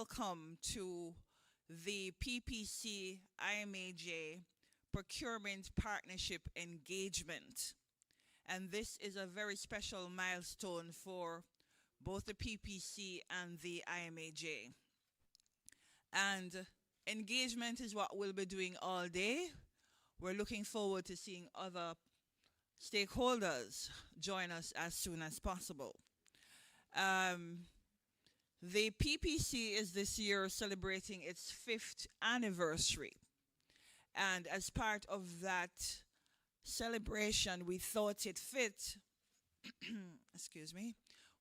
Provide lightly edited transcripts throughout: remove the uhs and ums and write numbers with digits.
welcome to the PPC-IMAJ Procurement Partnership Engagement. And this is a very special milestone for both the PPC and the IMAJ. And engagement is what we'll be doing all day. We're looking forward to seeing other stakeholders join us as soon as possible. The PPC is this year celebrating its 5th anniversary. And as part of that celebration, we thought it fit,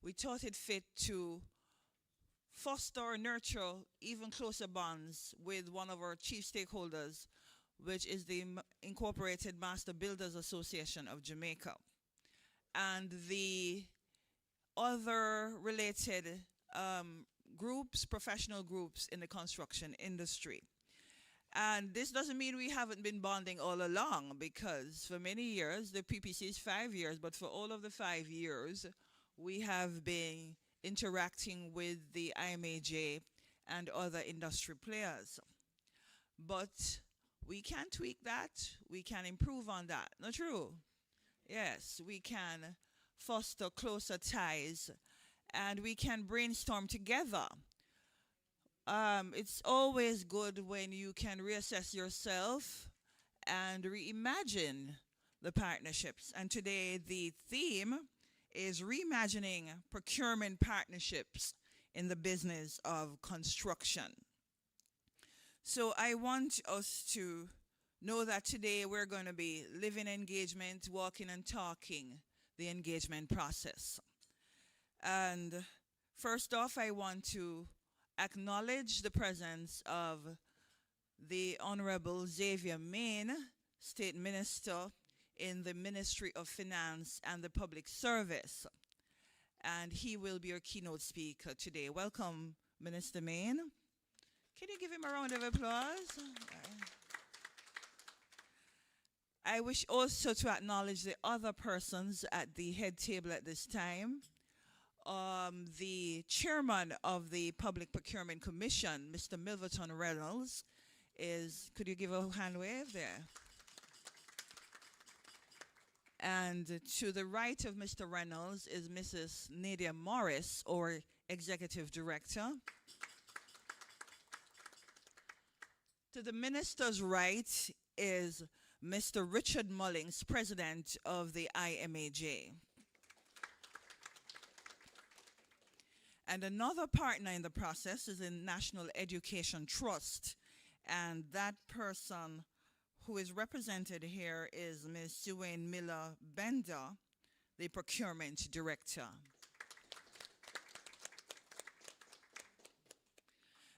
we thought it fit to foster or nurture even closer bonds with one of our chief stakeholders, which is the Incorporated Master Builders Association of Jamaica, and the other related groups, professional groups in the construction industry. And this doesn't mean we haven't been bonding all along, because for many years, the PPC is 5 years, but for all of the 5 years, we have been interacting with the IMAJ and other industry players. But we can tweak that, we can improve on that. Not true? Yes, we can foster closer ties and we can brainstorm together. It's always good when you can reassess yourself and reimagine the partnerships. And today the theme is reimagining procurement partnerships in the business of construction. So I want us to know that today we're going to be living engagement, walking and talking the engagement process. And first off, I want to acknowledge the presence of the Honorable Xavier Main, State Minister in the Ministry of Finance and the Public Service. And he will be our keynote speaker today. Welcome, Minister Main. Can you give him a round of applause? I wish also to acknowledge the other persons at the head table at this time. The chairman of the Public Procurement Commission, Mr. Milverton Reynolds, could you give a hand wave there? And to the right of Mr. Reynolds is Mrs. Nadia Morris, our Executive Director. To the minister's right is Mr. Richard Mullings, President of the IMAJ. And another partner in the process is the National Education Trust. And that person who is represented here is Ms. Suwain Miller Bender, the Procurement Director.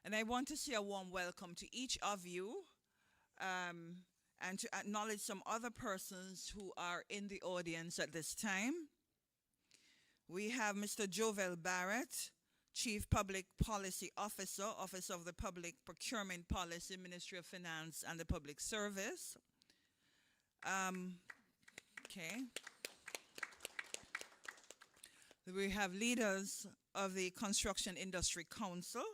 And I want to say a warm welcome to each of you and to acknowledge some other persons who are in the audience at this time. We have Mr. Jovel Barrett, Chief Public Policy Officer, Office of the Public Procurement Policy, Ministry of Finance and the Public Service. We have leaders of the Construction Industry Council.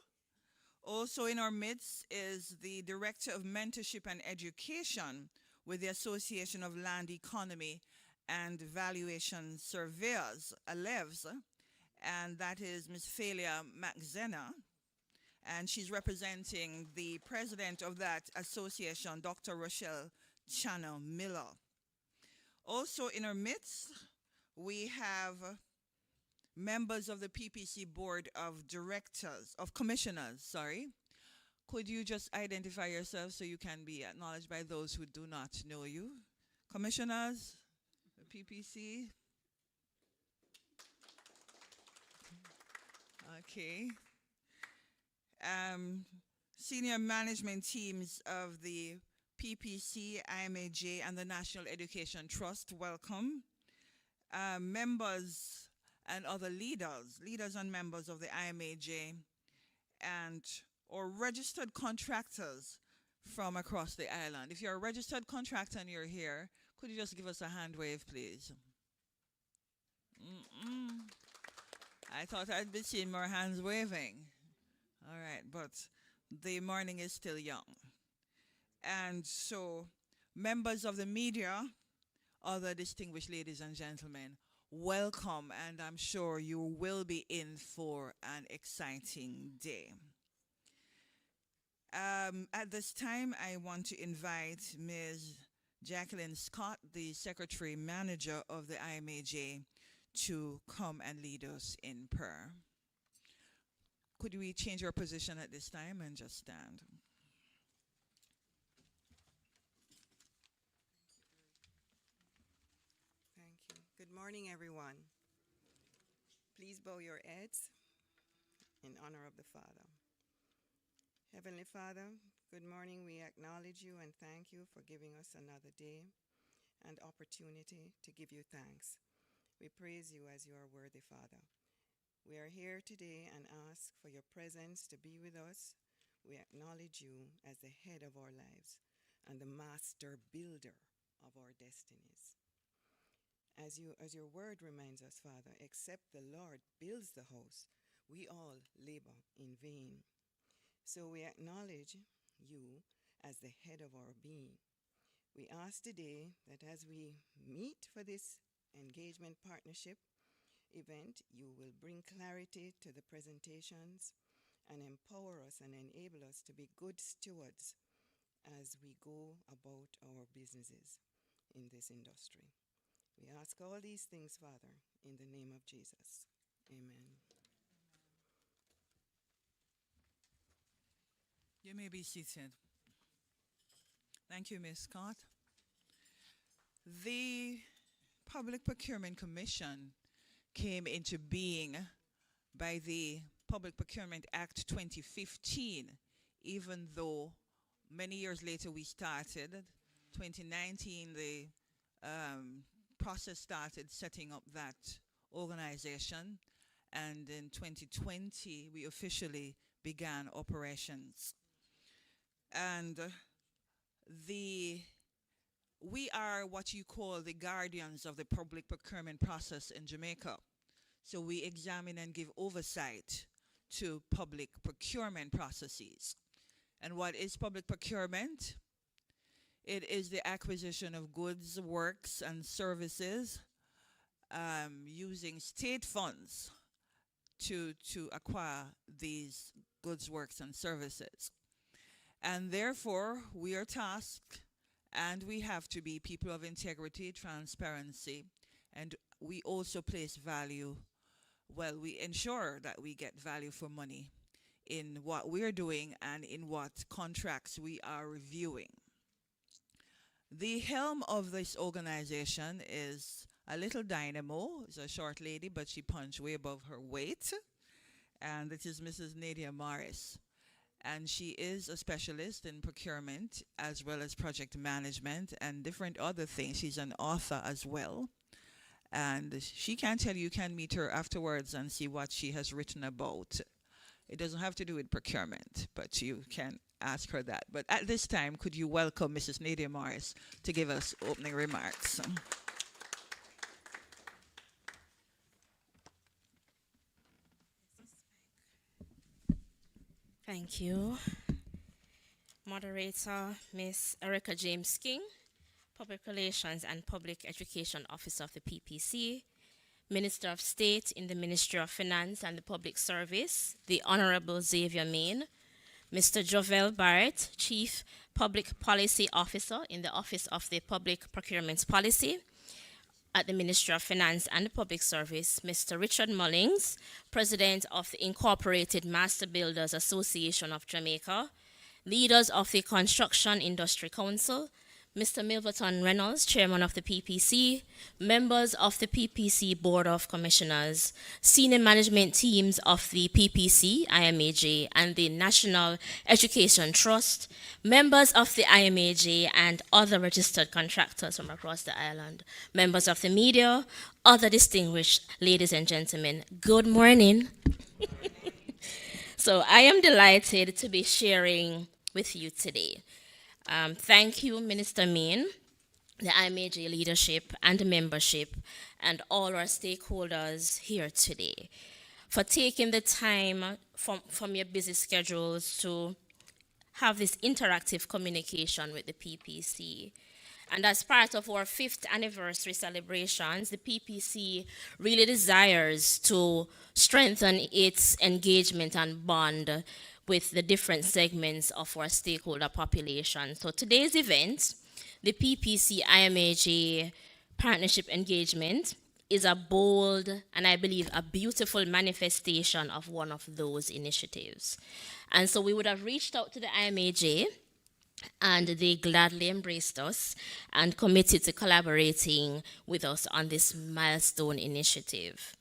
Also in our midst is the Director of Mentorship and Education with the Association of Land Economy and Valuation Surveyors, ALEVS, and that is Ms. Thalia McZena, and she's representing the president of that association, Dr. Rochelle Channel Miller. Also in our midst, we have members of the PPC Board of Directors, of Commissioners, sorry. Could you just identify yourself so you can be acknowledged by those who do not know you? Commissioners, the PPC. Okay. Senior management teams of the PPC, IMAJ, and the National Education Trust, welcome. Members and other leaders and members of the IMAJ, or registered contractors from across the island. If you're a registered contractor and you're here, could you just give us a hand wave, please? I thought I'd be seeing more hands waving. All right, but the morning is still young. And so, members of the media, other distinguished ladies and gentlemen, welcome, and I'm sure you will be in for an exciting day. At this time, I want to invite Ms. Jacqueline Scott, the Secretary Manager of the IMAJ, to come and lead us in prayer. Could we change our position at this time and just stand? Thank you. Good morning, everyone. Please bow your heads in honor of the Father. Heavenly Father, good morning. We acknowledge you and thank you for giving us another day and opportunity to give you thanks. We praise you as you are worthy, Father. We are here today and ask for your presence to be with us. We acknowledge you as the head of our lives and the master builder of our destinies. As your word reminds us, Father, except the Lord builds the house, we all labor in vain. So we acknowledge you as the head of our being. We ask today that as we meet for this engagement partnership event, you will bring clarity to the presentations and empower us and enable us to be good stewards as we go about our businesses in this industry. We ask all these things, Father, in the name of Jesus. Amen. You may be seated. Thank you, Ms. Scott. The Public Procurement Commission came into being by the Public Procurement Act 2015, even though many years later we started. 2019, the process started setting up that organization, and in 2020 we officially began operations. And we are what you call the guardians of the public procurement process in Jamaica. So we examine and give oversight to public procurement processes. And what is public procurement? It is the acquisition of goods, works, and services using state funds to acquire these goods, works, and services. And therefore, we are tasked, and we have to be people of integrity, transparency, and we also place value. Well, we ensure that we get value for money in what we're doing and in what contracts we are reviewing. The helm of this organization is a little dynamo. It's a short lady, but she punched way above her weight. And it is Mrs. Nadia Morris. And she is a specialist in procurement as well as project management and different other things. She's an author as well. And she can tell you can meet her afterwards and see what she has written about. It doesn't have to do with procurement, but you can ask her that. But at this time, could you welcome Mrs. Nadia Morris to give us opening remarks? Thank you. Moderator, Ms. Erica James King, Public Relations and Public Education Officer of the PPC, Minister of State in the Ministry of Finance and the Public Service, the Honorable Xavier Main, Mr. Jovel Barrett, Chief Public Policy Officer in the Office of the Public Procurement Policy at the Ministry of Finance and the Public Service, Mr. Richard Mullings, President of the Incorporated Master Builders Association of Jamaica, leaders of the Construction Industry Council, Mr. Milverton Reynolds, Chairman of the PPC, members of the PPC Board of Commissioners, senior management teams of the PPC-IMAJ and the National Education Trust, members of the IMAJ and other registered contractors from across the island, members of the media, other distinguished ladies and gentlemen, good morning. So I am delighted to be sharing with you today. Thank you, Minister Main, the IMAJ leadership and membership, and all our stakeholders here today for taking the time from your busy schedules to have this interactive communication with the PPC. And as part of our 5th anniversary celebrations, the PPC really desires to strengthen its engagement and bond with the different segments of our stakeholder population. So today's event, the PPC-IMAJ Partnership Engagement, is a bold and I believe a beautiful manifestation of one of those initiatives. And so we would have reached out to the IMAJ, and they gladly embraced us and committed to collaborating with us on this milestone initiative.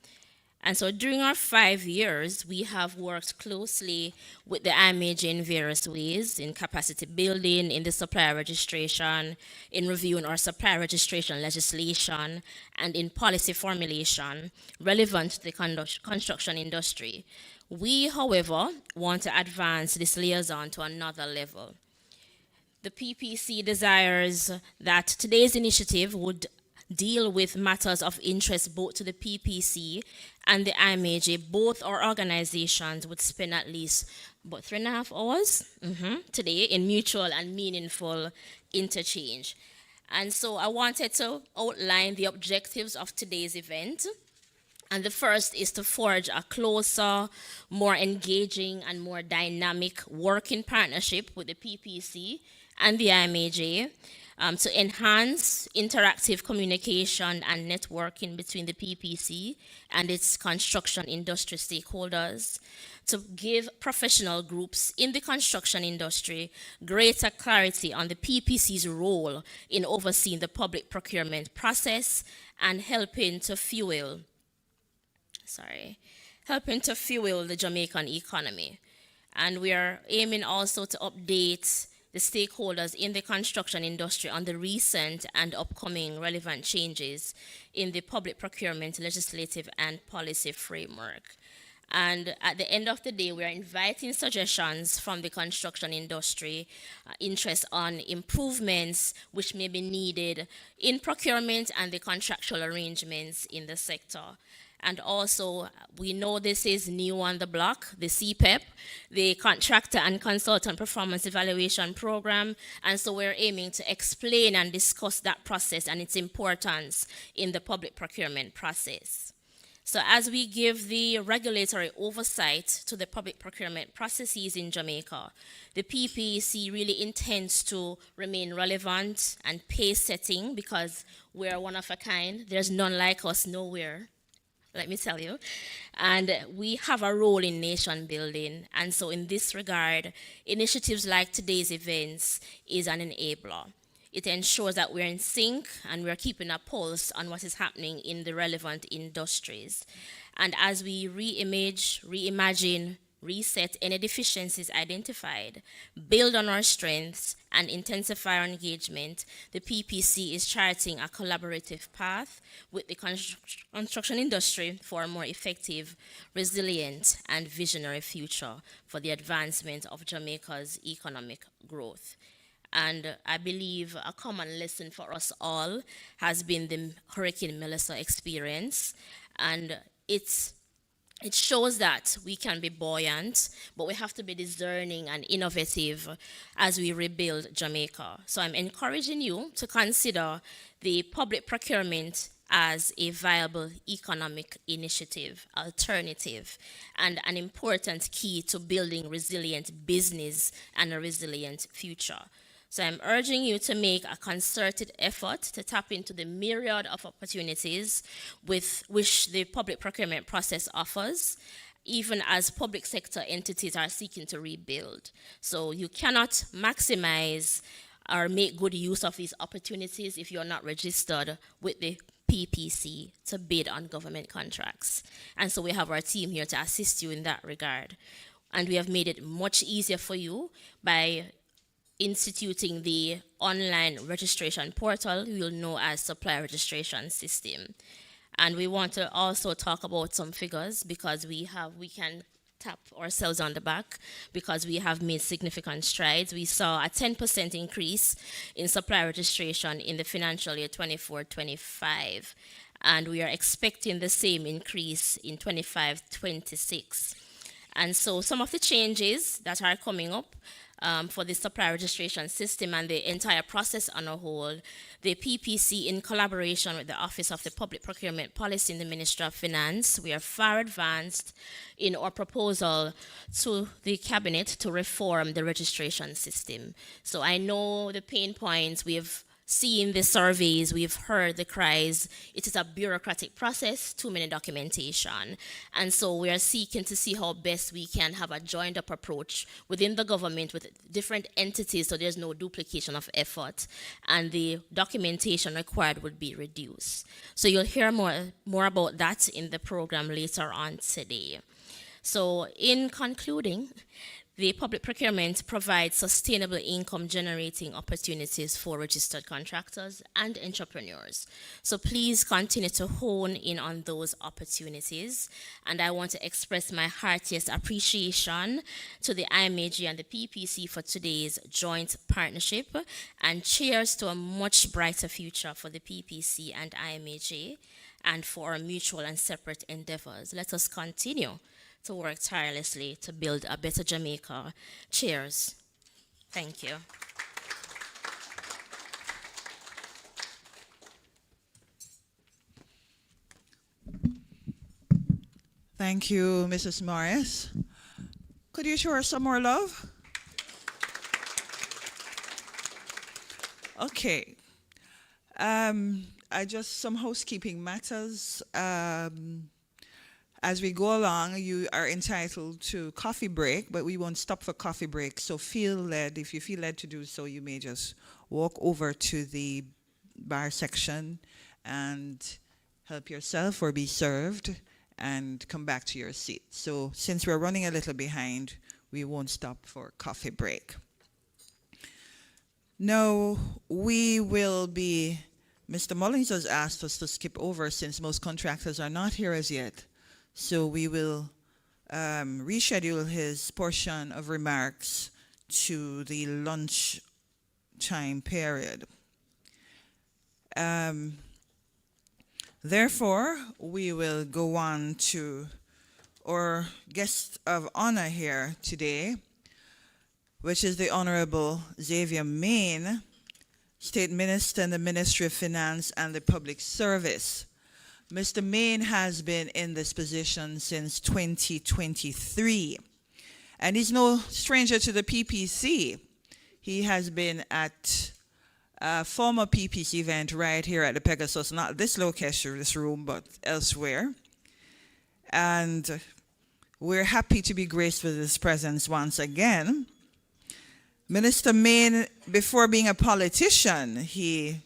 And so during our 5 years, we have worked closely with the IMAJ in various ways, in capacity building, in the supplier registration, in reviewing our supplier registration legislation, and in policy formulation relevant to the construction industry. We, however, want to advance this liaison to another level. The PPC desires that today's initiative would deal with matters of interest both to the PPC and the IMAJ. Both our organizations would spend at least about 3.5 hours today in mutual and meaningful interchange. And so I wanted to outline the objectives of today's event. And the first is to forge a closer, more engaging, and more dynamic working partnership with the PPC and the IMAJ to enhance interactive communication and networking between the PPC and its construction industry stakeholders, to give professional groups in the construction industry greater clarity on the PPC's role in overseeing the public procurement process and helping to fuel the Jamaican economy. And we are aiming also to update the stakeholders in the construction industry on the recent and upcoming relevant changes in the public procurement legislative and policy framework. And at the end of the day, we are inviting suggestions from the construction industry, interest on improvements which may be needed in procurement and the contractual arrangements in the sector. And also, we know this is new on the block, the CPEP, the Contractor and Consultant Performance Evaluation Program. And so we're aiming to explain and discuss that process and its importance in the public procurement process. So as we give the regulatory oversight to the public procurement processes in Jamaica, the PPC really intends to remain relevant and pace-setting because we're one of a kind. There's none like us nowhere, let me tell you. And we have a role in nation building. And so in this regard, initiatives like today's events is an enabler. It ensures that we're in sync and we're keeping a pulse on what is happening in the relevant industries. And as we reimagine, reset any deficiencies identified, build on our strengths, and intensify our engagement, the PPC is charting a collaborative path with the construction industry for a more effective, resilient, and visionary future for the advancement of Jamaica's economic growth. And I believe a common lesson for us all has been the Hurricane Melissa experience. And it shows that we can be buoyant, but we have to be discerning and innovative as we rebuild Jamaica. So I'm encouraging you to consider the public procurement as a viable economic initiative, alternative, and an important key to building resilient business and a resilient future. So I'm urging you to make a concerted effort to tap into the myriad of opportunities which the public procurement process offers, even as public sector entities are seeking to rebuild. So you cannot maximize or make good use of these opportunities if you're not registered with the PPC to bid on government contracts. And so we have our team here to assist you in that regard. And we have made it much easier for you by instituting the online registration portal you'll know as supplier registration system. And we want to also talk about some figures because we can tap ourselves on the back because we have made significant strides. We saw a 10% increase in supplier registration in the financial year 24-25. and we are expecting the same increase in 25-26. And so some of the changes that are coming up for the supply registration system and the entire process on a whole, the PPC, in collaboration with the Office of the Public Procurement Policy in the Ministry of Finance, we are far advanced in our proposal to the Cabinet to reform the registration system. So I know the pain points. We've seen the surveys, we've heard the cries. It is a bureaucratic process, too many documentation. And so we are seeking to see how best we can have a joined up approach within the government with different entities so there's no duplication of effort and the documentation required would be reduced. So you'll hear more about that in the program later on today. So in concluding, the public procurement provides sustainable income generating opportunities for registered contractors and entrepreneurs. So please continue to hone in on those opportunities. And I want to express my heartiest appreciation to the IMAJ and the PPC for today's joint partnership. And cheers to a much brighter future for the PPC and IMAJ and for our mutual and separate endeavors. Let us continue to work tirelessly to build a better Jamaica. Cheers. Thank you. Thank you, Mrs. Morris. Could you show us some more love? Okay. Some housekeeping matters. As we go along, you are entitled to coffee break, but we won't stop for coffee break. So if you feel led to do so, you may just walk over to the bar section and help yourself or be served and come back to your seat. So since we're running a little behind, we won't stop for coffee break. Now, Mr. Mullins has asked us to skip over since most contractors are not here as yet. So we will reschedule his portion of remarks to the lunch time period. Therefore, we will go on to our guest of honor here today, which is the Honorable Xavier Main, State Minister in the Ministry of Finance and the Public Service. Mr. Main has been in this position since 2023, and he's no stranger to the PPC. He has been at a former PPC event right here at the Pegasus, not this location, this room, but elsewhere. And we're happy to be graced with his presence once again. Minister Main, before being a politician, he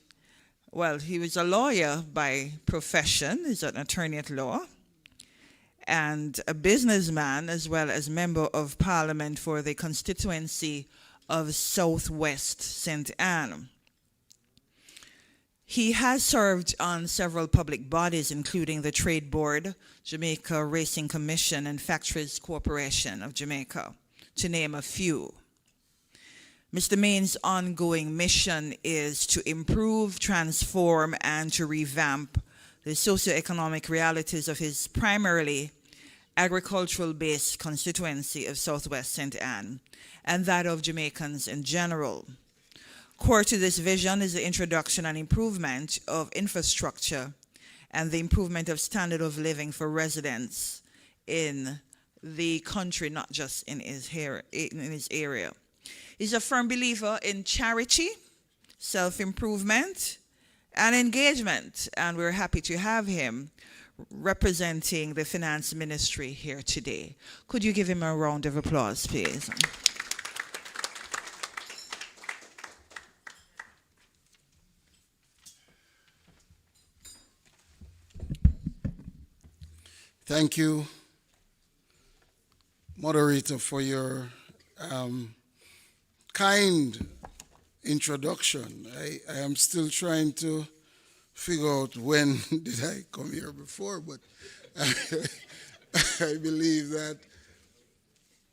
was a lawyer by profession. He's an attorney at law and a businessman as well as member of parliament for the constituency of Southwest St. Anne. He has served on several public bodies, including the Trade Board, Jamaica Racing Commission, and Factories Corporation of Jamaica, to name a few. Mr. Main's ongoing mission is to improve, transform, and to revamp the socioeconomic realities of his primarily agricultural-based constituency of Southwest St. Anne, and that of Jamaicans in general. Core to this vision is the introduction and improvement of infrastructure and the improvement of standard of living for residents in the country, not just in his area. He's a firm believer in charity, self-improvement, and engagement, and we're happy to have him representing the Finance Ministry here today. Could you give him a round of applause, please? Thank you, moderator, for your kind introduction. I am still trying to figure out when did I come here before, but I believe that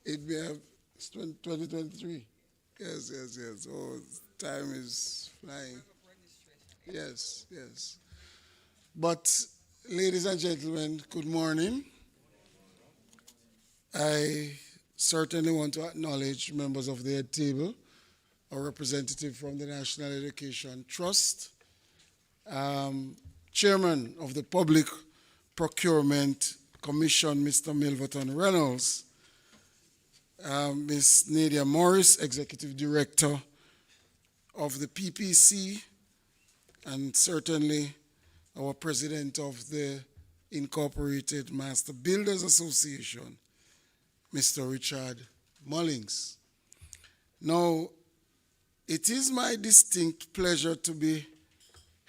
it may have 2023. Yes. Oh, time is flying. Yes. But Ladies and gentlemen, good morning. I certainly want to acknowledge members of the head table, our representative from the National Education Trust, Chairman of the Public Procurement Commission, Mr. Milverton Reynolds, Ms. Nadia Morris, Executive Director of the PPC, and certainly our President of the Incorporated Master Builders Association, Mr. Richard Mullings. Now, it is my distinct pleasure to be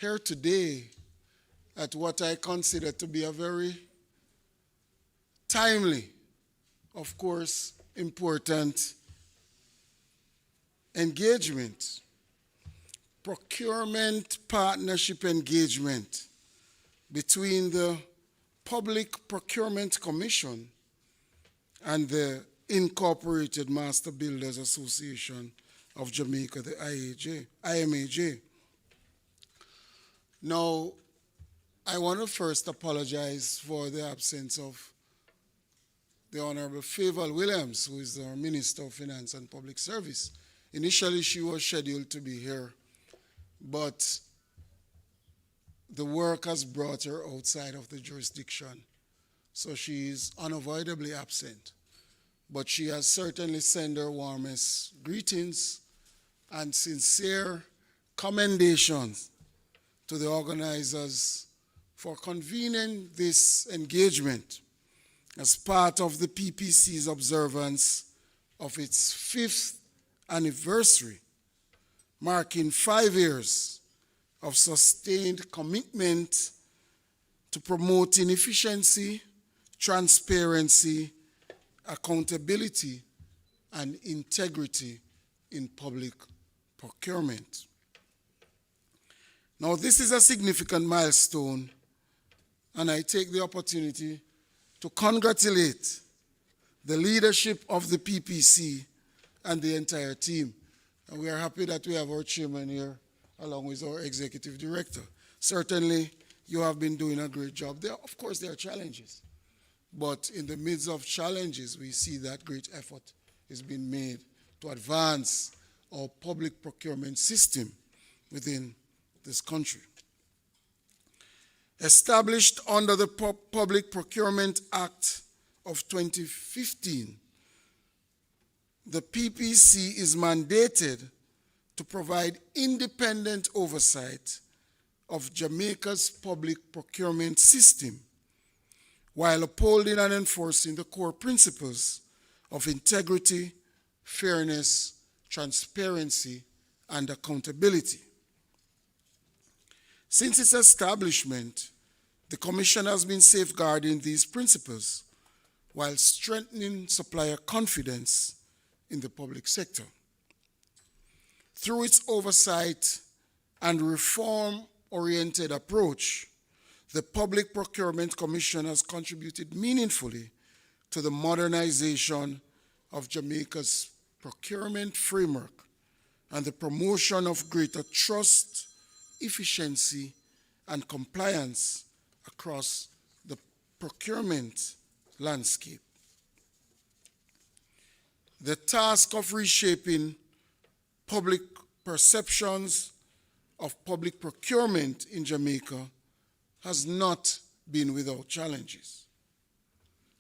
here today at what I consider to be a very timely, of course, important engagement, procurement partnership engagement between the Public Procurement Commission and the Incorporated Master Builders Association of Jamaica, the IMAJ. Now, I want to first apologize for the absence of the Honorable Favour Williams, who is our Minister of Finance and Public Service. Initially, she was scheduled to be here, but the work has brought her outside of the jurisdiction, so she is unavoidably absent. But she has certainly sent her warmest greetings and sincere commendations to the organizers for convening this engagement as part of the PPC's observance of its 5th anniversary, marking 5 years of sustained commitment to promoting efficiency, transparency, accountability, and integrity in public procurement. Now, this is a significant milestone, and I take the opportunity to congratulate the leadership of the PPC and the entire team. And we are happy that we have our chairman here along with our executive director. Certainly, you have been doing a great job. Of course, there are challenges. But in the midst of challenges, we see that great effort is being made to advance our public procurement system within this country. Established under the Public Procurement Act of 2015, the PPC is mandated to provide independent oversight of Jamaica's public procurement system while upholding and enforcing the core principles of integrity, fairness, transparency, and accountability. Since its establishment, the Commission has been safeguarding these principles while strengthening supplier confidence in the public sector. Through its oversight and reform-oriented approach, the Public Procurement Commission has contributed meaningfully to the modernization of Jamaica's procurement framework and the promotion of greater trust, efficiency, and compliance across the procurement landscape. The task of reshaping public perceptions of public procurement in Jamaica has not been without challenges.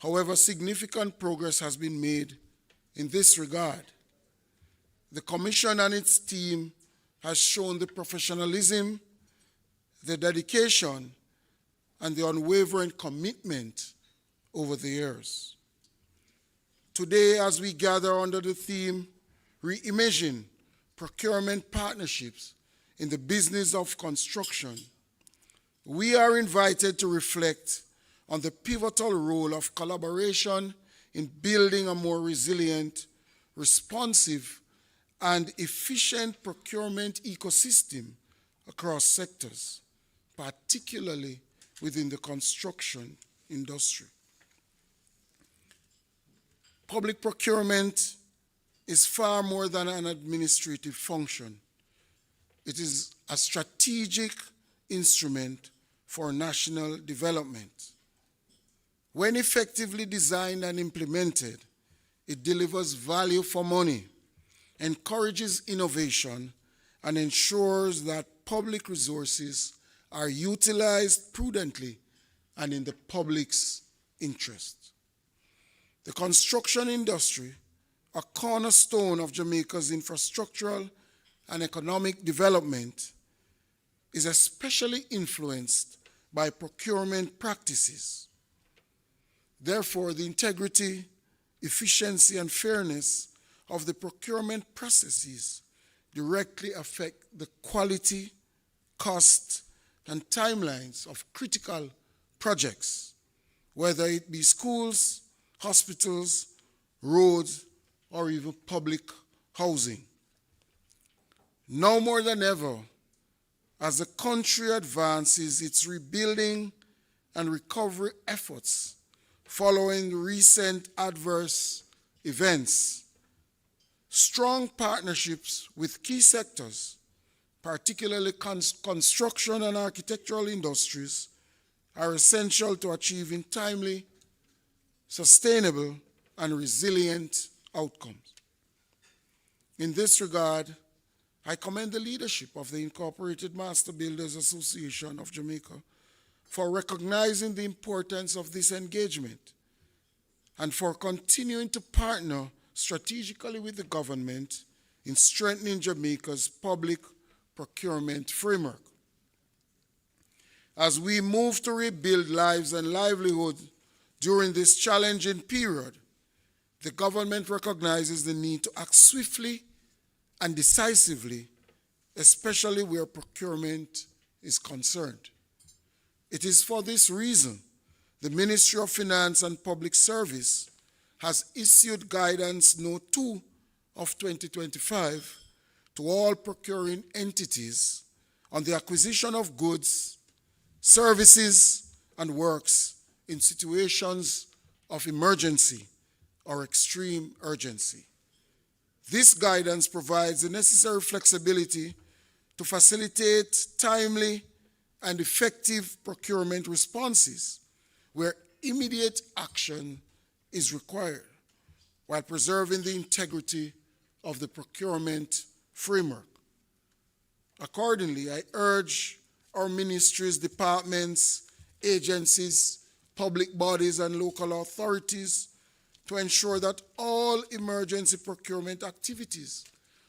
However, significant progress has been made in this regard. The Commission and its team has shown the professionalism, the dedication, and the unwavering commitment over the years. Today, as we gather under the theme, Reimagine Procurement Partnerships in the Business of Construction, we are invited to reflect on the pivotal role of collaboration in building a more resilient, responsive, and efficient procurement ecosystem across sectors, particularly within the construction industry. Public procurement is far more than an administrative function. It is a strategic instrument for national development. When effectively designed and implemented, it delivers value for money, encourages innovation, and ensures that public resources are utilized prudently and in the public's interest. The construction industry, a cornerstone of Jamaica's infrastructural and economic development, is especially influenced by procurement practices. Therefore, the integrity, efficiency, and fairness of the procurement processes directly affect the quality, cost, and timelines of critical projects, whether it be schools, hospitals, roads, or even public housing. Now more than ever, as the country advances its rebuilding and recovery efforts following recent adverse events, strong partnerships with key sectors, particularly construction and architectural industries, are essential to achieving timely, sustainable, and resilient outcomes. In this regard, I commend the leadership of the Incorporated Master Builders Association of Jamaica for recognizing the importance of this engagement and for continuing to partner strategically with the government in strengthening Jamaica's public procurement framework. As we move to rebuild lives and livelihood during this challenging period, the government recognizes the need to act swiftly and decisively, especially where procurement is concerned. It is for this reason the Ministry of Finance and Public Service has issued Guidance Note 2 of 2025 to all procuring entities on the acquisition of goods, services, and works in situations of emergency or extreme urgency. This guidance provides the necessary flexibility to facilitate timely and effective procurement responses where immediate action is required, while preserving the integrity of the procurement framework. Accordingly, I urge our ministries, departments, agencies, public bodies, and local authorities to ensure that all emergency procurement activities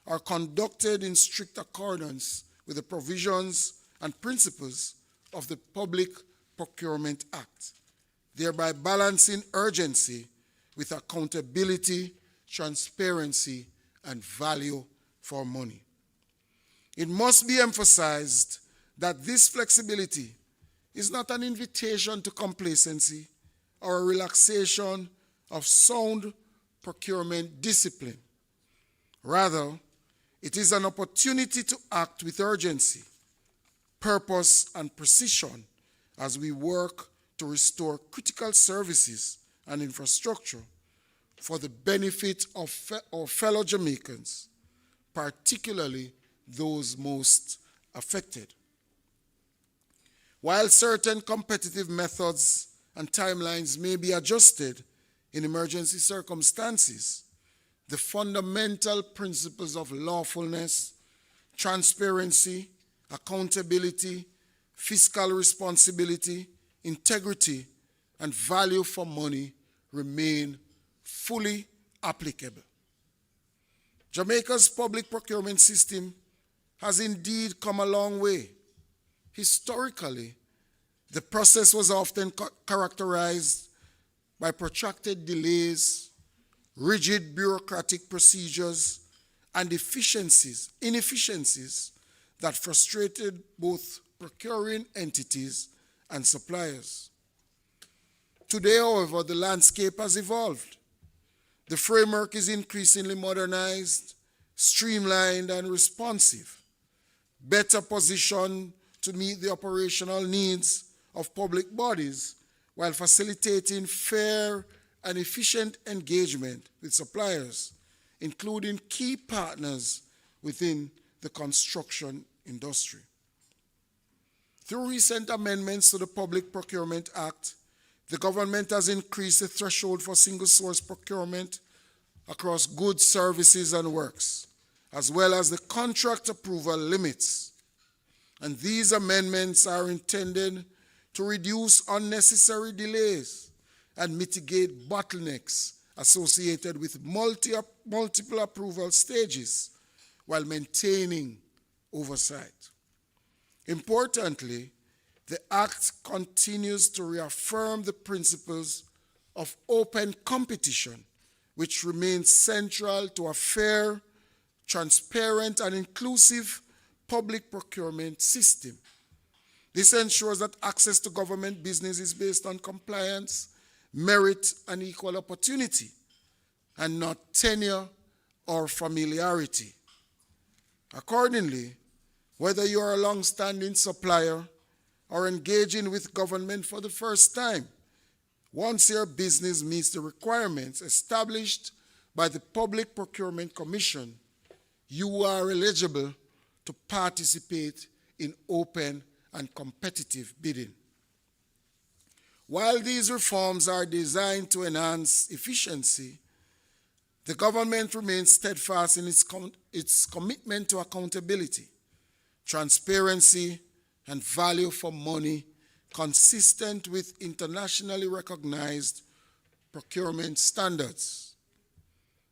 are conducted in strict accordance with the provisions and principles of the Public Procurement Act, thereby balancing urgency with accountability, transparency, and value for money. It must be emphasized that this flexibility is not an invitation to complacency or a relaxation of sound procurement discipline. Rather, it is an opportunity to act with urgency, purpose, and precision as we work to restore critical services and infrastructure for the benefit of our fellow Jamaicans, particularly those most affected. While certain competitive methods and timelines may be adjusted in emergency circumstances, the fundamental principles of lawfulness, transparency, accountability, fiscal responsibility, integrity, and value for money remain fully applicable. Jamaica's public procurement system has indeed come a long way. Historically, the process was often characterized by protracted delays, rigid bureaucratic procedures, and inefficiencies that frustrated both procuring entities and suppliers. Today, however, the landscape has evolved. The framework is increasingly modernized, streamlined, and responsive, better positioned to meet the operational needs of public bodies while facilitating fair and efficient engagement with suppliers, including key partners within the construction industry. Through recent amendments to the Public Procurement Act, the government has increased the threshold for single-source procurement across goods, services, and works, as well as the contract approval limits. And these amendments are intended to reduce unnecessary delays and mitigate bottlenecks associated with multiple approval stages while maintaining oversight. Importantly, the Act continues to reaffirm the principles of open competition, which remains central to a fair, transparent, and inclusive public procurement system. This ensures that access to government business is based on compliance, merit, and equal opportunity, and not tenure or familiarity. Accordingly, whether you are a long-standing supplier or engaging with government for the first time, once your business meets the requirements established by the Public Procurement Commission, you are eligible to participate in open and competitive bidding. While these reforms are designed to enhance efficiency, the government remains steadfast in its commitment to accountability, transparency, and value for money consistent with internationally recognized procurement standards.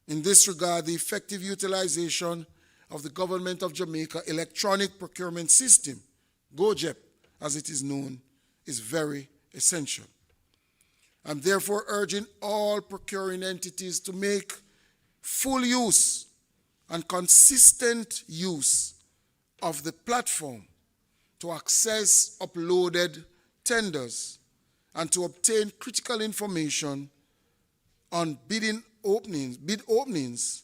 In this regard, the effective utilization of the Government of Jamaica Electronic Procurement System, GOJEP as it is known, is very essential. I'm therefore urging all procuring entities to make full use and consistent use of the platform to access uploaded tenders and to obtain critical information on bid openings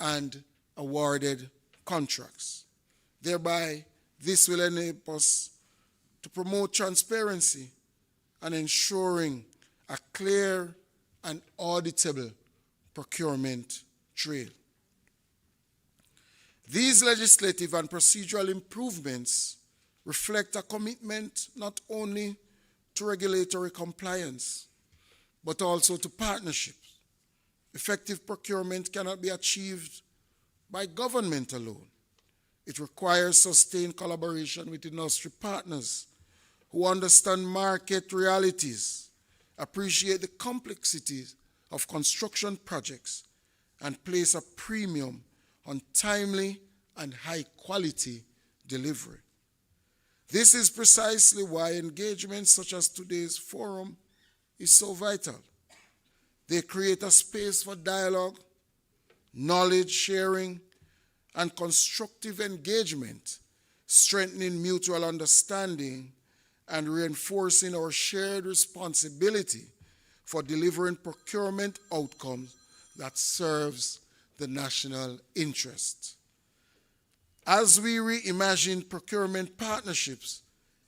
and awarded contracts. Thereby, this will enable us to promote transparency and ensuring a clear and auditable procurement trail. These legislative and procedural improvements reflect a commitment not only to regulatory compliance, but also to partnerships. Effective procurement cannot be achieved by government alone. It requires sustained collaboration with industry partners who understand market realities, appreciate the complexities of construction projects, and place a premium on timely and high-quality delivery. This is precisely why engagements such as today's forum is so vital. They create a space for dialogue, knowledge sharing, and constructive engagement, strengthening mutual understanding and reinforcing our shared responsibility for delivering procurement outcomes that serves the national interest. As we reimagine procurement partnerships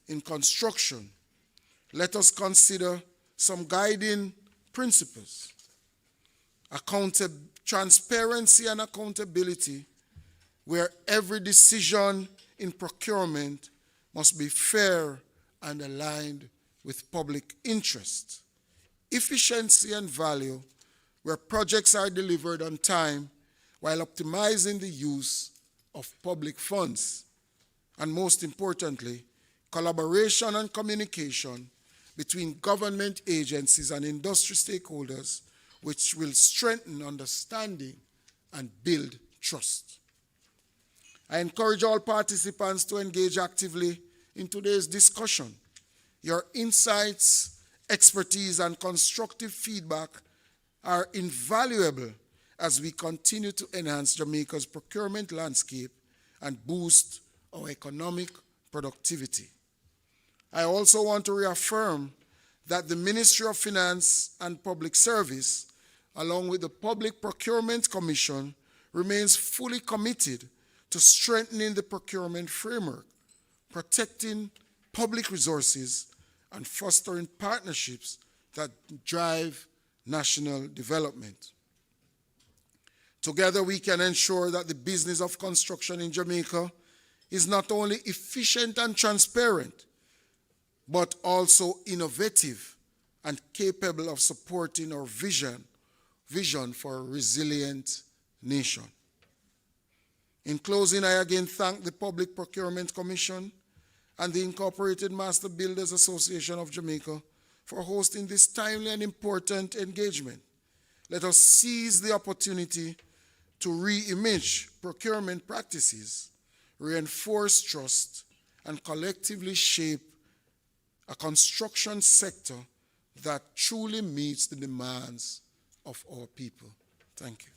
in construction, let us consider some guiding principles. Transparency and accountability, where every decision in procurement must be fair and aligned with public interest. Efficiency and value, where projects are delivered on time while optimizing the use of public funds. And most importantly, collaboration and communication between government agencies and industry stakeholders, which will strengthen understanding and build trust. I encourage all participants to engage actively in today's discussion. Your insights, expertise, and constructive feedback are invaluable as we continue to enhance Jamaica's procurement landscape and boost our economic productivity. I also want to reaffirm that the Ministry of Finance and Public Service, along with the Public Procurement Commission, remains fully committed to strengthening the procurement framework, protecting public resources, and fostering partnerships that drive national development. Together, we can ensure that the business of construction in Jamaica is not only efficient and transparent, but also innovative and capable of supporting our vision for a resilient nation. In closing, I again thank the Public Procurement Commission and the Incorporated Master Builders Association of Jamaica for hosting this timely and important engagement. Let us seize the opportunity to re-image procurement practices, reinforce trust, and collectively shape a construction sector that truly meets the demands of our people. Thank you.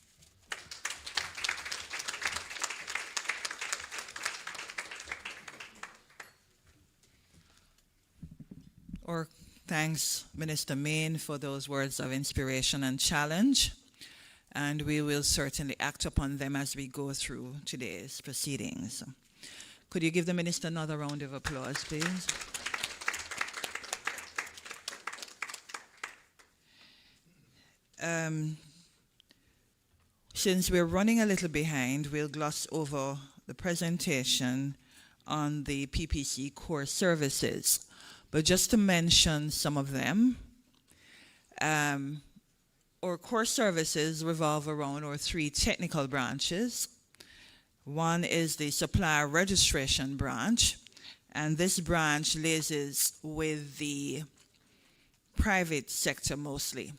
Or thanks, Minister Main, for those words of inspiration and challenge. And we will certainly act upon them as we go through today's proceedings. Could you give the Minister another round of applause, please? Since we're running a little behind, we'll gloss over the presentation on the PPC core services. But just to mention some of them, our core services revolve around our three technical branches. One is the supplier registration branch, and this branch liaises with the private sector mostly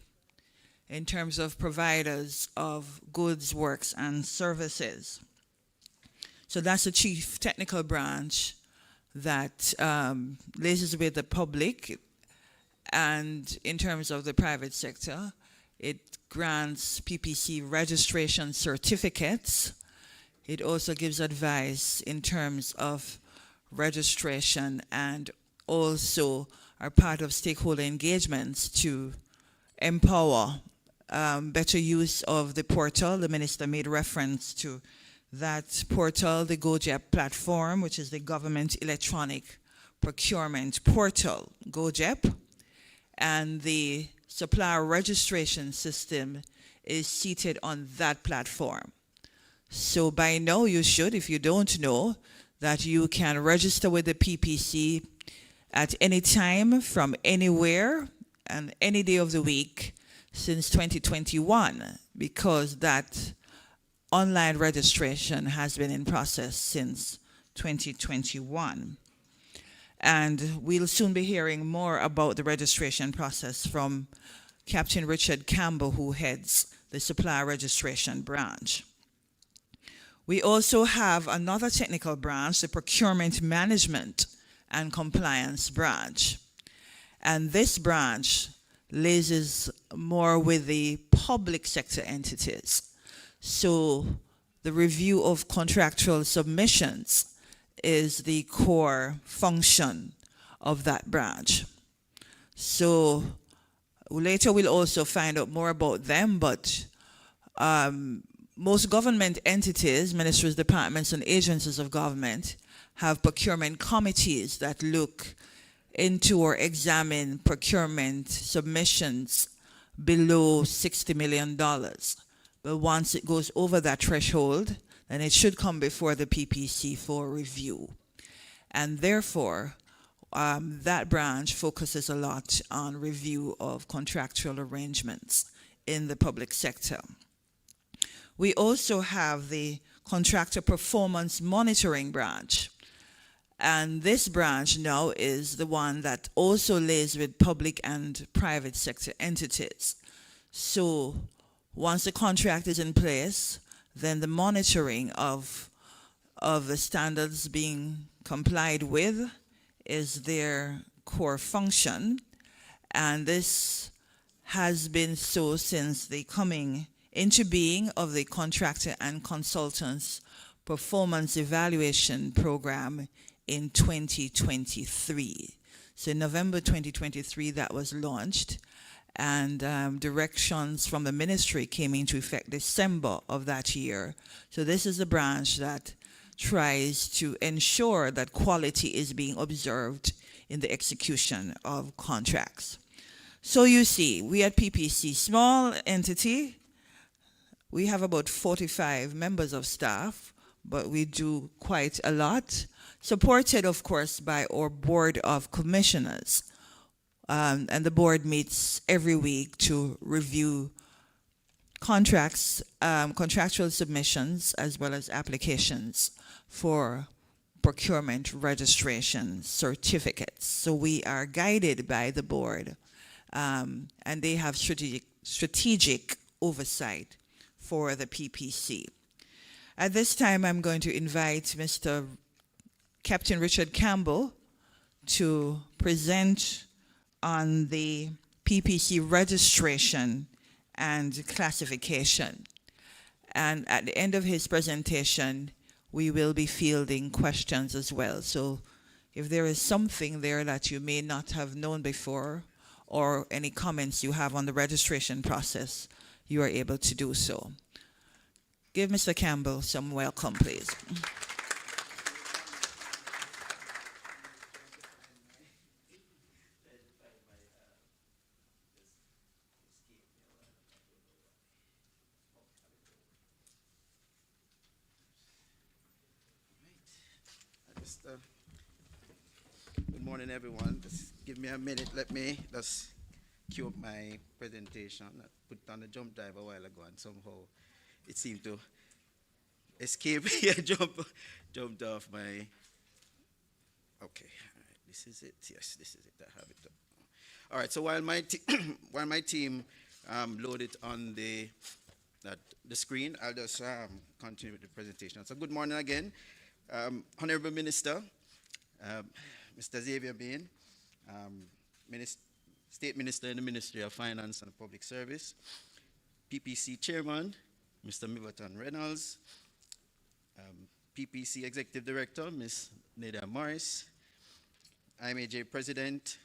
in terms of providers of goods, works, and services. So that's the chief technical branch that liaises with the public, and in terms of the private sector, it grants PPC registration certificates. It also gives advice in terms of registration and also are part of stakeholder engagements to empower better use of the portal. The minister made reference to that portal, the GoJEP platform, which is the Government Electronic Procurement Portal, GoJEP, and the supplier registration system is seated on that platform. So by now you should, if you don't know, that you can register with the PPC at any time from anywhere and any day of the week since 2021, because that online registration has been in process since 2021. And we'll soon be hearing more about the registration process from Captain Richard Campbell, who heads the supplier registration branch. We also have another technical branch, the procurement management and compliance branch. And this branch liaises more with the public sector entities. So the review of contractual submissions is the core function of that branch. So later we'll also find out more about them, but most government entities, ministries, departments, and agencies of government have procurement committees that look into or examine procurement submissions below $60 million. But once it goes over that threshold, then it should come before the PPC for review. And therefore, that branch focuses a lot on review of contractual arrangements in the public sector. We also have the contractor performance monitoring branch. And this branch now is the one that also liaises with public and private sector entities. So once the contract is in place, then the monitoring of the standards being complied with is their core function. And this has been so since the coming into being of the Contractor and Consultants Performance Evaluation Program in 2023. So in November 2023, that was launched, and directions from the ministry came into effect December of that year. So this is a branch that tries to ensure that quality is being observed in the execution of contracts. So you see, we at PPC, small entity, we have about 45 members of staff, but we do quite a lot, supported, of course, by our Board of Commissioners. And the board meets every week to review contracts, contractual submissions, as well as applications for procurement registration certificates. So we are guided by the board, and they have strategic oversight for the PPC. At this time, I'm going to invite Mr. Captain Richard Campbell to present on the PPC registration and classification. And at the end of his presentation, we will be fielding questions as well. So if there is something there that you may not have known before, or any comments you have on the registration process, you are able to do so. Give Mr. Campbell some welcome, please. Good morning, everyone. Just give me a minute. Let me just cue up my presentation. I put on the jump drive a while ago, and somehow it seemed to escape. Jumped off my. Okay, all right, this is it. Yes, this is it. I have it up. All right. So while my team load it on the screen, I'll just continue with the presentation. So good morning again, Honorable Minister. Mr. Xavier Bain, State Minister in the Ministry of Finance and Public Service, PPC Chairman, Mr. Milverton Reynolds, PPC Executive Director, Ms. Nadia Morris, IMAJ President,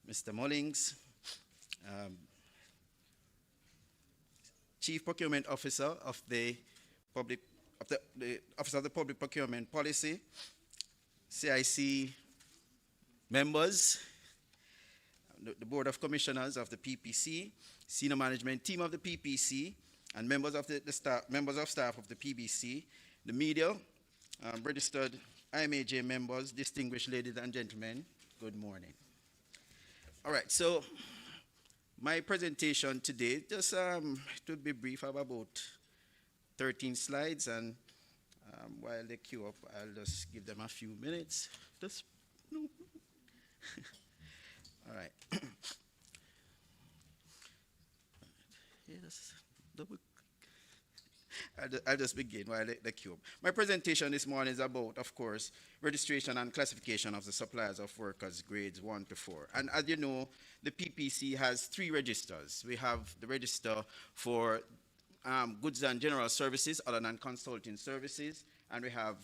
Mr. Mullings, Chief Procurement Officer of the Office of the Public Procurement Policy, CIC members, the Board of Commissioners of the PPC, senior management team of the PPC, and members of staff of the PPC, the media, registered IMAJ members, distinguished ladies and gentlemen, good morning. All right, so my presentation today, just to be brief, I have about 13 slides, and while they queue up, I'll just give them a few minutes. Just no. All right. Yeah, that's double. I'll just begin while they queue up. My presentation this morning is about, of course, registration and classification of the suppliers of workers grades 1 to 4. And as you know, the PPC has 3 registers. We have the register for goods and general services other than consulting services, and we have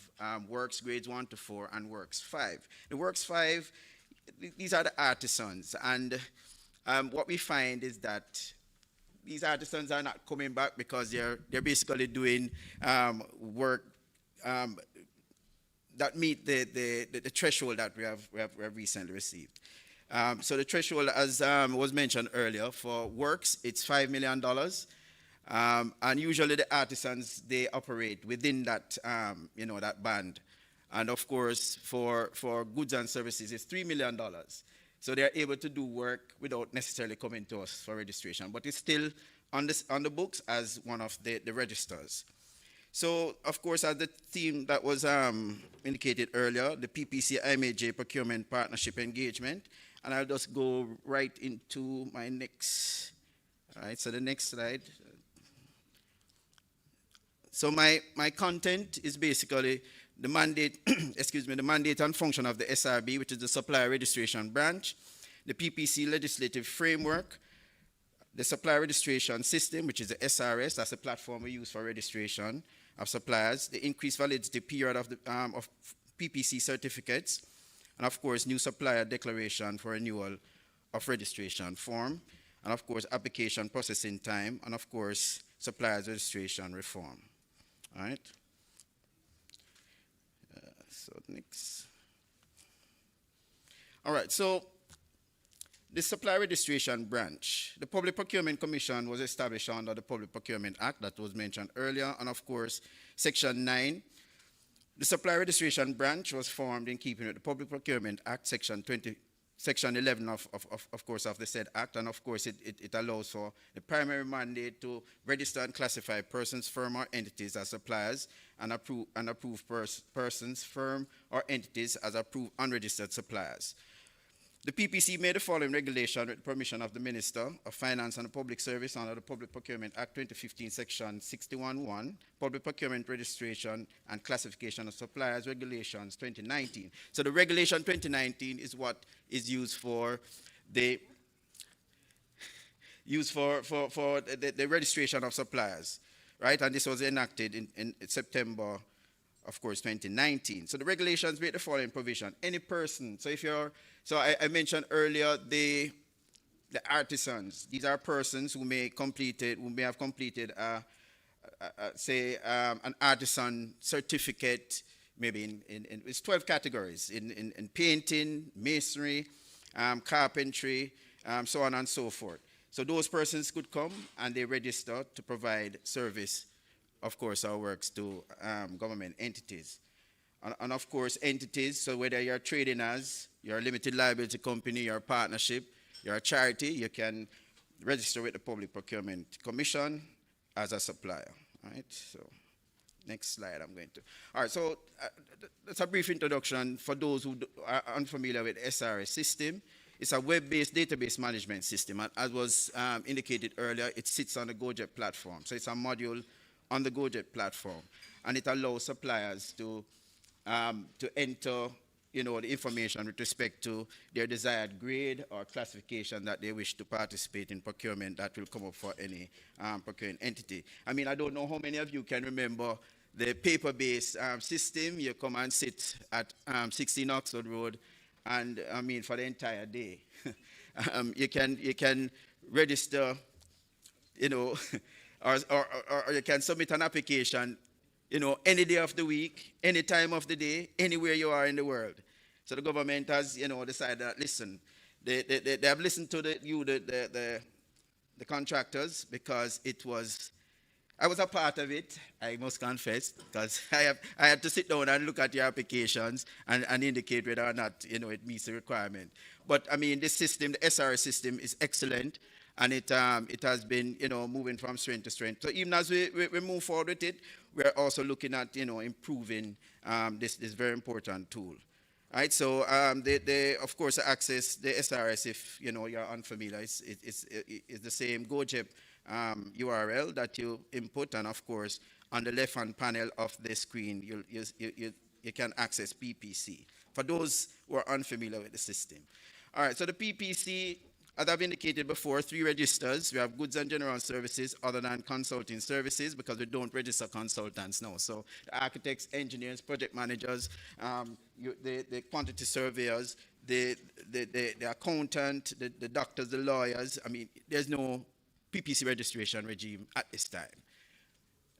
works grades 1 to 4 and works 5. The works 5, these are the artisans, and what we find is that these artisans are not coming back because they're basically doing work that meet the threshold that we have recently received. So the threshold, as was mentioned earlier, for works, it's $5 million. And usually the artisans, they operate within that, that band. And of course, for goods and services, it's $3 million. So they're able to do work without necessarily coming to us for registration, but it's still on the books as one of the registers. So, of course, as the theme that was indicated earlier, the PPC-IMAJ Procurement Partnership Engagement, and I'll just go right into my next, all right, so the next slide. So my content is basically the mandate, the mandate and function of the SRB, which is the Supplier Registration Branch, the PPC Legislative Framework, the Supplier Registration System, which is the SRS, that's the platform we use for registration of suppliers, the increased validity period of PPC certificates, and of course, new supplier declaration for renewal of registration form, and of course, application processing time, and of course, suppliers registration reform. All right. So next. All right. So the Supply Registration Branch, the Public Procurement Commission was established under the Public Procurement Act that was mentioned earlier, and of course, Section 9 The Supply Registration Branch was formed in keeping with the Public Procurement Act, Section 11 of course, of the said act, and of course it allows for the primary mandate to register and classify persons, firm, or entities as suppliers, and approve persons, firm, or entities as approved unregistered suppliers. The PPC made the following regulation with permission of the Minister of Finance and Public Service under the Public Procurement Act 2015, Section 61(1), Public Procurement Registration and Classification of Suppliers Regulations 2019. So the Regulation 2019 is what is used for the registration of suppliers, right? And this was enacted in September, of course, 2019. So the regulations make the following provision. Any person, I mentioned earlier the artisans. These are persons who may have completed an artisan certificate, maybe in it's 12 categories, in painting, masonry, carpentry, so on and so forth. So those persons could come and they register to provide service, of course, our works to government entities. And of course, entities, so whether you're trading as, you're a limited liability company, you're a partnership, you're a charity, you can register with the Public Procurement Commission as a supplier, right? So, next slide I'm going to. All right, so that's a brief introduction for those who are unfamiliar with the SRS system. It's a web-based database management system, and as was indicated earlier, it sits on the GoJet platform. So it's a module on the GoJet platform, and it allows suppliers to enter, the information with respect to their desired grade or classification that they wish to participate in procurement that will come up for any procuring entity. I mean, I don't know how many of you can remember the paper-based system. You come and sit at 16 Oxford Road, and I mean, for the entire day. You can register, or you can submit an application, any day of the week, any time of the day, anywhere you are in the world. So the government has, decided that, listen, they have listened to the contractors, because I was a part of it, I must confess, because I had to sit down and look at your applications and indicate whether or not, it meets the requirement. But I mean, this system, the SRS system, is excellent, and it has been, moving from strength to strength. So even as we move forward with it, we're also looking at, improving this very important tool. Right, so they of course access the SRS, if you're unfamiliar, it's the same GoJet URL that you input, and of course on the left-hand panel of the screen you can access PPC. For those who are unfamiliar with the system. All right, so the PPC, as I've indicated before, 3 registers. We have goods and general services other than consulting services, because we don't register consultants now. So the architects, engineers, project managers, the quantity surveyors, the accountant, the doctors, the lawyers. I mean, there's no PPC registration regime at this time,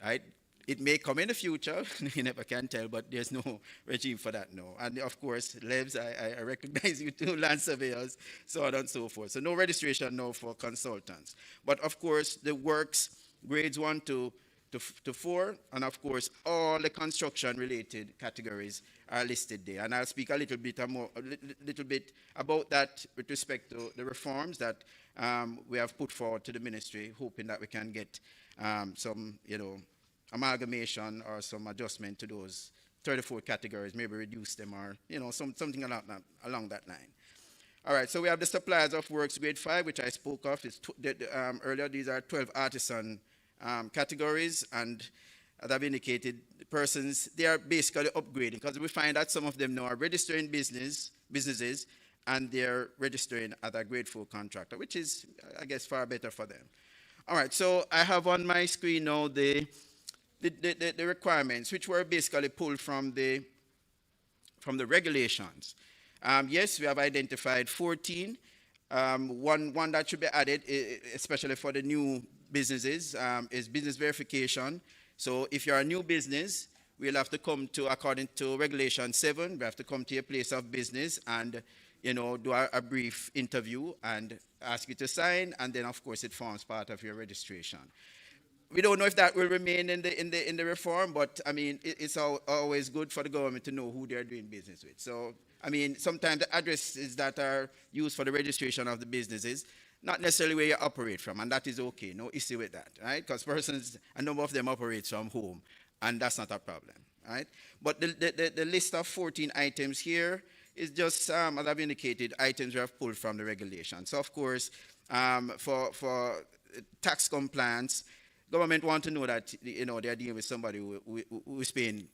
right? It may come in the future, you never can tell, but there's no regime for that now. And of course, LEVs, I recognize you too, land surveyors, so on and so forth. So no registration now for consultants. But of course, the works, grades 1 to 4, and of course, all the construction-related categories are listed there. And I'll speak a little bit about that with respect to the reforms that we have put forward to the ministry, hoping that we can get some, amalgamation or some adjustment to those 34 categories, maybe reduce them, or something along that line. All right, so we have the suppliers of works grade 5, which I spoke of. Earlier, these are 12 artisan categories, and as I've indicated, the persons, they are basically upgrading, because we find that some of them now are registering businesses, and they're registering as a grade 4 contractor, which is, I guess, far better for them. All right, so I have on my screen now the requirements, which were basically pulled from the regulations. Yes, we have identified 14. One that should be added, especially for the new businesses, is business verification. So if you're a new business, we'll have to come to, according to Regulation 7, we have to come to your place of business and do a brief interview and ask you to sign, and then of course it forms part of your registration. we don't know if that will remain in the reform, but I mean, it's always good for the government to know who they're doing business with. So, I mean, sometimes the addresses that are used for the registration of the businesses, not necessarily where you operate from, and that is okay. No issue with that, right? Because persons, a number of them operate from home, and that's not a problem, right? But the list of 14 items here is just, as I've indicated, items we have pulled from the regulation. So, of course, for tax compliance, government want to know that they're dealing with somebody who is paying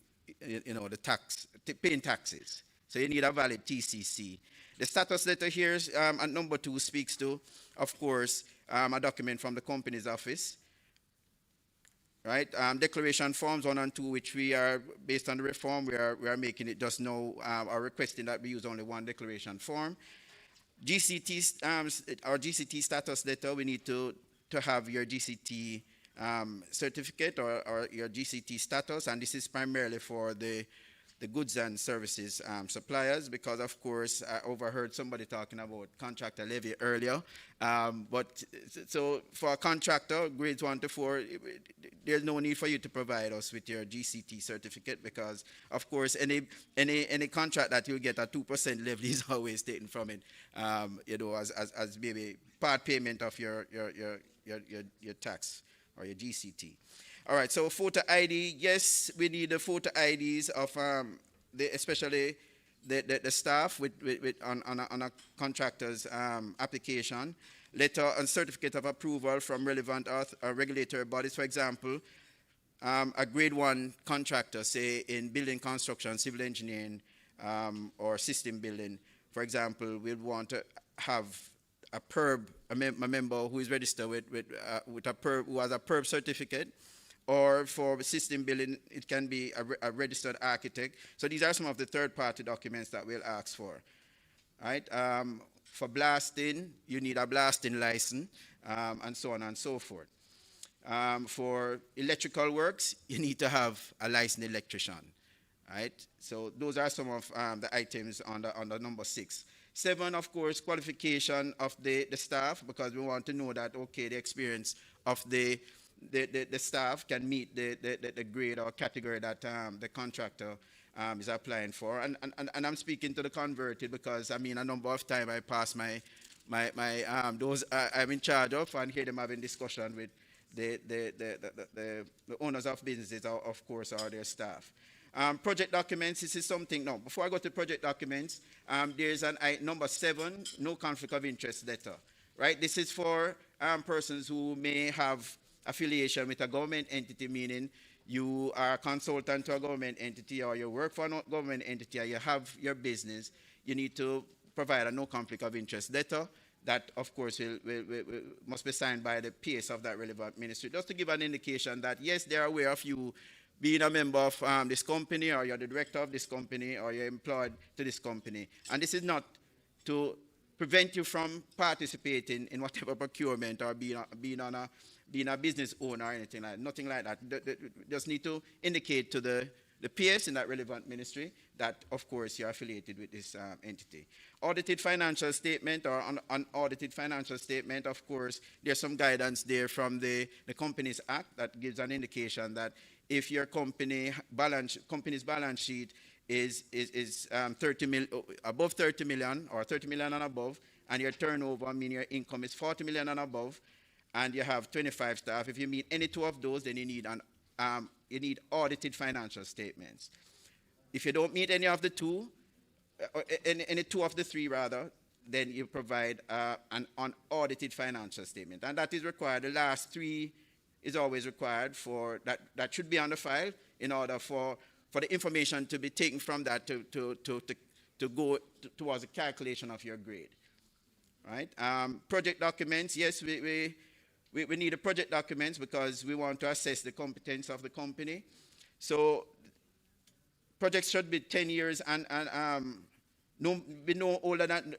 paying taxes. So you need a valid TCC. The status letter here is, at number 2 speaks to, of course, a document from the company's office, right? Declaration forms 1 and 2, which we are based on the reform, we are making it just now, are requesting that we use only 1 declaration form. GCT our GCT status letter, we need to have your GCT certificate or your GCT status, and this is primarily for the goods and services suppliers, because of course I overheard somebody talking about contractor levy earlier, but so for a contractor grades 1 to 4, there's no need for you to provide us with your GCT certificate, because of course any contract that you get a 2% levy is always taken from it, as maybe part payment of your tax or your GCT. All right, so photo ID, yes, we need the photo IDs of especially the staff on a contractor's application, letter and certificate of approval from relevant regulatory bodies. For example, a grade 1 contractor, say in building construction, civil engineering, or system building, for example, we'd want to have a PERB, a member who is registered with a PERB, who has a PERB certificate, or for system building, it can be a registered architect. So these are some of the third-party documents that we'll ask for. Right? For blasting, you need a blasting license, and so on and so forth. For electrical works, you need to have a licensed electrician. Right? So those are some of the items on the number 6. 7, of course, qualification of the staff, because we want to know that, okay, the experience of the staff can meet the grade or category that the contractor is applying for. And I'm speaking to the converted because, I mean, a number of times I pass my those I'm in charge of and hear them having discussion with the owners of businesses, of course, or their staff. Project documents, this is something, no, before I go to project documents, there's an number 7, no conflict of interest letter, right? This is for persons who may have affiliation with a government entity, meaning you are a consultant to a government entity or you work for a government entity or you have your business, you need to provide a no conflict of interest letter that, of course, must be signed by the PS of that relevant ministry, just to give an indication that, yes, they're aware of you being a member of this company, or you're the director of this company, or you're employed to this company. And this is not to prevent you from participating in whatever procurement or being a business owner or anything like that. Nothing like that. Just need to indicate to the PS in that relevant ministry that, of course, you're affiliated with this entity. Audited financial statement or unaudited financial statement, of course, there's some guidance there from the Companies Act that gives an indication that if your company's balance sheet is above 30 million or 30 million and above, and your turnover, I mean your income is 40 million and above, and you have 25 staff, if you meet any 2 of those, then you need audited financial statements. If you don't meet any of the 2, any 2 of the 3 rather, then you provide an unaudited financial statement, and that is required. The last 3 is always required for that should be on the file in order for the information to be taken from that to go towards the calculation of your grade. Right? Project documents, yes, we need the project documents because we want to assess the competence of the company. So projects should be 10 years and no older than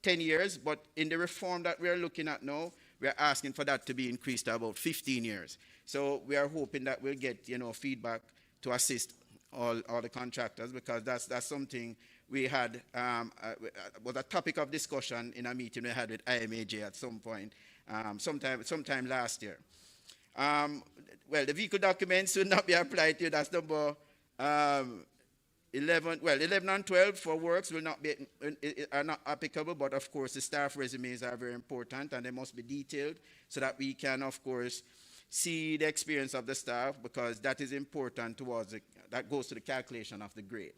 10 years, but in the reform that we are looking at now, we are asking for that to be increased to about 15 years. So we are hoping that we'll get feedback to assist all the contractors, because that's something we had was a topic of discussion in a meeting we had with IMAJ at some point, sometime last year. Well, the vehicle documents will not be applied to you. That's number 11. Well, 11 and 12 for works will not be are not applicable, but of course the staff resumes are very important and they must be detailed so that we can, of course, see the experience of the staff, because that is important towards that goes to the calculation of the grade.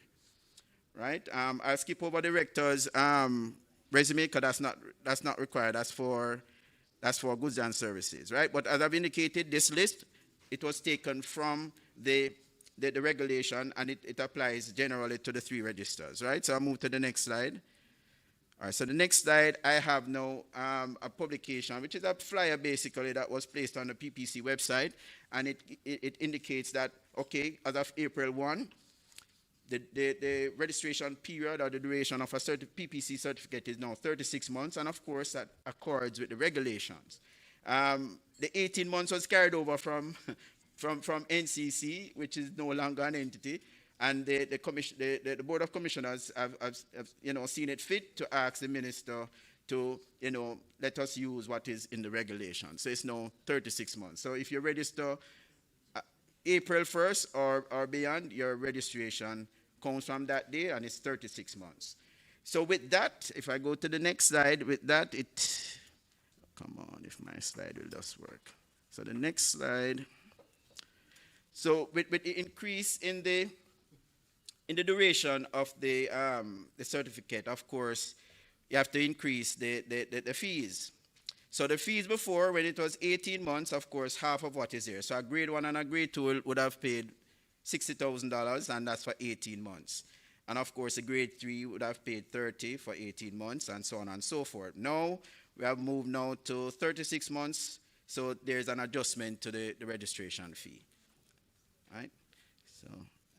Right? I'll skip over the rector's resume because that's not required. That's for goods and services, right? But as I've indicated, this list, it was taken from the regulation, and it applies generally to the 3 registers, right? So I'll move to the next slide. All right, so the next slide, I have now a publication, which is a flyer basically that was placed on the PPC website, and it indicates that, okay, as of April 1, the registration period or the duration of a PPC certificate is now 36 months, and of course that accords with the regulations. The 18 months was carried over from NCC, which is no longer an entity, and the Board of Commissioners have seen it fit to ask the minister to let us use what is in the regulation. So it's now 36 months. So if you register April 1st or beyond, your registration comes from that day, and it's 36 months. So with that, if I go to the next slide, with that, come on, if my slide will just work. So the next slide. So with the increase in the duration of the certificate, of course, you have to increase the fees. So the fees before, when it was 18 months, of course, half of what is here. So a grade 1 and a grade 2 would have paid $60,000, and that's for 18 months. And of course, a grade 3 would have paid $30,000 for 18 months, and so on and so forth. Now, we have moved now to 36 months, so there's an adjustment to the registration fee. Right? So,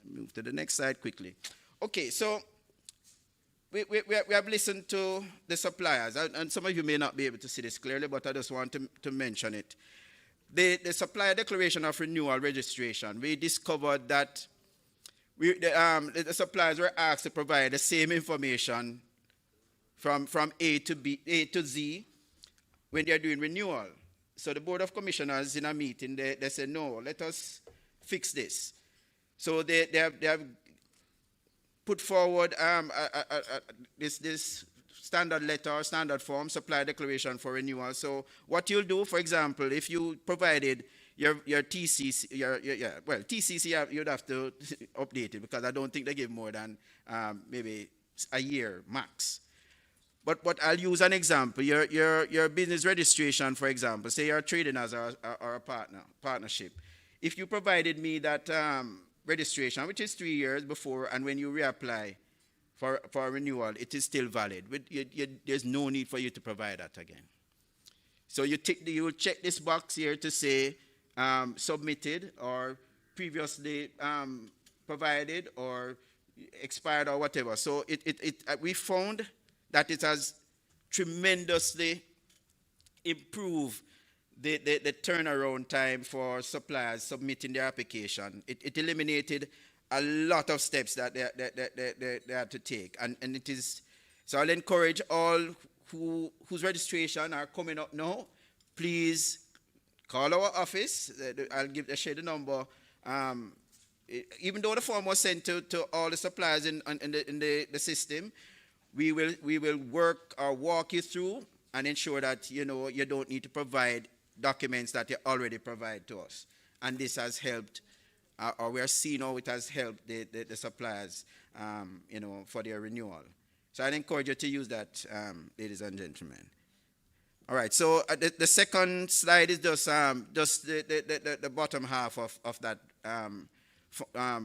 move to the next slide quickly. Okay, so we have listened to the suppliers, and some of you may not be able to see this clearly, but I just want to mention it. The supplier declaration of renewal registration, we discovered that the suppliers were asked to provide the same information from A to Z when they are doing renewal. So the Board of Commissioners in a meeting, they said, no, let us fix this. So they have put forward this standard letter or standard form, supplier declaration for renewal. So what you'll do, for example, if you provided your TCC, TCC, you'd have to update it because I don't think they give more than maybe a year max. But I'll use an example. Your business registration, for example, say you're trading as a partnership. If you provided me that registration, which is 3 years before, and when you reapply for a renewal, it is still valid. There's no need for you to provide that again. So you will check this box here to say submitted or previously provided or expired or whatever. So we found that it has tremendously improved the turnaround time for suppliers submitting their application. It eliminated a lot of steps that they had to take. And it is, so I'll encourage all whose registration are coming up now, please call our office. I'll share the number. Even though the form was sent to all the suppliers in the system, we will work or walk you through and ensure that you don't need to provide documents that you already provide to us. And this has helped, or we are seeing how it has helped the suppliers, for their renewal. So I'd encourage you to use that, ladies and gentlemen. All right, so the second slide is just the bottom half of that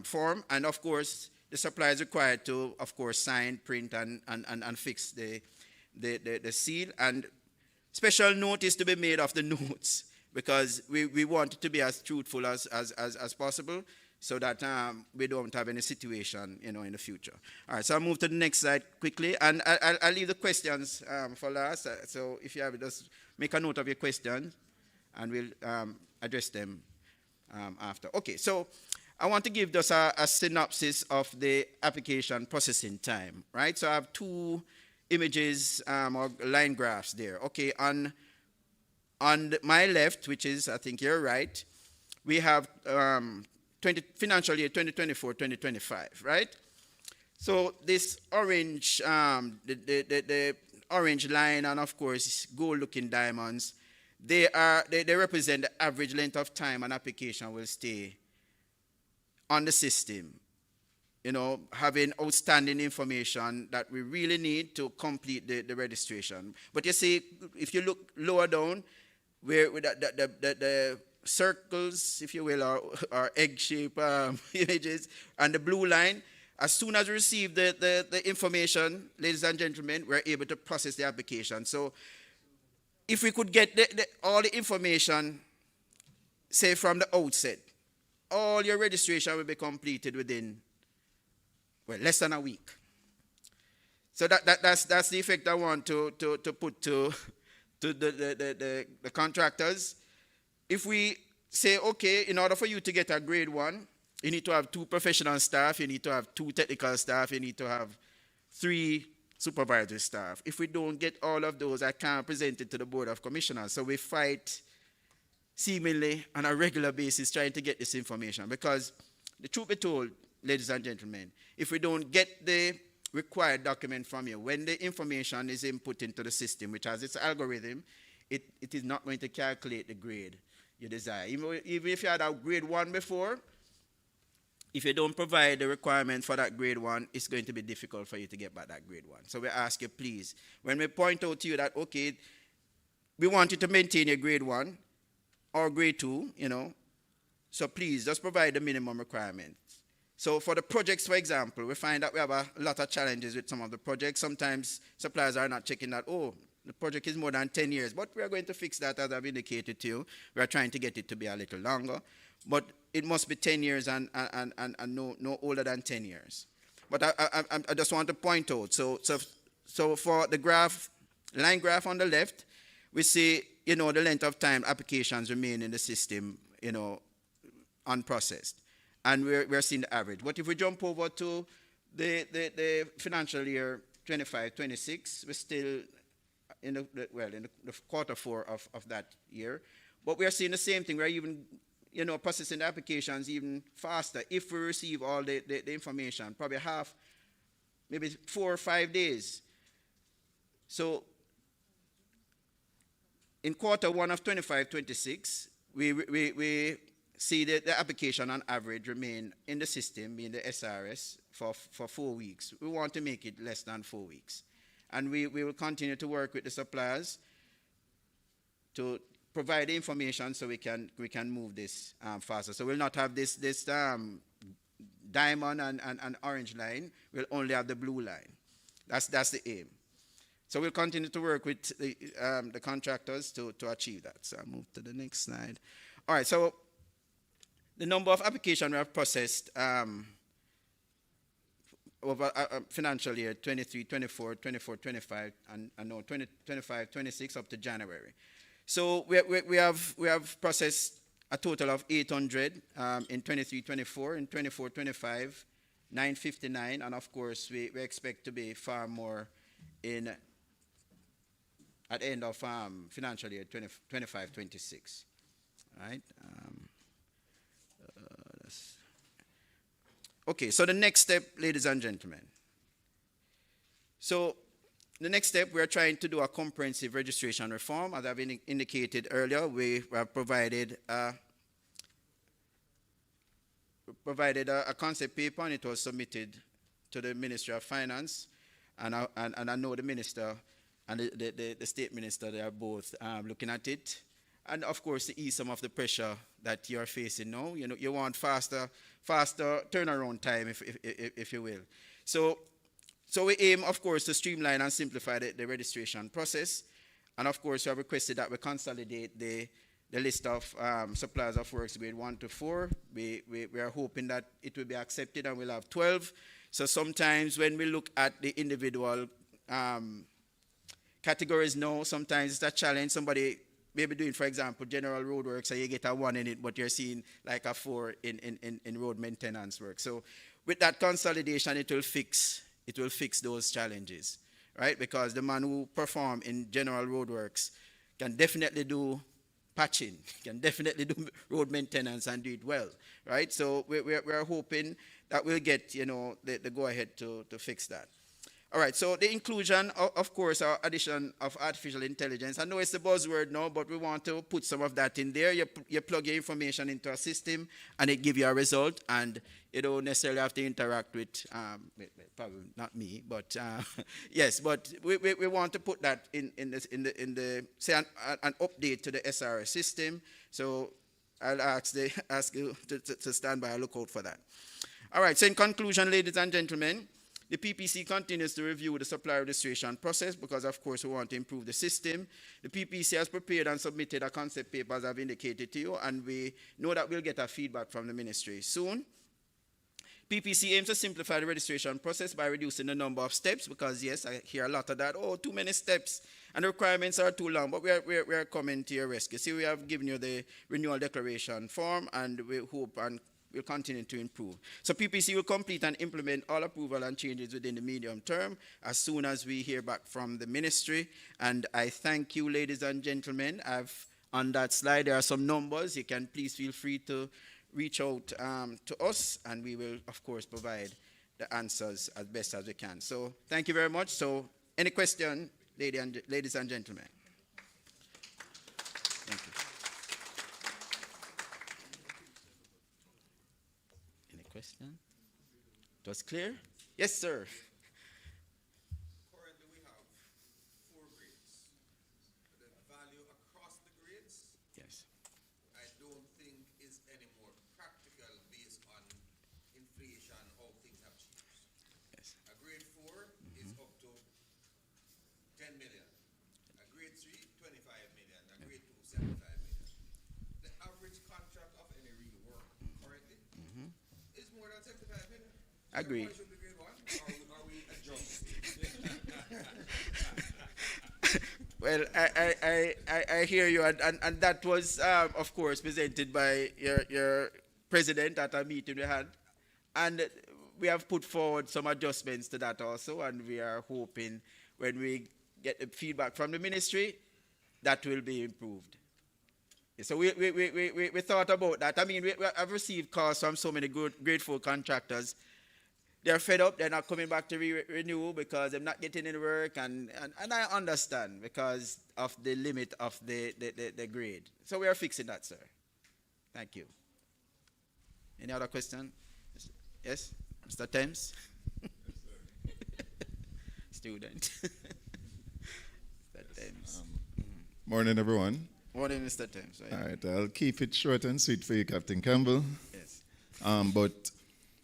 form. And of course, the supplier is required to, of course, sign, print, and fix the seal. And special note is to be made of the notes because we want it to be as truthful as possible so that we don't have any situation, in the future. All right, so I'll move to the next slide quickly. And I'll leave the questions for last. So if you have it, just make a note of your questions and we'll address them after. Okay, so I want to give just a synopsis of the application processing time, right? So I have two images or line graphs there. Okay, on On my left, which is, I think you're right, we have financial year 2024-2025, right? So this orange, the orange line, and of course gold-looking diamonds, they represent the average length of time an application will stay on the system. You know, having outstanding information that we really need to complete the registration. But you see, if you look lower down, where the circles, if you will, are egg-shaped images, and the blue line, as soon as we receive the information, ladies and gentlemen, we're able to process the application. So if we could get all the information, say from the outset, all your registration will be completed within, well, less than a week. So that's the effect I want to put to the contractors. If we say, okay, in order for you to get a grade 1, you need to have 2 professional staff, you need to have 2 technical staff, you need to have 3 supervisory staff. If we don't get all of those, I can't present it to the Board of Commissioners. So we fight seemingly on a regular basis trying to get this information. Because the truth be told, ladies and gentlemen, if we don't get the required document from you, when the information is input into the system, which has its algorithm, it is not going to calculate the grade you desire. Even if you had a grade 1 before, if you don't provide the requirement for that grade 1, it's going to be difficult for you to get back that grade 1. So we ask you, please, when we point out to you that, okay, we want you to maintain your grade 1 or grade 2, you know, so please just provide the minimum requirements. So for the projects, for example, we find that we have a lot of challenges with some of the projects. Sometimes suppliers are not checking that, oh, the project is more than 10 years. But we are going to fix that, as I've indicated to you. We are trying to get it to be a little longer. But it must be 10 years and no older than 10 years. But I just want to point out, so for the graph, line graph on the left, we see, you know, the length of time applications remain in the system, you know, unprocessed. And we're seeing the average. But if we jump over to the financial year 25-26, we're still in the quarter 4 of that year. But we are seeing the same thing. We're even, you know, processing the applications even faster if we receive all the information, probably half, maybe 4 or 5 days. So in quarter 1 of 25-26, we see that the application on average remain in the system, being the SRS, for 4 weeks. We want to make it less than 4 weeks. And we will continue to work with the suppliers to provide the information so we can move this faster. So we'll not have this diamond and orange line. We'll only have the blue line. That's the aim. So we'll continue to work with the contractors to achieve that. So I'll move to the next slide. All right, so the number of applications we have processed over financial year 23, 24, 24, 25, and no, 25, 26 up to January. So we have processed a total of 800 in 23, 24, in 24, 25, 959, and of course we expect to be far more at the end of financial year 25, 26. All right. Okay, so the next step, ladies and gentlemen. So the next step, we are trying to do a comprehensive registration reform. As I've indicated earlier, we have provided a concept paper, and it was submitted to the Ministry of Finance. And I know the minister and the state minister, they are both looking at it. And of course, to ease some of the pressure that you're facing now. You know, you want faster turnaround time, if you will. So we aim, of course, to streamline and simplify the registration process. And of course, we have requested that we consolidate the list of suppliers of works grade 1 to 4. We are hoping that it will be accepted and we'll have 12. So sometimes when we look at the individual categories now, sometimes it's a challenge. Somebody maybe doing, for example, general road work, so you get a 1 in it, but you're seeing like a 4 in road maintenance work. So with that consolidation, it will fix those challenges, right? Because the man who perform in general road works can definitely do patching, can definitely do road maintenance and do it well, right? So we're hoping that we'll get, the go-ahead to fix that. All right, so the inclusion, of course, our addition of artificial intelligence. I know it's a buzzword now, but we want to put some of that in there. You plug your information into a system, and it gives you a result, and you don't necessarily have to interact with, probably not me, but yes, but we want to put that in the say an update to the SRS system. So I'll ask you to stand by and look out for that. All right, so in conclusion, ladies and gentlemen, the PPC continues to review the supply registration process because, of course, we want to improve the system. The PPC has prepared and submitted a concept paper, as I've indicated to you, and we know that we'll get a feedback from the ministry soon. PPC aims to simplify the registration process by reducing the number of steps because, yes, I hear a lot of that, too many steps, and the requirements are too long, but we are coming to your rescue. See, we have given you the renewal declaration form, and we hope and will continue to improve. So PPC will complete and implement all approval and changes within the medium term as soon as we hear back from the ministry. And I thank you, ladies and gentlemen. On that slide, there are some numbers. You can please feel free to reach out to us, and we will, of course, provide the answers as best as we can. So thank you very much. So any question, ladies and gentlemen? Thank you. Question? It was clear? Yes, sir. Currently, we have 4 grades. The value across the grades, Yes. I don't think is any more practical based on inflation, how things have changed. Yes. A grade 4 is up to 10 million. A grade 3, 25 million. A grade 2, 75 million. The average contract of any real work currently is more than 75 million. Agreed. Should be grade 1, or are we adjusting? Well, I hear you, and that was, of course, presented by your president at a meeting we had. And we have put forward some adjustments to that also, and we are hoping when we get the feedback from the ministry, that will be improved. So we thought about that. I mean, I've received calls from so many grateful contractors. They're fed up. They're not coming back to renew because they're not getting any work. And I understand because of the limit of the grade. So we are fixing that, sir. Thank you. Any other question? Yes? Mr. Thames? Yes, sir. Student. Mr. Thames. Morning, everyone. Morning, Mr. Thames. Right? All right, I'll keep it short and sweet for you, Captain Campbell. Yes. But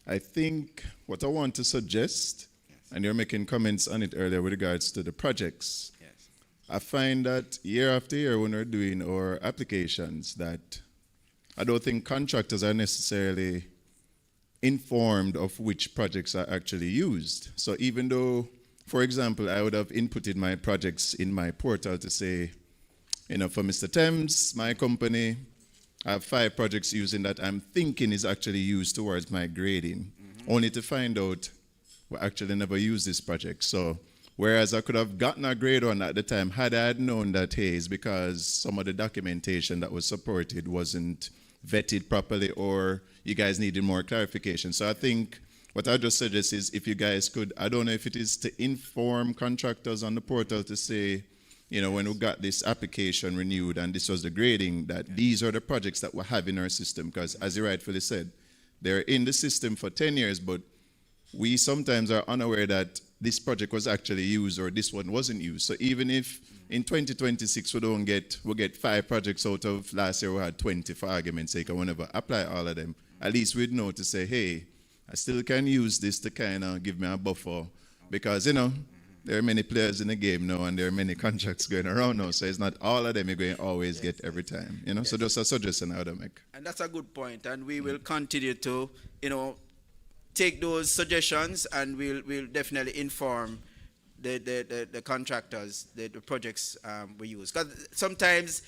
I think what I want to suggest, and you're making comments on it earlier with regards to the projects. Yes. I find that year after year when we're doing our applications that I don't think contractors are necessarily informed of which projects are actually used. So even though, for example, I would have inputted my projects in my portal to say, for Mr. Thames, my company, I have 5 projects using that I'm thinking is actually used towards my grading, only to find out we actually never used this project. So whereas I could have gotten a grade on at the time, had I had known that, hey, it's because some of the documentation that was supported wasn't vetted properly or you guys needed more clarification. So I think what I just suggest is if you guys could, I don't know if it is to inform contractors on the portal to say, when we got this application renewed and this was the grading, that these are the projects that we have in our system. Because as you rightfully said, they're in the system for 10 years, but we sometimes are unaware that this project was actually used or this one wasn't used. So even if in 2026 we'll get 5 projects out of last year we had 20 for argument's sake, and we'll never apply all of them, at least we'd know to say, hey, I still can use this to kind of give me a buffer because, there are many players in the game now, and there are many contracts going around now, so it's not all of them you're going to always get every time, Yes. So just a suggestion I would make. And that's a good point, and we will continue to, take those suggestions, and we'll definitely inform the contractors, the projects we use. Because sometimes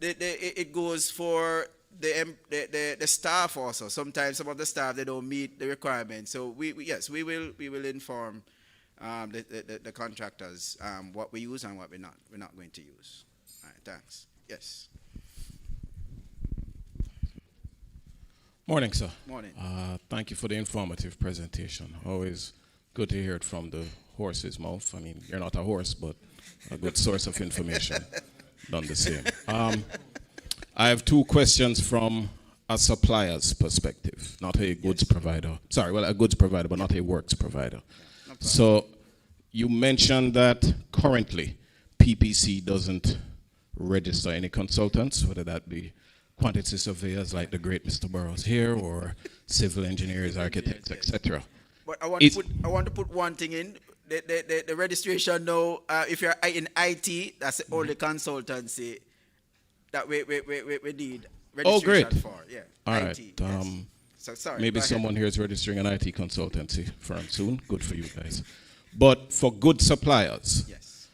it goes for the staff also. Sometimes some of the staff, they don't meet the requirements. So we will inform the contractors what we use and what we're not going to use. All right, thanks. Yes. Morning, sir. Morning. Thank you for the informative presentation. Always good to hear it from the horse's mouth. I mean, you're not a horse, but a good source of information. Done the same. I have two questions from a supplier's perspective, not a goods provider. Sorry, well, a goods provider, but not a works provider. So you mentioned that currently PPC doesn't register any consultants, whether that be quantity surveyors like the great Mr. Burrows here, or civil engineers, architects, etc. But I want to put one thing in. The registration now, if you're in IT, that's the only consultancy that we need registration great. for. Yeah. All IT, right. yes. So sorry. Maybe go ahead. someone here is registering an IT consultancy firm soon. Good for you guys. But for good suppliers, Yes.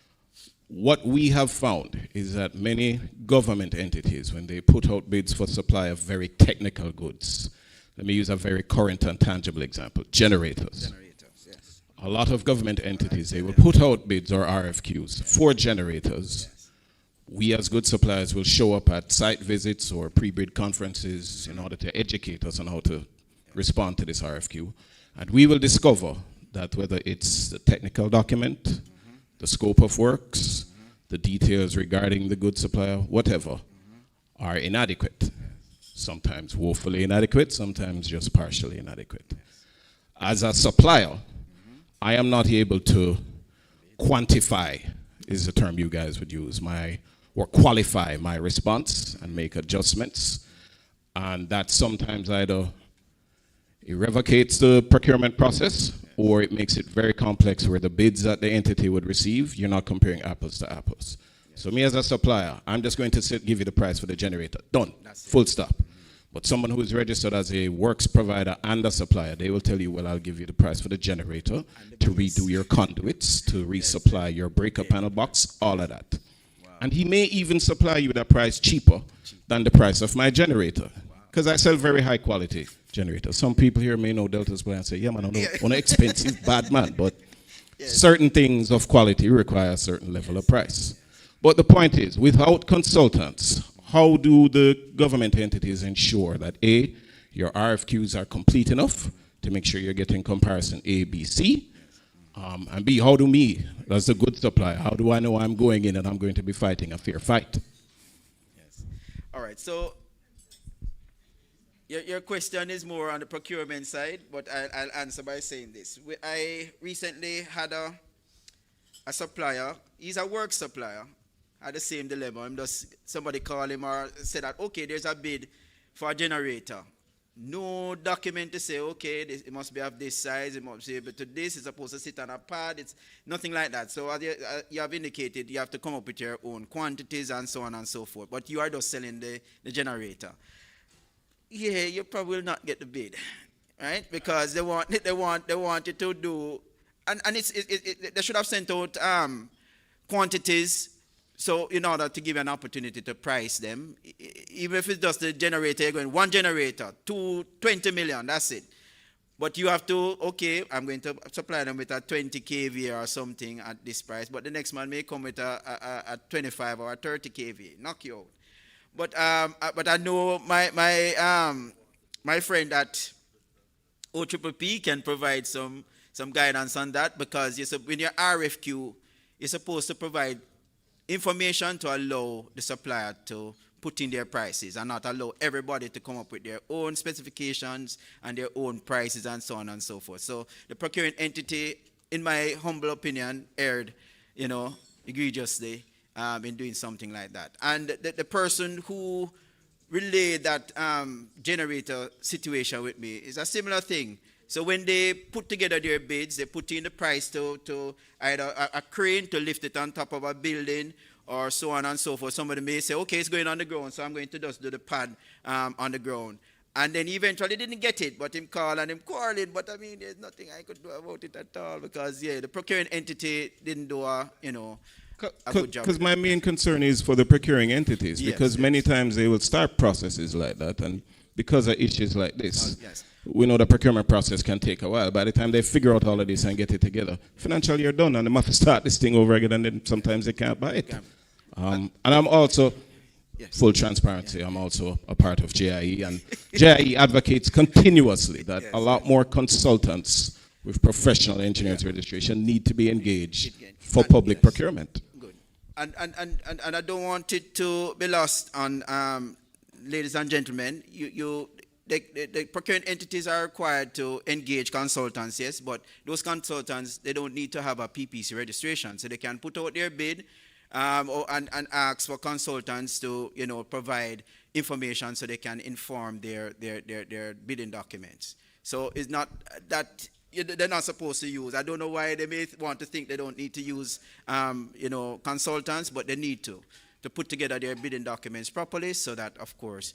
what we have found is that many government entities, when they put out bids for supply of very technical goods, let me use a very current and tangible example, generators. Generators, yes. A lot of government entities, they will put out bids or RFQs for generators. We as good suppliers will show up at site visits or pre-bid conferences in order to educate us on how to respond to this RFQ. And we will discover that whether it's the technical document, the scope of works, the details regarding the good supplier, whatever, are inadequate. Sometimes woefully inadequate, sometimes just partially inadequate. As a supplier, I am not able to quantify, is the term you guys would use, or qualify my response and make adjustments. And that sometimes either irrevocates the procurement process, or it makes it very complex where the bids that the entity would receive, you're not comparing apples to apples. So me as a supplier, I'm just going to give you the price for the generator. Done. Full stop. But someone who is registered as a works provider and a supplier, they will tell you, well, I'll give you the price for the generator, to redo your conduits, to resupply your breaker panel box, all of that. And he may even supply you that price cheaper than the price of my generator, because I sell very high quality generators. Some people here may know Delta Supply and say, yeah, man, I'm not expensive, bad man, but certain things of quality require a certain level of price. But the point is, without consultants, how do the government entities ensure that A, your RFQs are complete enough to make sure you're getting comparison A, B, C, and B, how do me, as a good supplier, how do I know I'm going in and I'm going to be fighting a fair fight? Yes. All right. So your question is more on the procurement side, but I'll answer by saying this. I recently had a supplier. He's a work supplier. Had the same dilemma. Somebody called him or said that, okay, there's a bid for a generator. No document to say, okay, it must be of this size, it must be able to this, it's supposed to sit on a pad, it's nothing like that. So as you have indicated, you have to come up with your own quantities and so on and so forth. But you are just selling the generator. Yeah, you probably will not get the bid, right? Because they want you to do, and they should have sent out quantities. So in order to give you an opportunity to price them, even if it's just the generator, you're going one generator, 20 million, that's it. But you have to, okay, I'm going to supply them with a 20 kVA or something at this price, but the next man may come with a 25 or a 30 kVA, knock you out. But I know my friend at OPPP can provide some guidance on that, because when your RFQ, you're supposed to provide information to allow the supplier to put in their prices and not allow everybody to come up with their own specifications and their own prices and so on and so forth. So the procuring entity, in my humble opinion, erred, egregiously in doing something like that. And the person who relayed that generator situation with me is a similar thing. So when they put together their bids, they put in the price to either a crane to lift it on top of a building or so on and so forth. Somebody may say, okay, it's going on the ground, so I'm going to just do the pad on the ground. And then eventually didn't get it, but him call and him quarreling. But I mean, there's nothing I could do about it at all, because the procuring entity didn't do a good job. Because my main concern is for the procuring entities, because many times they will start processes like that, and because of issues like this, we know the procurement process can take a while. By the time they figure out all of this and get it together, financial year done, and they have to start this thing over again, and then sometimes they can't buy it. And I'm also, Yes. full transparency, I'm also a part of JIE, and JIE advocates continuously that a lot more consultants with professional engineers registration need to be engaged for public Yes. procurement. Good. And I don't want it to be lost on, ladies and gentlemen, the procurement entities are required to engage consultants, yes, but those consultants, they don't need to have a PPC registration, so they can put out their bid and ask for consultants to, provide information so they can inform their bidding documents. So it's not that they're not supposed to use. I don't know why they may want to think they don't need to use, consultants, but they need to put together their bidding documents properly so that, of course,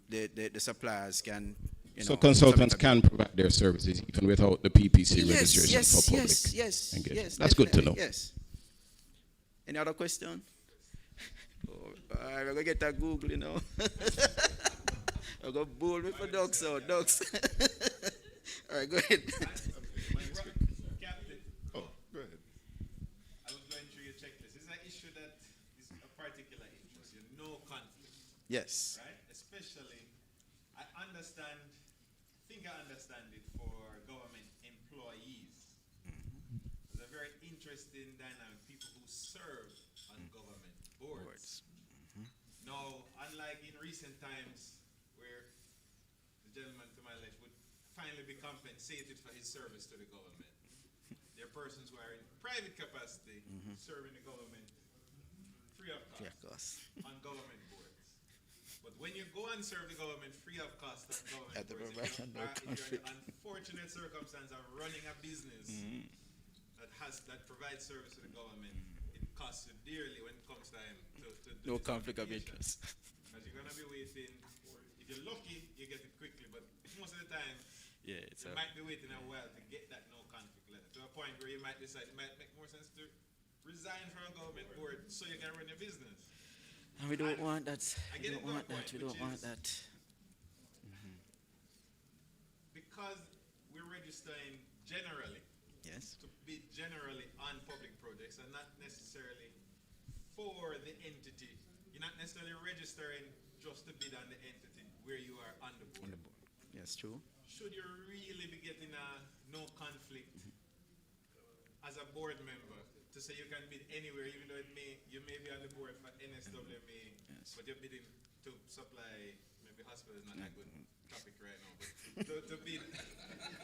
the suppliers can, So consultants can provide their services even without the PPC registration for public yes, engagement. yes. That's good to know. Definitely, yes. Any other question? Oh, we're going to get that Google, I'm going to bowl with the ducks out, ducks. All right, go ahead. Captain, Oh, go ahead. I was going through your checklist. This is an issue that is a particular interest, no conflict, Yes. right? Especially, I think I understand it for government employees. It's a very interesting dynamic, people who serve on government boards. Now, unlike in recent times where the gentleman to my left would finally be compensated for his service to the government, there are persons who are in private capacity serving the government free of cost Yeah, of course. on government boards. But when you go and serve the government free of cost on government At the boards, provide if no you're in the unfortunate circumstance of running a business that provides service to the government, it costs you dearly when it comes time to do No this conflict of application. interest. Because you're gonna be waiting. If you're lucky, you get it quickly. But most of the time, Yeah, it's you might be waiting a while to get that no conflict letter. To a point where you might decide it might make more sense to resign from a government board so you can run your business. And we don't want that. I We get don't into a want that. point We which don't want is- that. Because we're registering generally Yes. to bid generally on public projects and not necessarily for the entity. You're not necessarily registering just to bid on the entity where you are on the board. Yes, true. Should you really be getting a no conflict as a board member to say you can bid anywhere, even though you may be on the board for NSWMA, but you're bidding to supply, maybe hospital is not a good topic right now, but to bid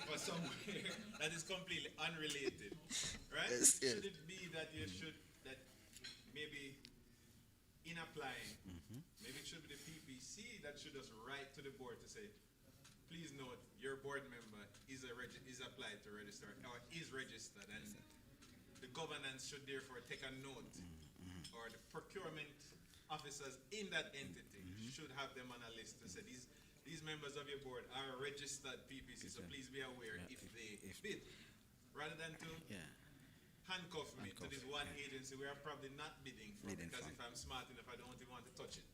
for somewhere that is completely unrelated, right? Yes, yes. Should it be that that maybe in applying, maybe it should be the PPC that should just write to the board to say, please note, your board member is applied to register or is registered, and the governance should therefore take a note, or the procurement officers in that entity should have them on a list to say these members of your board are registered PPC, so please be aware if they bid, rather than to handcuff me to this one agency where I'm probably not bidding for, because if I'm smart enough, I don't even want to touch it.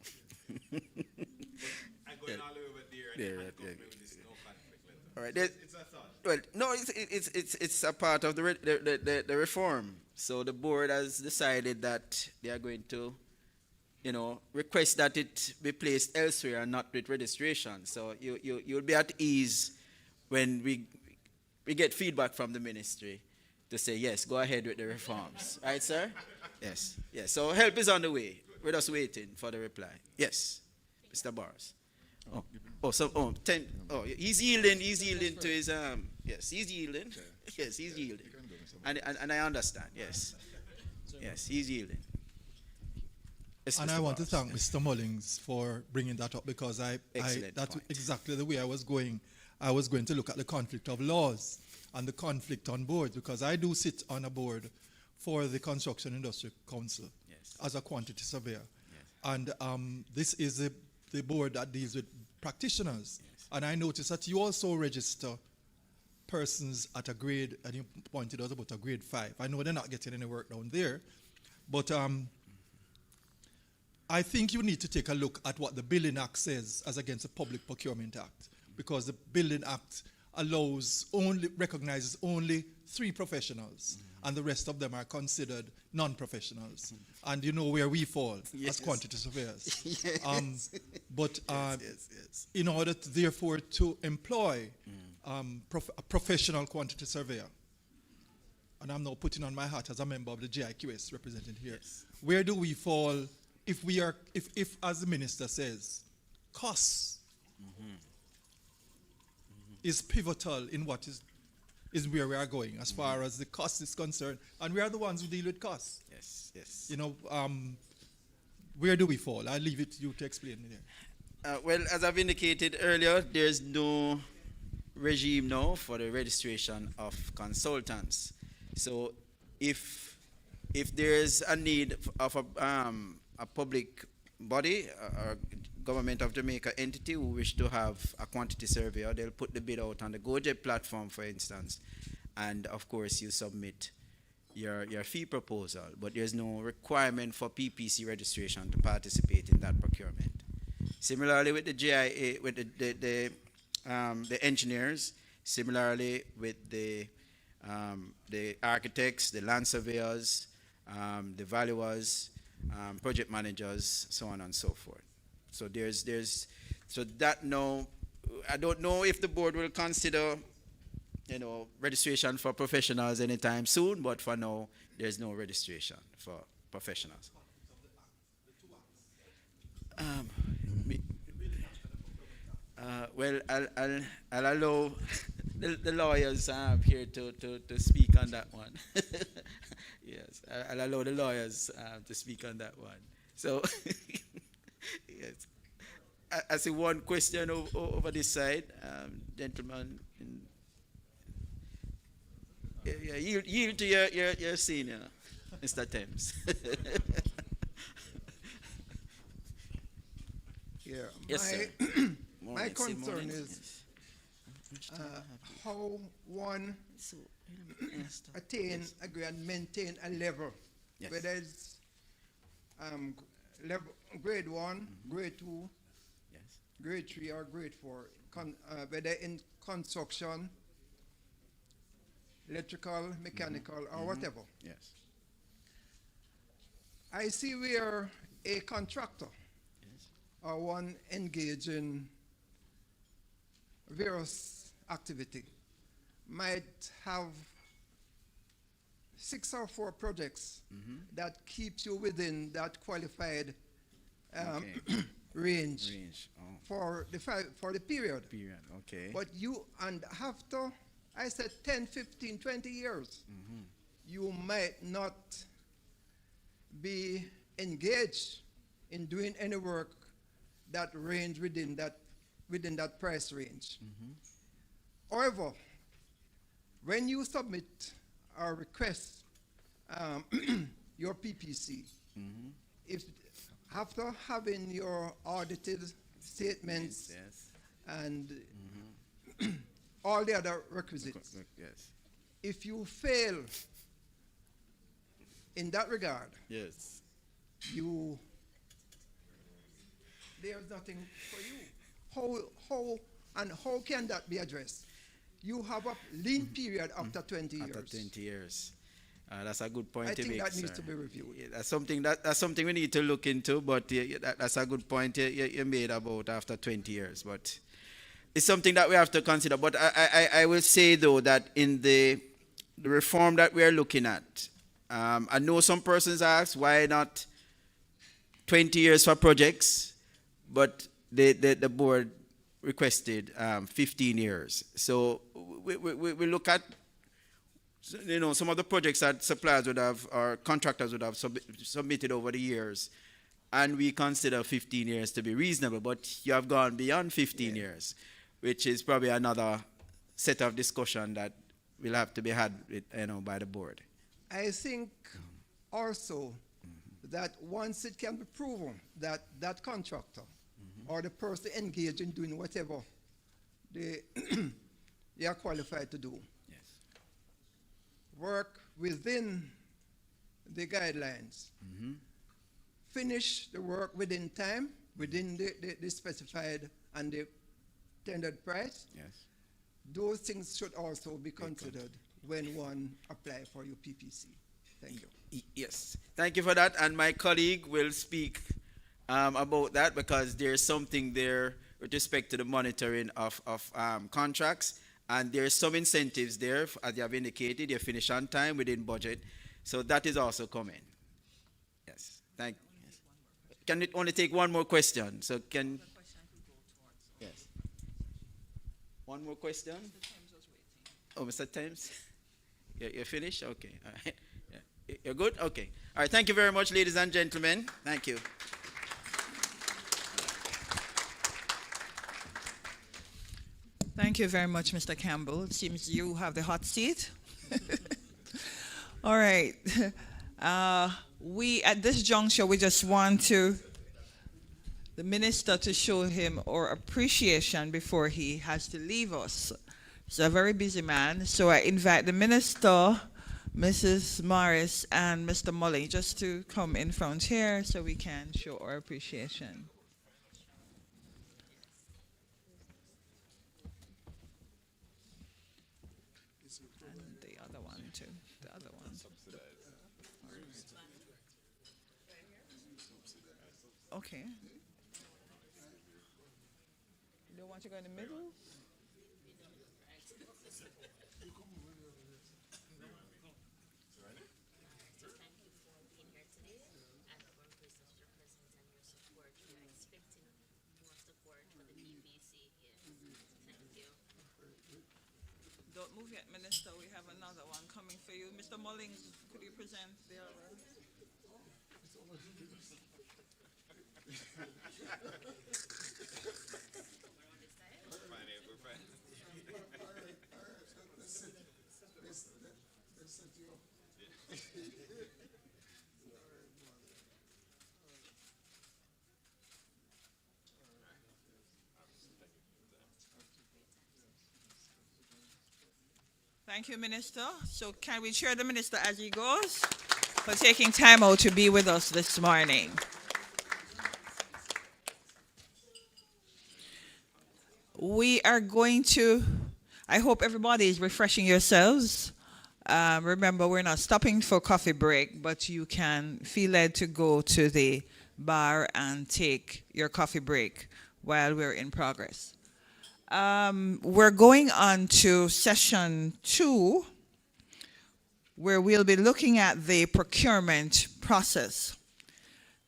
I'm going all the way over there and you handcuff me with this no conflict letter. All right. It's a thought. Well, no, it's a part of the reform. So the board has decided that they are going to, request that it be placed elsewhere and not with registration. So you'll be at ease when we get feedback from the ministry to say yes, go ahead with the reforms, right, sir? Yes, yes. So help is on the way. We're just waiting for the reply. Yes, Mr. Barnes. He's yielding to his yes, he's yielding. Yes, he's yielding. And I understand, yes. Yes, he's yielding. Yes, And Mr. I want to Barnes. thank Mr. Mullings for bringing that up, because Excellent that's point. exactly the way I was going. I was going to look at the conflict of laws and the conflict on boards, because I do sit on a board for the Construction Industry Council Yes. as a quantity surveyor. And this is the board that deals with practitioners. And I noticed that you also register persons at a grade, and you pointed out about a grade 5. I know they're not getting any work down there, but I think you need to take a look at what the Building Act says as against the Public Procurement Act, because the Building Act recognizes only 3 professionals, and the rest of them are considered non-professionals. And you know where we fall Yes. as quantity surveyors. Yes. But yes. in order, therefore, to employ a professional quantity surveyor, and I'm now putting on my hat as a member of the GIQS represented here, Yes. where do we fall if we are, if as the minister says, costs is pivotal in what is where we are going as far as the cost is concerned, and we are the ones who deal with costs. Yes. You know, where do we fall? I'll leave it to you to explain it here. Well, as I've indicated earlier, there's no regime now for the registration of consultants. So if there's a need of a public body or government of Jamaica entity who wish to have a quantity surveyor, they'll put the bid out on the GoJet platform, for instance, and of course you submit your fee proposal, but there's no requirement for PPC registration to participate in that procurement. Similarly with the GIA, with the engineers, similarly with the architects, the land surveyors, the valuers, project managers, so on and so forth. So so that now, I don't know if the board will consider, registration for professionals anytime soon, but for now, there's no registration for professionals. Well, I'll allow the lawyers here to speak on that one. Yes, I'll allow the lawyers to speak on that one. So, yes. I see one question over this side, gentleman. Yield to your senior, Mr. Thames. Yeah. Yes, sir. My Morning, concern morning. is how one attain, agree, and maintain a level, Yes. whether it's level, grade 1, grade 2, Yes. grade 3, or grade 4, whether in construction, electrical, mechanical, or whatever. Yes. I see where a contractor Yes. or one engaged in various activity might have 6 or 4 projects that keeps you within that qualified Okay. range Oh, for the period. period. Okay. But you, and after, I said 10, 15, 20 years, you might not be engaged in doing any work that range within that price range. However, when you submit or request your PPC, if after having your audited statements Yes. and all the other requisites, Yes. if you fail in that regard, Yes. there's nothing for you. How can that be addressed? You have a lean period after 20 years. After 20 years. That's a good point I to think make, that needs sir. to be reviewed. Yeah, that's something we need to look into, but that's a good point you made about after 20 years. But it's something that we have to consider. But I will say, though, that in the reform that we are looking at, I know some persons ask, why not 20 years for projects? But the board requested 15 years. So we look at, some of the projects that suppliers would have or contractors would have submitted over the years, and we consider 15 years to be reasonable, but you have gone beyond 15 years, which is probably another set of discussion that will have to be had with, by the board. I think also that once it can be proven that that contractor or the person engaged in doing whatever they are qualified to do, Yes. work within the guidelines, finish the work within time, within the specified and the tendered price, Yes. those things should also be considered when one apply for your PPC. Thank you. Yes, thank you for that. And my colleague will speak about that because there's something there with respect to the monitoring of contracts. And there's some incentives there, as you have indicated, you finish on time within budget. So that is also coming. Yes, thank you. Can it only take one more question? So can... Yes. One more question? Oh, Mr. Thames? You're finished? Okay. All right. Yeah. You're good? Okay. All right. Thank you very much, ladies and gentlemen. Thank you. Thank you very much, Mr. Campbell. It seems you have the hot seat. All right. We, at this juncture, we just want the minister to show him our appreciation before he has to leave us. He's a very busy man, so I invite the minister, Mrs. Morris, and Mr. Mully just to come in front here so we can show our appreciation. And the other one too. The other one. Okay. You don't want to go in the middle? Don't move yet, Minister. We have another one coming for you. Mr. Mullings, could you present the other? Thank you, Minister. So can we cheer the Minister as he goes for taking time out to be with us this morning? We are going to, I hope everybody is refreshing yourselves. Remember, we're not stopping for coffee break, but you can feel led to go to the bar and take your coffee break while we're in progress. We're going on to session 2, where we'll be looking at the procurement process.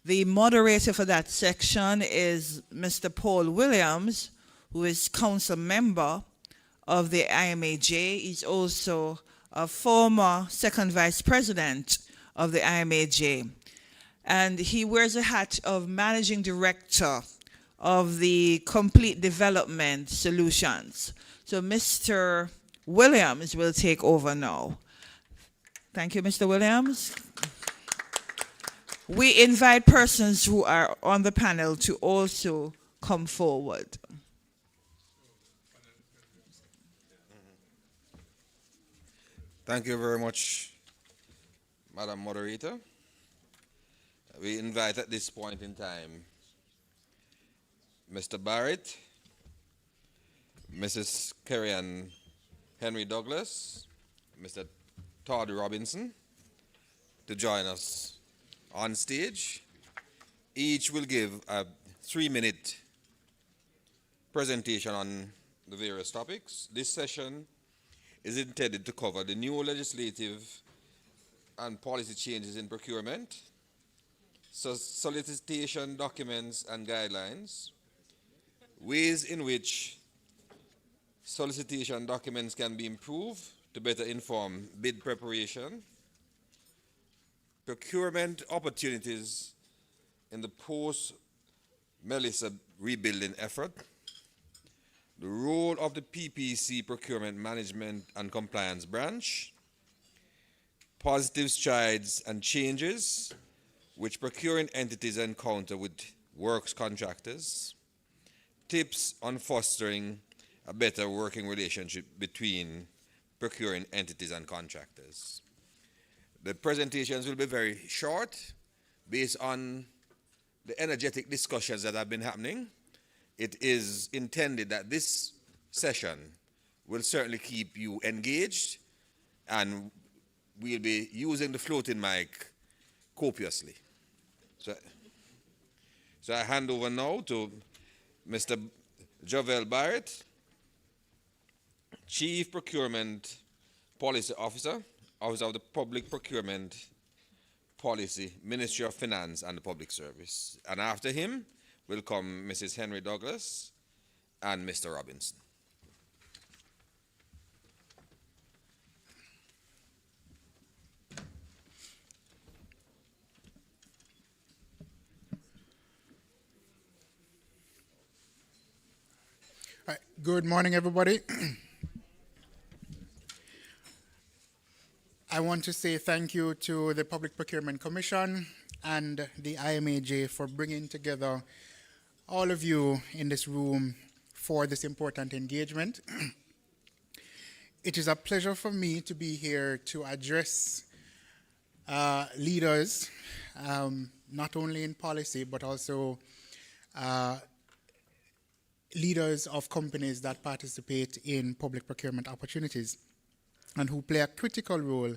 The moderator for that section is Mr. Paul Williams, who is council member of the IMAJ. He's also a former second vice president of the IMAJ. And he wears a hat of managing director of the Complete Development Solutions. So Mr. Williams will take over now. Thank you, Mr. Williams. We invite persons who are on the panel to also come forward. Thank you very much, Madam Moderator. We invite at this point in time Mr. Barrett, Mrs. Kerry-Ann Henry Douglas, Mr. Todd Robinson to join us on stage. Each will give a 3-minute presentation on the various topics. This session is intended to cover the new legislative and policy changes in procurement, so solicitation documents and guidelines, ways in which solicitation documents can be improved to better inform bid preparation, procurement opportunities in the post-Melissa rebuilding effort, the role of the PPC Procurement Management and Compliance Branch, positive strides and changes which procuring entities encounter with works contractors, tips on fostering a better working relationship between procuring entities and contractors. The presentations will be very short based on the energetic discussions that have been happening. It is intended that this session will certainly keep you engaged, and we'll be using the floating mic copiously. So I hand over now to Mr. Jovel Barrett, Chief Procurement Policy Officer, Office of the Public Procurement Policy, Ministry of Finance and the Public Service. And after him will come Mrs. Henry Douglas and Mr. Robinson. All right. Good morning, everybody. I want to say thank you to the Public Procurement Commission and the IMAJ for bringing together all of you in this room for this important engagement. It is a pleasure for me to be here to address leaders, not only in policy, but also leaders of companies that participate in public procurement opportunities and who play a critical role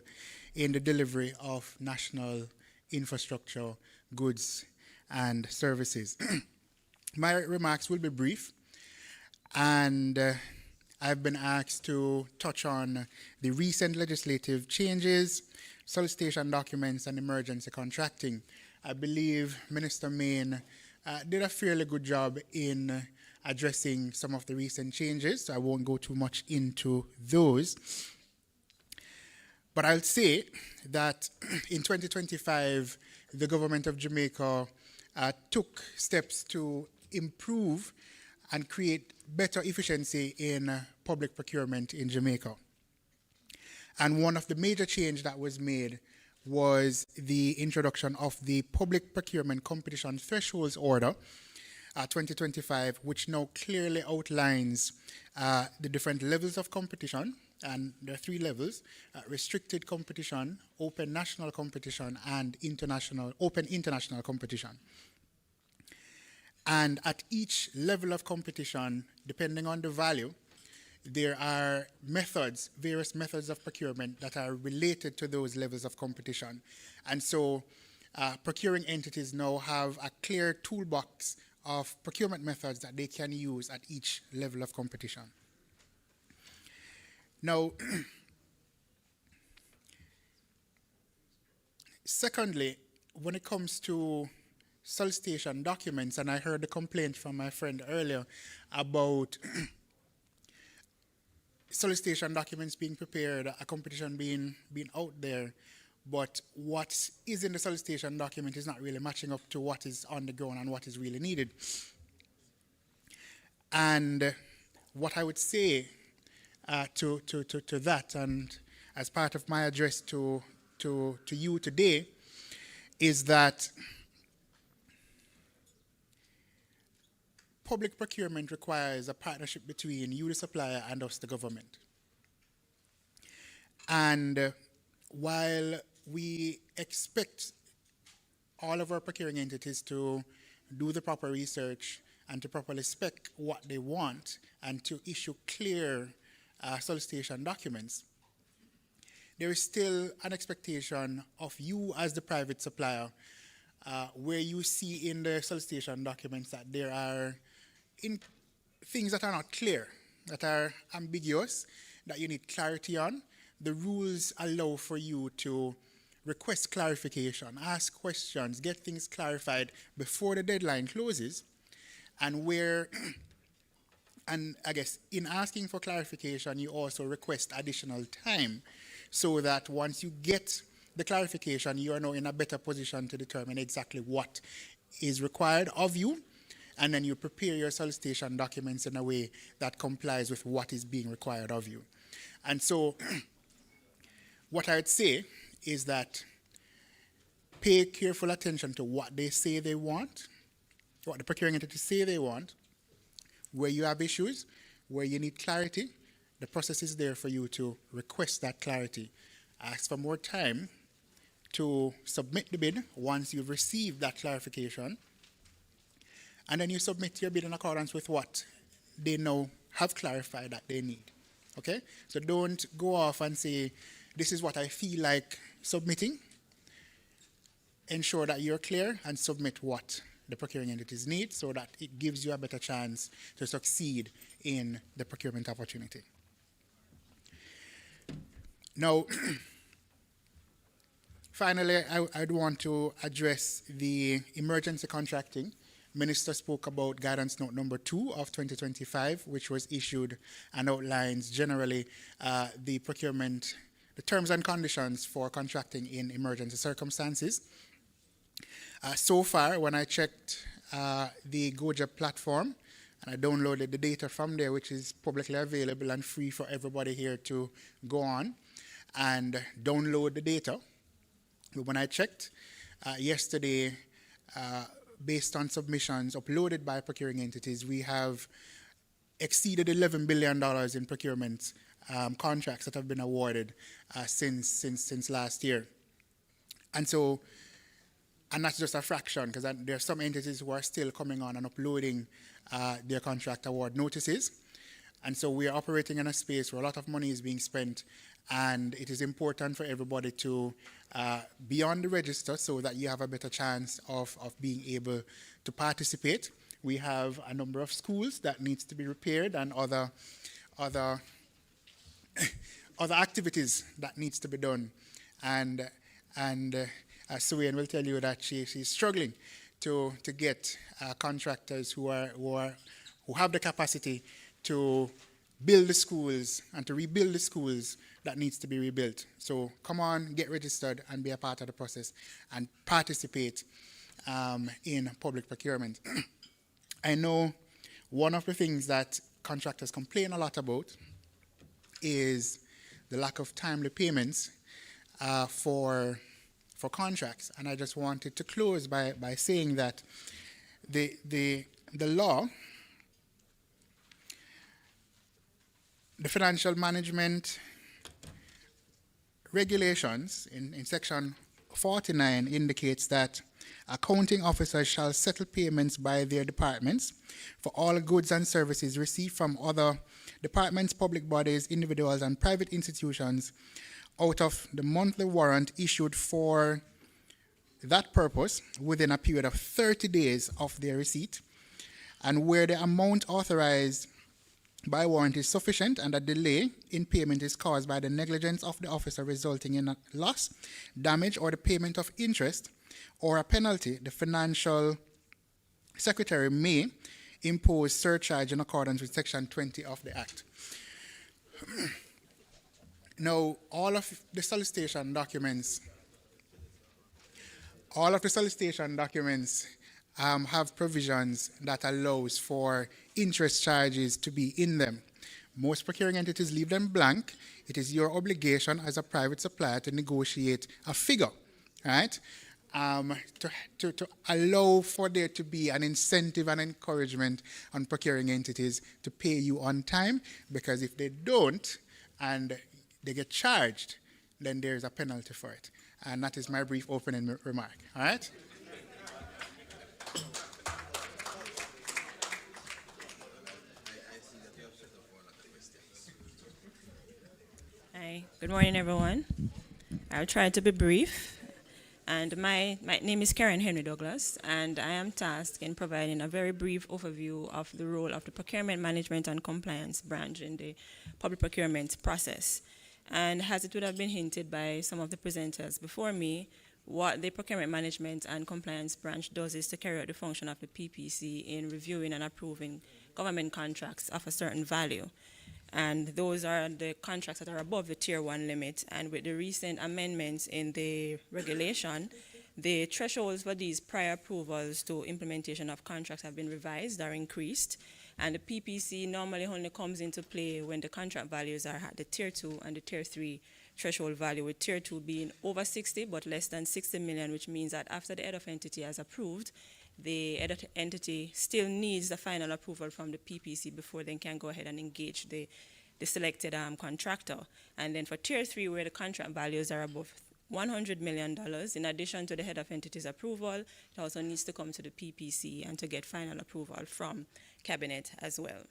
in the delivery of national infrastructure, goods, and services. My remarks will be brief, and I've been asked to touch on the recent legislative changes, solicitation documents, and emergency contracting. I believe Minister Main did a fairly good job in addressing some of the recent changes, so I won't go too much into those. But I'll say that in 2025, the government of Jamaica took steps to improve and create better efficiency in public procurement in Jamaica. And one of the major changes that was made was the introduction of the Public Procurement Competition Thresholds Order 2025, which now clearly outlines the different levels of competition. And there are three levels: restricted competition, open national competition, and open international competition. And at each level of competition, depending on the value, there are various methods of procurement that are related to those levels of competition. And so procuring entities now have a clear toolbox of procurement methods that they can use at each level of competition. Now, secondly, when it comes to solicitation documents, and I heard the complaint from my friend earlier about solicitation documents being prepared, a competition being out there, but what is in the solicitation document is not really matching up to what is on the ground and what is really needed. And what I would say to that, and as part of my address to you today, is that public procurement requires a partnership between you, the supplier, and us, the government. And while we expect all of our procuring entities to do the proper research and to properly spec what they want and to issue clear solicitation documents, there is still an expectation of you as the private supplier where you see in the solicitation documents that there are things that are not clear, that are ambiguous, that you need clarity on. The rules allow for you to request clarification, ask questions, get things clarified before the deadline closes, and I guess in asking for clarification, you also request additional time so that once you get the clarification, you are now in a better position to determine exactly what is required of you, and then you prepare your solicitation documents in a way that complies with what is being required of you. And so what I would say is that pay careful attention to what they say they want, what the procuring entities say they want. Where you have issues, where you need clarity, the process is there for you to request that clarity. Ask for more time to submit the bid once you've received that clarification, and then you submit your bid in accordance with what they now have clarified that they need. Okay? So don't go off and say, this is what I feel like submitting. Ensure that you're clear and submit what the procuring entities need so that it gives you a better chance to succeed in the procurement opportunity. Now, finally, I'd want to address the emergency contracting. Minister spoke about guidance note number 2 of 2025, which was issued and outlines generally the procurement, the terms and conditions for contracting in emergency circumstances. So far, when I checked the GoJeb platform, and I downloaded the data from there, which is publicly available and free for everybody here to go on and download the data. But when I checked yesterday, based on submissions uploaded by procuring entities, we have exceeded $11 billion in procurement contracts that have been awarded since last year. And that's just a fraction, because there are some entities who are still coming on and uploading their contract award notices. And so we are operating in a space where a lot of money is being spent, and it is important for everybody to be on the register so that you have a better chance of being able to participate. We have a number of schools that needs to be repaired and other activities that needs to be done. And Suyan will tell you that she's struggling to get contractors who have the capacity to build the schools and to rebuild the schools that needs to be rebuilt. So come on, get registered and be a part of the process and participate in public procurement. I know one of the things that contractors complain a lot about is the lack of timely payments for contracts. And I just wanted to close by saying that the law, the financial management regulations in section 49 indicates that accounting officers shall settle payments by their departments for all goods and services received from other departments, public bodies, individuals, and private institutions out of the monthly warrant issued for that purpose within a period of 30 days of their receipt, and where the amount authorized by warrant is sufficient and a delay in payment is caused by the negligence of the officer resulting in a loss, damage, or the payment of interest or a penalty, the financial secretary may impose surcharge in accordance with section 20 of the Act. Now, all of the solicitation documents have provisions that allows for interest charges to be in them. Most procuring entities leave them blank. It is your obligation as a private supplier to negotiate a figure, right? To allow for there to be an incentive and encouragement on procuring entities to pay you on time, because if they don't and they get charged, then there is a penalty for it. And that is my brief opening remark, all right? Hi, good morning, everyone. I'll try to be brief. And my name is Karen Henry Douglas, and I am tasked in providing a very brief overview of the role of the Procurement Management and Compliance branch in the public procurement process. And as it would have been hinted by some of the presenters before me, what the Procurement Management and Compliance branch does is to carry out the function of the PPC in reviewing and approving government contracts of a certain value. And those are the contracts that are above the Tier 1 limit. And with the recent amendments in the regulation, the thresholds for these prior approvals to implementation of contracts have been revised or increased. And the PPC normally only comes into play when the contract values are at the Tier 2 and the Tier 3 threshold value, with Tier 2 being over 60 but less than 60 million, which means that after the head of entity has approved, the head of entity still needs the final approval from the PPC before they can go ahead and engage the selected contractor. And then for Tier 3, where the contract values are above $100 million, in addition to the head of entity's approval, it also needs to come to the PPC and to get final approval from Cabinet as well.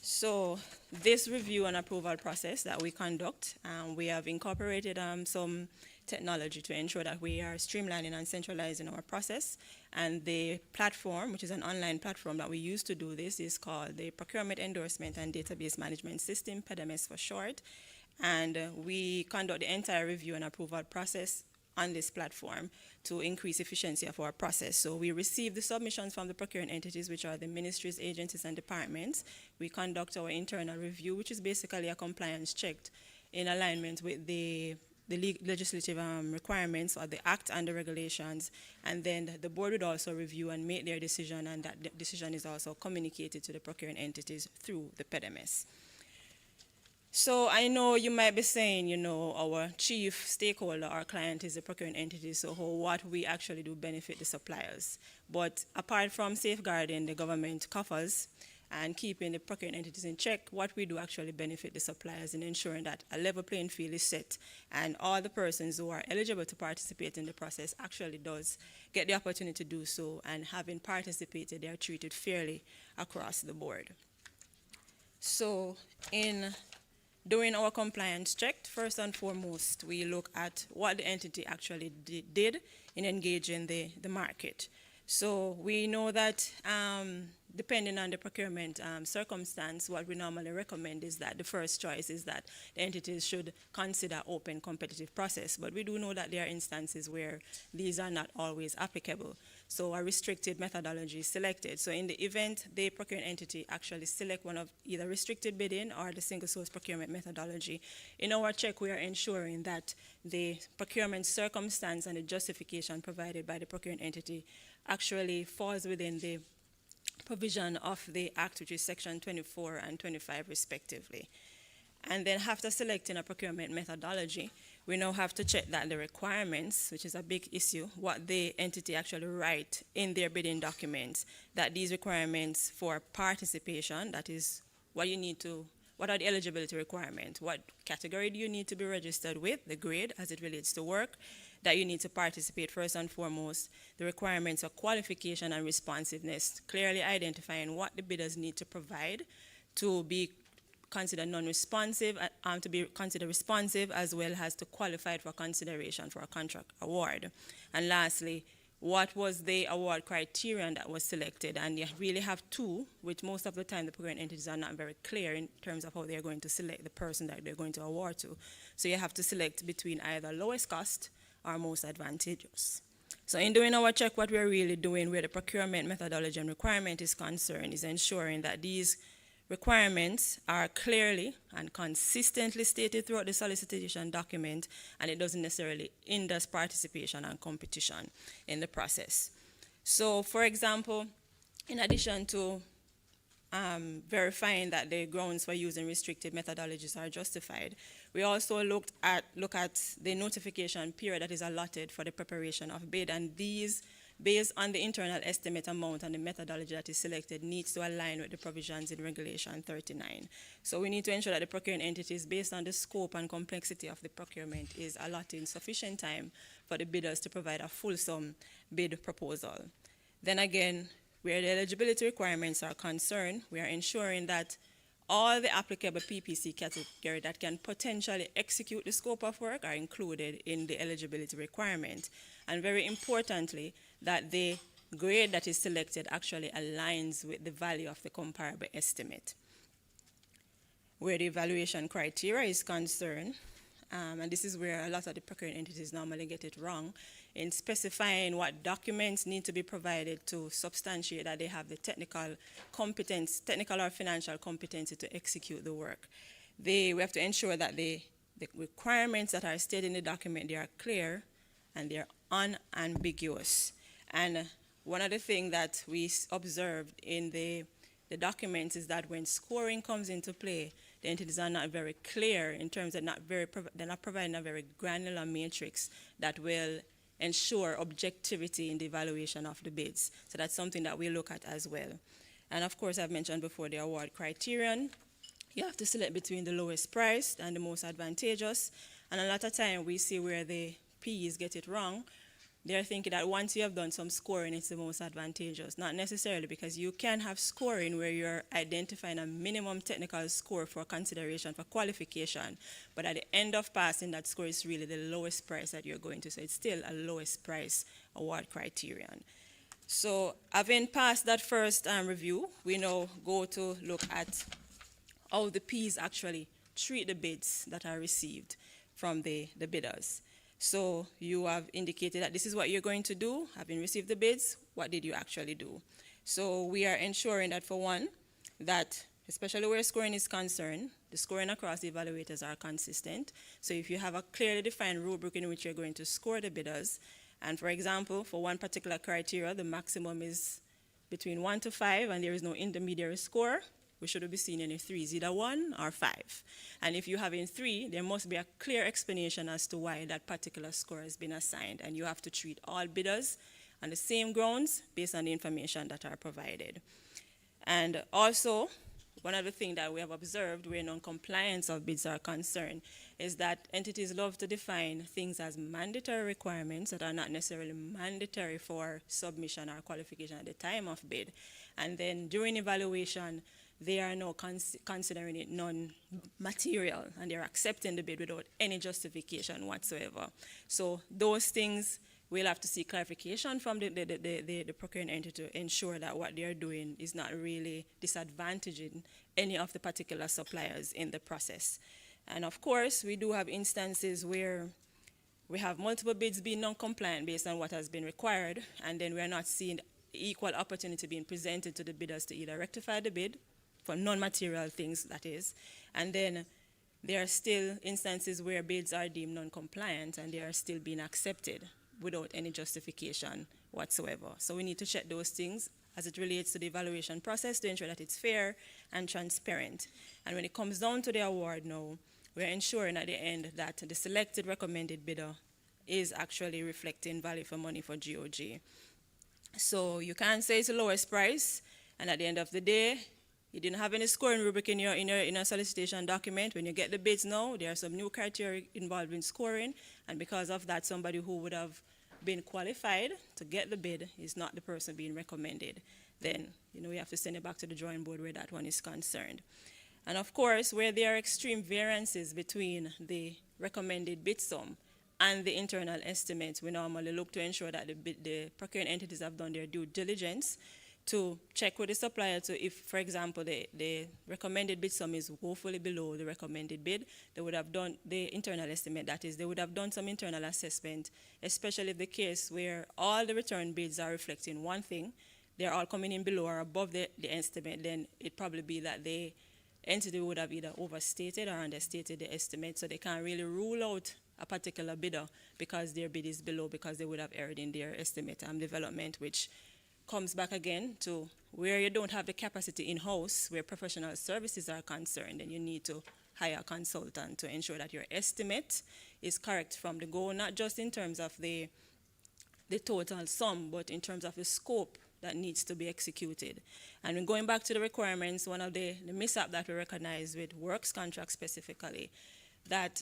So this review and approval process that we conduct, we have incorporated some technology to ensure that we are streamlining and centralizing our process. And the platform, which is an online platform that we use to do this, is called the Procurement Endorsement and Database Management System, PDMS for short. And we conduct the entire review and approval process on this platform to increase efficiency of our process. So we receive the submissions from the procuring entities, which are the ministries, agencies, and departments. We conduct our internal review, which is basically a compliance check in alignment with the legislative requirements or the act and the regulations. And then the board would also review and make their decision, and that decision is also communicated to the procuring entities through the PDMS. So I know you might be saying, you know, our chief stakeholder, our client, is the procuring entity, so what we actually do benefit the suppliers. But apart from safeguarding the government coffers and keeping the procuring entities in check, what we do actually benefit the suppliers in ensuring that a level playing field is set and all the persons who are eligible to participate in the process actually does get the opportunity to do so, and having participated, they are treated fairly across the board. So in doing our compliance check, first and foremost, we look at what the entity actually did in engaging the market. So we know that depending on the procurement circumstance, what we normally recommend is that the first choice is that the entities should consider open competitive process. But we do know that there are instances where these are not always applicable. So a restricted methodology is selected. So in the event the procuring entity actually select one of either restricted bidding or the single source procurement methodology, in our check we are ensuring that the procurement circumstance and the justification provided by the procuring entity actually falls within the provision of the Act, which is Section 24 and 25 respectively. And then after selecting a procurement methodology, we now have to check that the requirements, which is a big issue, what the entity actually write in their bidding documents, that these requirements for participation, that is what you need to, what are the eligibility requirements, what category do you need to be registered with, the grade as it relates to work, that you need to participate first and foremost, the requirements of qualification and responsiveness, clearly identifying what the bidders need to provide to be considered non-responsive, to be considered responsive, as well as to qualify for consideration for a contract award. And lastly, what was the award criterion that was selected? And you really have two, which most of the time the procuring entities are not very clear in terms of how they're going to select the person that they're going to award to. So you have to select between either lowest cost or most advantageous. So in doing our check, what we're really doing where the procurement methodology and requirement is concerned is ensuring that these requirements are clearly and consistently stated throughout the solicitation document, and it doesn't necessarily hinder participation and competition in the process. So, for example, in addition to verifying that the grounds for using restricted methodologies are justified, we also look at the notification period that is allotted for the preparation of bid, and these, based on the internal estimate amount and the methodology that is selected, needs to align with the provisions in Regulation 39. So we need to ensure that the procuring entities, based on the scope and complexity of the procurement, is allotting sufficient time for the bidders to provide a fulsome bid proposal. Then again, where the eligibility requirements are concerned, we are ensuring that all the applicable PPC category that can potentially execute the scope of work are included in the eligibility requirement. And very importantly, that the grade that is selected actually aligns with the value of the comparable estimate. Where the evaluation criteria is concerned, and this is where a lot of the procuring entities normally get it wrong, in specifying what documents need to be provided to substantiate that they have the technical competence, technical or financial competency to execute the work. We have to ensure that the requirements that are stated in the document, they are clear and they're unambiguous. And one of the things that we observed in the documents is that when scoring comes into play, the entities are not very clear in terms of they're not providing a very granular matrix that will ensure objectivity in the evaluation of the bids. So that's something that we look at as well. And of course, I've mentioned before the award criterion. You have to select between the lowest price and the most advantageous. And a lot of time we see where the P's get it wrong, they're thinking that once you have done some scoring, it's the most advantageous. Not necessarily, because you can have scoring where you're identifying a minimum technical score for consideration for qualification, but at the end of passing, that score is really the lowest price that you're going to. So it's still a lowest price award criterion. So having passed that first review, we now go to look at how the Ps actually treat the bids that are received from the bidders. So you have indicated that this is what you're going to do. Having received the bids, what did you actually do? So we are ensuring that, for one, that especially where scoring is concerned, the scoring across the evaluators are consistent. So if you have a clearly defined rubric in which you're going to score the bidders, and for example, for one particular criteria, the maximum is between 1 to 5, and there is no intermediary score, we should be seeing any 3s, either 1 or 5. And if you have in 3, there must be a clear explanation as to why that particular score has been assigned, and you have to treat all bidders on the same grounds based on the information that are provided. And also, one of the things that we have observed where non-compliance of bids are concerned is that entities love to define things as mandatory requirements that are not necessarily mandatory for submission or qualification at the time of bid. And then during evaluation, they are now considering it non-material, and they're accepting the bid without any justification whatsoever. So those things, we'll have to see clarification from the procuring entity to ensure that what they're doing is not really disadvantaging any of the particular suppliers in the process. And of course, we do have instances where we have multiple bids being non-compliant based on what has been required, and then we are not seeing equal opportunity being presented to the bidders to either rectify the bid, for non-material things, that is, and then there are still instances where bids are deemed non-compliant and they are still being accepted without any justification whatsoever. So we need to check those things as it relates to the evaluation process to ensure that it's fair and transparent. And when it comes down to the award now, we're ensuring at the end that the selected recommended bidder is actually reflecting value for money for GOG. So you can't say it's the lowest price, and at the end of the day, you didn't have any scoring rubric in your solicitation document. When you get the bids now, there are some new criteria involved in scoring, and because of that, somebody who would have been qualified to get the bid is not the person being recommended. Then, we have to send it back to the drawing board where that one is concerned. And of course, where there are extreme variances between the recommended bid sum and the internal estimate, we normally look to ensure that the procuring entities have done their due diligence to check with the supplier to, if, for example, the recommended bid sum is woefully below the recommended bid, they would have done the internal estimate, that is, they would have done some internal assessment, especially the case where all the return bids are reflecting one thing, they're all coming in below or above the estimate, then it'd probably be that the entity would have either overstated or understated the estimate, so they can't really rule out a particular bidder because their bid is below, because they would have erred in their estimate development, which comes back again to where you don't have the capacity in-house, where professional services are concerned, and you need to hire a consultant to ensure that your estimate is correct from the go, not just in terms of the total sum, but in terms of the scope that needs to be executed. And when going back to the requirements, one of the mishap that we recognize with works contracts specifically, that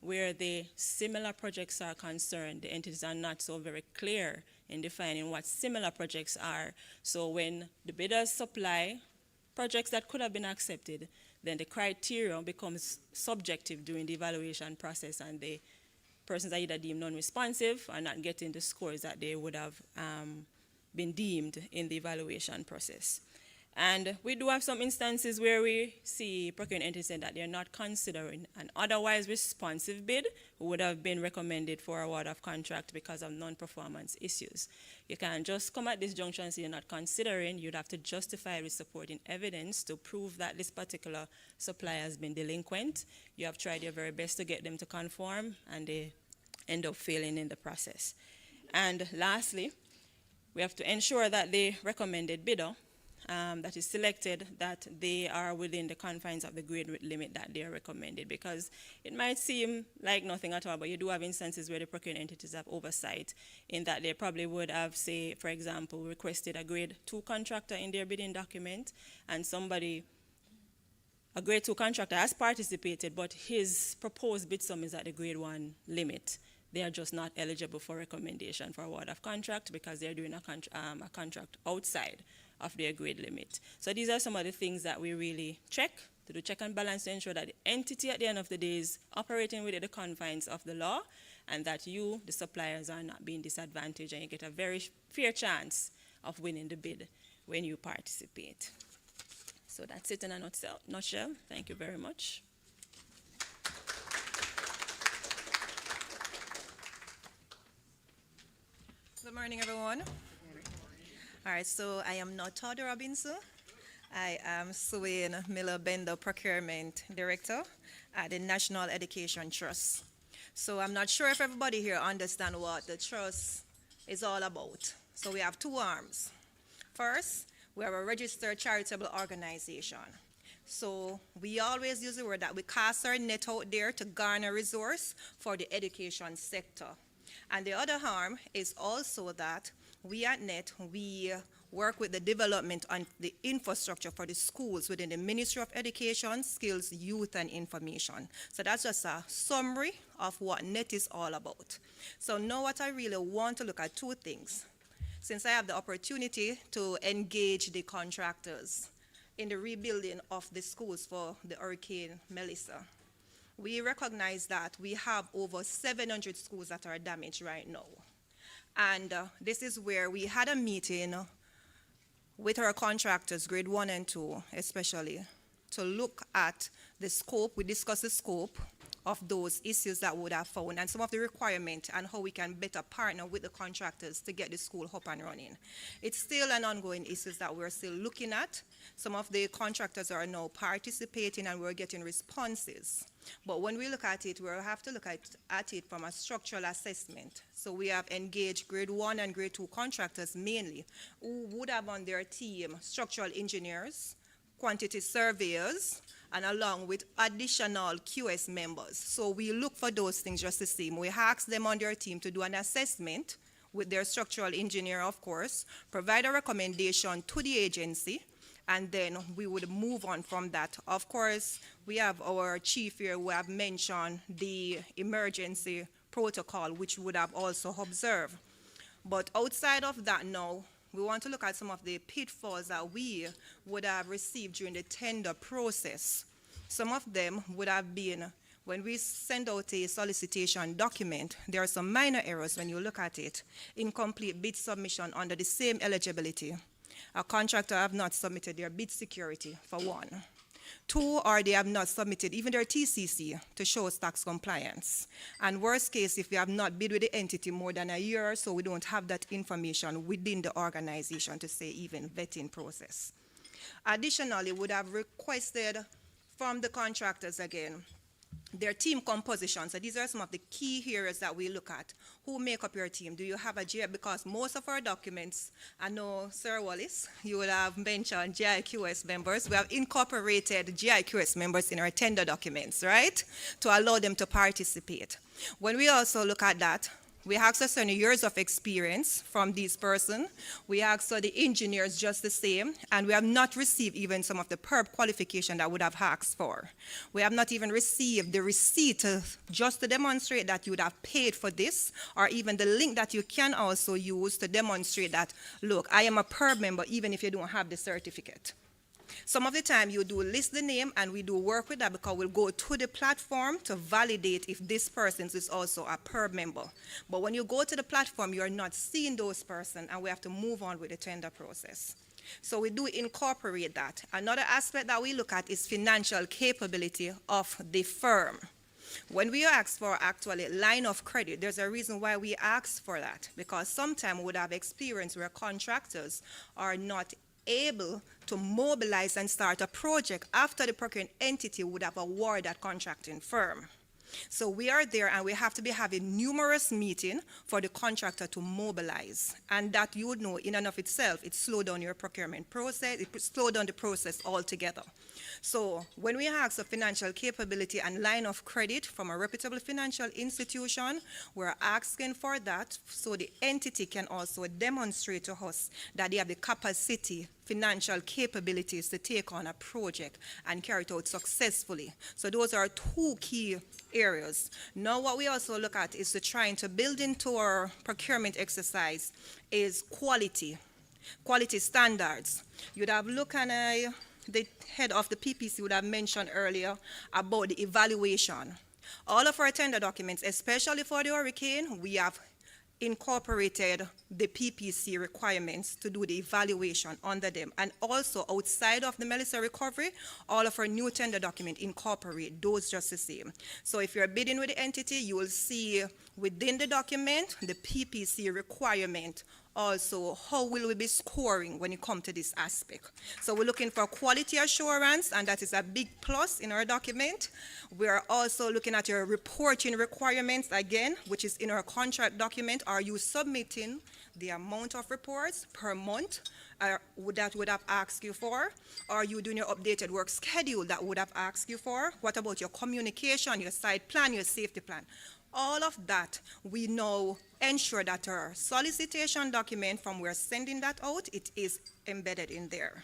where the similar projects are concerned, the entities are not so very clear in defining what similar projects are. So when the bidders supply projects that could have been accepted, then the criteria becomes subjective during the evaluation process, and the persons are either deemed non-responsive or not getting the scores that they would have been deemed in the evaluation process. And we do have some instances where we see procuring entities saying that they're not considering an otherwise responsive bid who would have been recommended for award of contract because of non-performance issues. You can't just come at this junction and say you're not considering. You'd have to justify it with supporting evidence to prove that this particular supplier has been delinquent. You have tried your very best to get them to conform, and they end up failing in the process. And lastly, we have to ensure that the recommended bidder that is selected, that they are within the confines of the grade limit that they are recommended, because it might seem like nothing at all, but you do have instances where the procuring entities have oversight in that they probably would have, say, for example, requested a grade 2 contractor in their bidding document, and a grade 2 contractor has participated, but his proposed bid sum is at the grade 1 limit. they are just not eligible for recommendation for award of contract because they're doing a contract outside of their grade limit. So these are some of the things that we really check, to do check and balance to ensure that the entity at the end of the day is operating within the confines of the law, and that you, the suppliers, are not being disadvantaged, and you get a very fair chance of winning the bid when you participate. So that's it in a nutshell. Thank you very much. Good morning, everyone. All right, so I am not Todd Robinson. I am Swain Miller Bender, Procurement Director at the National Education Trust. So I'm not sure if everybody here understands what the trust is all about. So we have two arms. First, we are a registered charitable organization. So we always use the word that we cast our net out there to garner resource for the education sector. And the other arm is also that we at NET, we work with the development and the infrastructure for the schools within the Ministry of Education, Skills, Youth, and Information. So that's just a summary of what NET is all about. So now what I really want to look at two things. Since I have the opportunity to engage the contractors in the rebuilding of the schools for the Hurricane Melissa, we recognize that we have over 700 schools that are damaged right now. And this is where we had a meeting with our contractors, grade 1 and 2 especially, to look at the scope. We discussed the scope of those issues that we would have found and some of the requirements and how we can better partner with the contractors to get the school up and running. It's still an ongoing issue that we're still looking at. Some of the contractors are now participating and we're getting responses. But when we look at it, we'll have to look at it from a structural assessment. So we have engaged grade 1 and grade 2 contractors mainly, who would have on their team structural engineers, quantity surveyors, and along with additional QS members. So we look for those things just the same. We ask them on their team to do an assessment with their structural engineer, of course, provide a recommendation to the agency, and then we would move on from that. Of course, we have our chief here who have mentioned the emergency protocol, which we would have also observed. But outside of that now, we want to look at some of the pitfalls that we would have received during the tender process. Some of them would have been, when we send out a solicitation document, there are some minor errors when you look at it. Incomplete bid submission under the same eligibility. A contractor have not submitted their bid security, for one. 2, or they have not submitted even their TCC to show tax compliance. And worst case, if we have not bid with the entity more than a year, so we don't have that information within the organization to say even vetting process. Additionally, we would have requested from the contractors again their team composition. So these are some of the key areas that we look at. Who make up your team? Do you have a GI? Because most of our documents, I know, Sir Wallace, you would have mentioned GIQS members. We have incorporated GIQS members in our tender documents, right? To allow them to participate. When we also look at that, we ask us any years of experience from this person. We ask the engineers just the same, and we have not received even some of the PERB qualification that would have asked for. We have not even received the receipt just to demonstrate that you would have paid for this, or even the link that you can also use to demonstrate that, look, I am a PERB member even if you don't have the certificate. Some of the time you do list the name, and we do work with that because we'll go to the platform to validate if this person is also a PERB member. But when you go to the platform, you're not seeing those persons, and we have to move on with the tender process. So we do incorporate that. Another aspect that we look at is financial capability of the firm. When we ask for actually line of credit, there's a reason why we ask for that, because sometimes we would have experience where contractors are not able to mobilize and start a project after the procuring entity would have awarded that contracting firm. So we are there, and we have to be having numerous meetings for the contractor to mobilize. And that, you would know, in and of itself, it slows down your procurement process, it slows down the process altogether. So when we ask for financial capability and line of credit from a reputable financial institution, we're asking for that so the entity can also demonstrate to us that they have the capacity financial capabilities to take on a project and carry it out successfully. So those are two key areas. Now what we also look at is to trying to build into our procurement exercise is quality standards. You'd have looked at the head of the PPC would have mentioned earlier about the evaluation. All of our tender documents, especially for the hurricane, we have incorporated the PPC requirements to do the evaluation under them. And also outside of the Melissa recovery, all of our new tender document incorporate those just the same. So if you're bidding with the entity, you will see within the document the PPC requirement. Also, how will we be scoring when it comes to this aspect? So we're looking for quality assurance, and that is a big plus in our document. We are also looking at your reporting requirements again, which is in our contract document. Are you submitting the amount of reports per month that would have asked you for? Are you doing your updated work schedule that would have asked you for? What about your communication, your site plan, your safety plan? All of that, we now ensure that our solicitation document, from we're sending that out, it is embedded in there.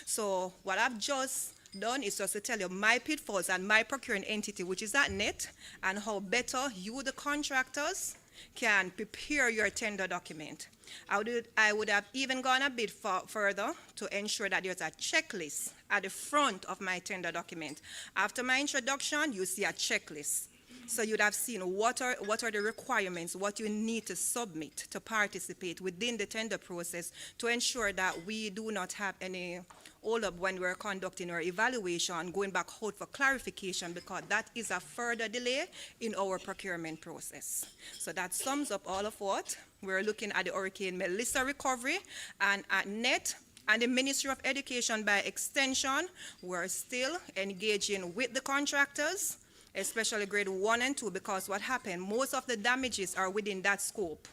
So what I've just done is just to tell you my pitfalls and my procuring entity, which is at net, and how better you, the contractors, can prepare your tender document. I would have even gone a bit further to ensure that there's a checklist at the front of my tender document. After my introduction, you see a checklist. So you'd have seen what are the requirements, what you need to submit to participate within the tender process to ensure that we do not have any hold up when we're conducting our evaluation, going back out for clarification, because that is a further delay in our procurement process. So that sums up all of what we're looking at the Hurricane Melissa recovery, and at net and the Ministry of Education by extension, we're still engaging with the contractors, especially grade 1 and 2, because what happened, most of the damages are within that scope.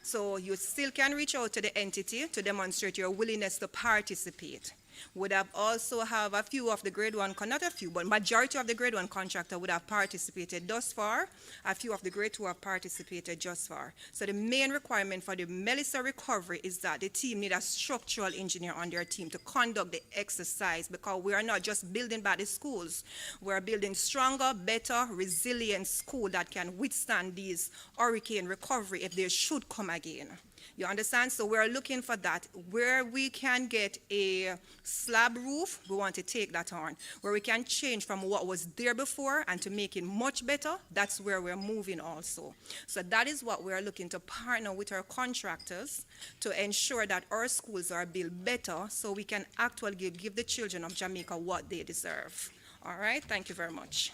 So you still can reach out to the entity to demonstrate your willingness to participate. Would have also have a few of the grade 1, not a few, but majority of the grade 1 contractor would have participated thus far. A few of the grade 2 have participated just far. So the main requirement for the Melissa recovery is that the team need a structural engineer on their team to conduct the exercise, because we are not just building back the schools. We are building stronger, better, resilient school that can withstand these hurricane recovery if they should come again. You understand? So we're looking for that. Where we can get a slab roof, we want to take that on. Where we can change from what was there before and to make it much better, that's where we're moving also. So that is what we're looking to partner with our contractors to ensure that our schools are built better, so we can actually give the children of Jamaica what they deserve. All right? Thank you very much.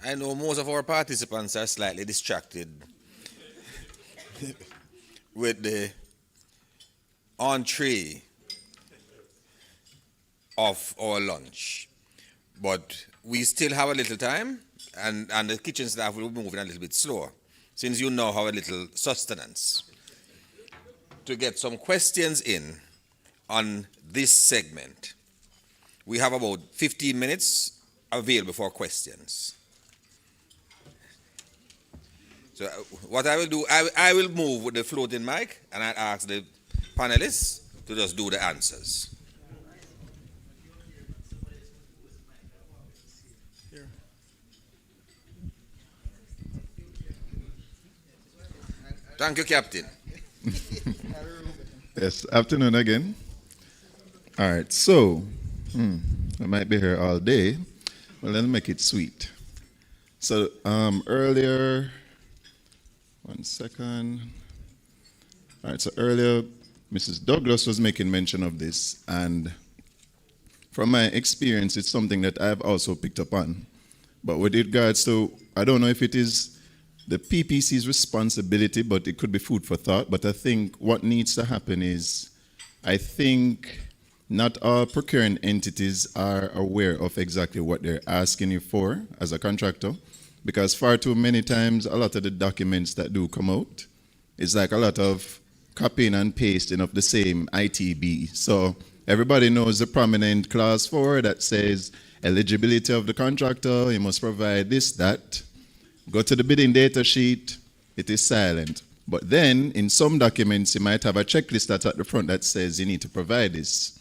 I know most of our participants are slightly distracted with the entree of our lunch, but we still have a little time, and the kitchen staff will be moving a little bit slower, since you now have a little sustenance, to get some questions in on this segment. We have about 15 minutes available for questions. So what I will do, I will move with the floating mic, and I ask the panelists to just do the answers. Thank you, Captain. Yes, afternoon again. All right, so I might be here all day. Well, let's make it sweet. So earlier, one second. All right, so earlier, Mrs. Douglas was making mention of this, and from my experience, it's something that I've also picked up on. But with regards to, I don't know if it is the PPC's responsibility, but it could be food for thought. But I think what needs to happen is, I think not all procuring entities are aware of exactly what they're asking you for as a contractor, because far too many times, a lot of the documents that do come out, it's like a lot of copying and pasting of the same ITB. So everybody knows the prominent clause 4 that says eligibility of the contractor, you must provide this, that. Go to the bidding data sheet, it is silent. But then, in some documents, you might have a checklist that's at the front that says you need to provide this.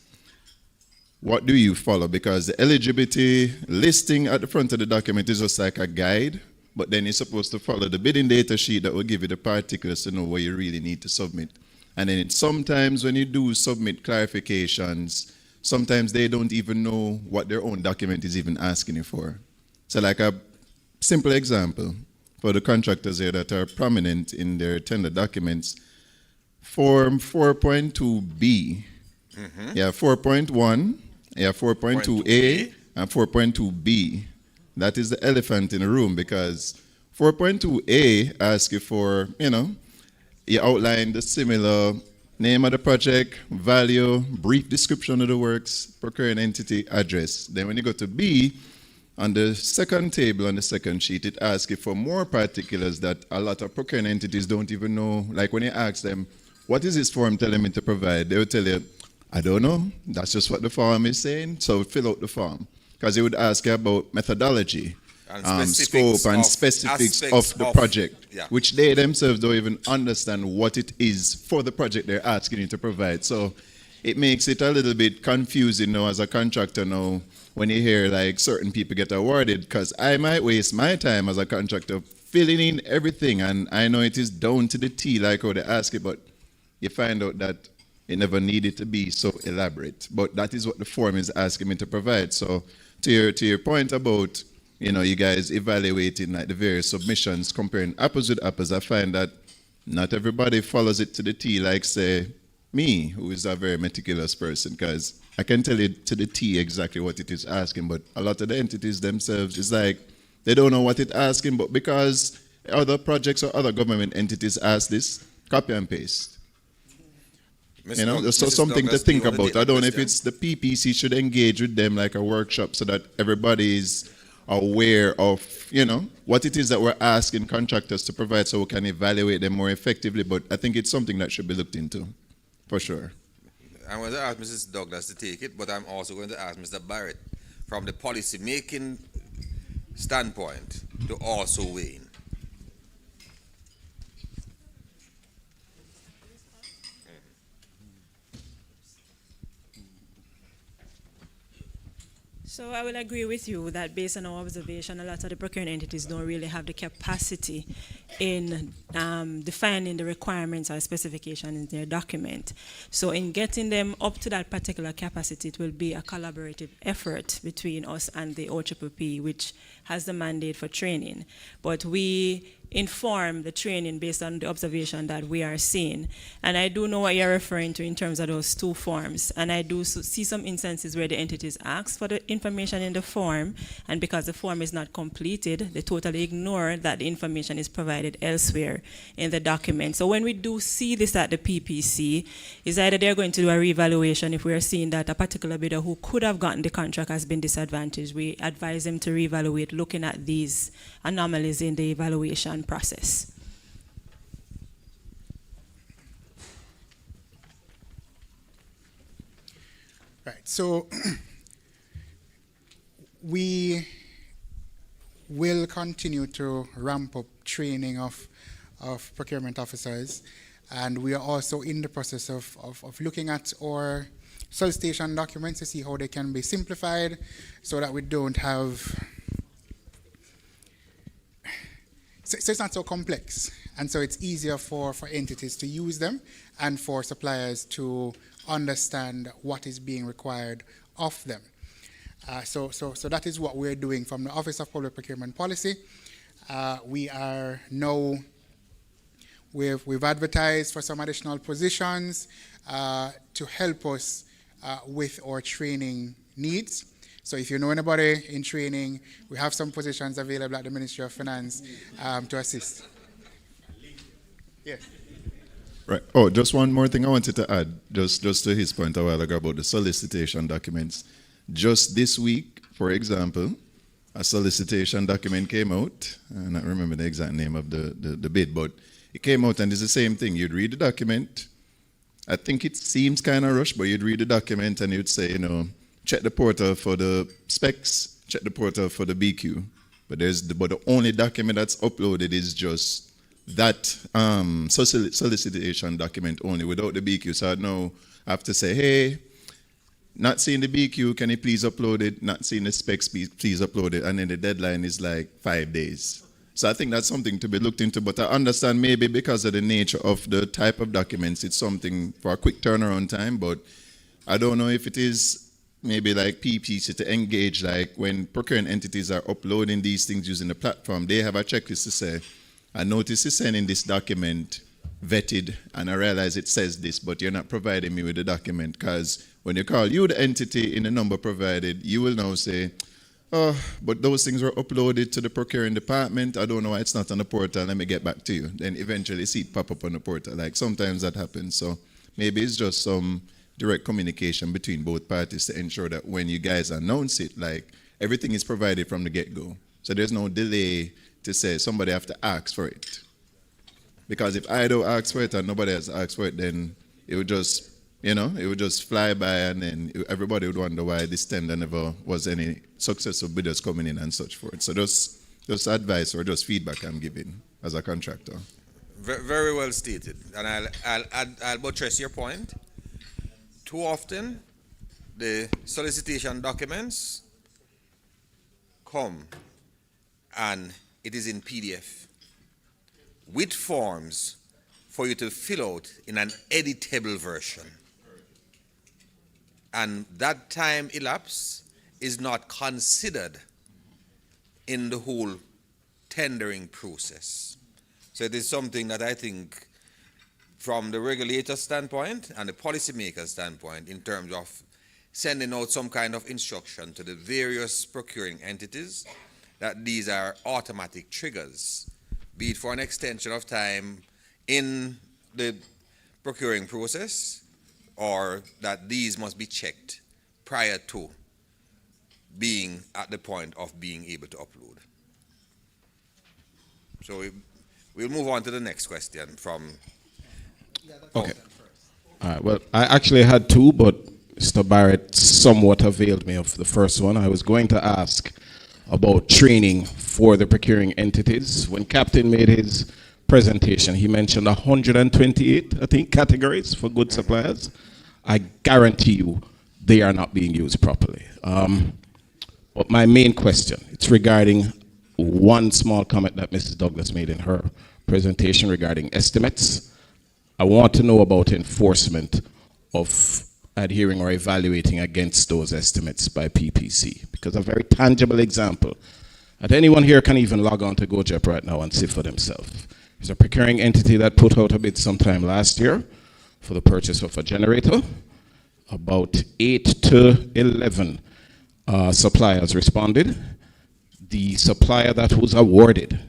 What do you follow? Because the eligibility listing at the front of the document is just like a guide, but then you're supposed to follow the bidding data sheet that will give you the particulars to know what you really need to submit. And then sometimes when you do submit clarifications, sometimes they don't even know what their own document is even asking you for. So like a simple example for the contractors here that are prominent in their tender documents, Form 4.2B, you have 4.1, you have 4.2A, and 4.2B. That is the elephant in the room, because 4.2A asks you for, you outline the similar name of the project, value, brief description of the works, procuring entity, address. Then when you go to B, on the second table on the second sheet, it asks you for more particulars that a lot of procuring entities don't even know. Like when you ask them, what is this form telling me to provide? They will tell you, I don't know. That's just what the form is saying. So fill out the form. Because they would ask you about methodology, And scope, and specifics of the project, which they themselves don't even understand what it is for the project they're asking you to provide. So it makes it a little bit confusing now as a contractor now when you hear like certain people get awarded, because I might waste my time as a contractor filling in everything, and I know it is down to the T like how they ask it, but you find out that it never needed to be so elaborate. But that is what the form is asking me to provide. So to your point about, you guys evaluating like the various submissions, comparing apples with apples, I find that not everybody follows it to the T, like say me, who is a very meticulous person, because I can tell you to the T exactly what it is asking, but a lot of the entities themselves is like, they don't know what it's asking, but because other projects or other government entities ask this, copy and paste. So something to think about. I don't know if it's the PPC should engage with them like a workshop so that everybody is aware of, what it is that we're asking contractors to provide so we can evaluate them more effectively. But I think it's something that should be looked into, for sure. I'm going to ask Mrs. Douglas to take it, but I'm also going to ask Mr. Barrett, from the policy-making standpoint, to also weigh in. So I will agree with you that based on our observation, a lot of the procurement entities don't really have the capacity in defining the requirements or specifications in their document. So in getting them up to that particular capacity, it will be a collaborative effort between us and the OPPP, which has the mandate for training. But we inform the training based on the observation that we are seeing. And I do know what you're referring to in terms of those two forms. And I do see some instances where the entities ask for the information in the form, and because the form is not completed, they totally ignore that the information is provided elsewhere in the document. So when we do see this at the PPC, is either they're going to do a reevaluation if we are seeing that a particular bidder who could have gotten the contract has been disadvantaged. We advise them to reevaluate looking at these anomalies in the evaluation process. Right, so we will continue to ramp up training of procurement officers, and we are also in the process of looking at our solicitation documents to see how they can be simplified so that we don't have, so it's not so complex, and so it's easier for entities to use them and for suppliers to understand what is being required of them. So that is what we're doing from the Office of Public Procurement Policy. We are now, we've advertised for some additional positions to help us with our training needs. So if you know anybody in training, we have some positions available at the Ministry of Finance to assist. Yes. Right. Oh, just one more thing I wanted to add, just to his point a while ago about the solicitation documents. Just this week, for example, a solicitation document came out. I don't remember the exact name of the bid, but it came out and it's the same thing. You'd read the document. I think it seems kind of rushed, but you'd read the document and you'd say, check the portal for the specs, check the portal for the BQ. But the only document that's uploaded is just that solicitation document only without the BQ. So now I have to say, hey, not seeing the BQ, can you please upload it? Not seeing the specs, please upload it. And then the deadline is like 5 days. So I think that's something to be looked into. But I understand maybe because of the nature of the type of documents, it's something for a quick turnaround time. But I don't know if it is maybe like PPC to engage, like when procuring entities are uploading these things using the platform, they have a checklist to say, I notice you're sending this document vetted, and I realize it says this, but you're not providing me with the document, because when you call you the entity in the number provided, you will now say, oh, but those things were uploaded to the procuring department. I don't know why it's not on the portal. Let me get back to you. Then eventually see it pop up on the portal. Like sometimes that happens. So maybe it's just some direct communication between both parties to ensure that when you guys announce it, like everything is provided from the get-go. So there's no delay to say somebody have to ask for it. Because if I don't ask for it and nobody else asks for it, then it would just, it would just fly by, and then everybody would wonder why this tender never was any successful bidders coming in and such forth. So just advice or just feedback I'm giving as a contractor. Very well stated, and I'll buttress your point. Too often, the solicitation documents come and it is in PDF with forms for you to fill out in an editable version. And that time elapse is not considered in the whole tendering process. So it is something that I think from the regulator standpoint and the policymaker standpoint, in terms of sending out some kind of instruction to the various procuring entities, that these are automatic triggers, be it for an extension of time in the procuring process, or that these must be checked prior to being at the point of being able to upload. So we'll move on to the next question from... Okay. All right. Well, I actually had two, but Mr. Barrett somewhat availed me of the first one. I was going to ask about training for the procuring entities. When Captain made his presentation, he mentioned 128, I think, categories for good suppliers. I guarantee you they are not being used properly. But my main question, it's regarding one small comment that Mrs. Douglas made in her presentation regarding estimates. I want to know about enforcement of adhering or evaluating against those estimates by PPC, because a very tangible example, and anyone here can even log on to GoJep right now and see for themselves. There's a procuring entity that put out a bid sometime last year for the purchase of a generator. About 8 to 11 suppliers responded. The supplier that was awarded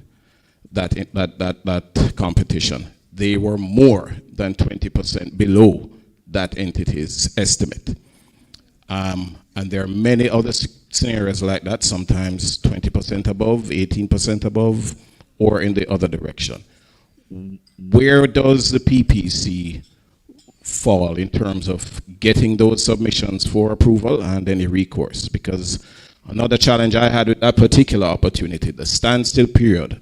that competition, they were more than 20% below that entity's estimate. And there are many other scenarios like that, sometimes 20% above, 18% above, or in the other direction. Where does the PPC fall in terms of getting those submissions for approval and any recourse? Because another challenge I had with that particular opportunity, the standstill period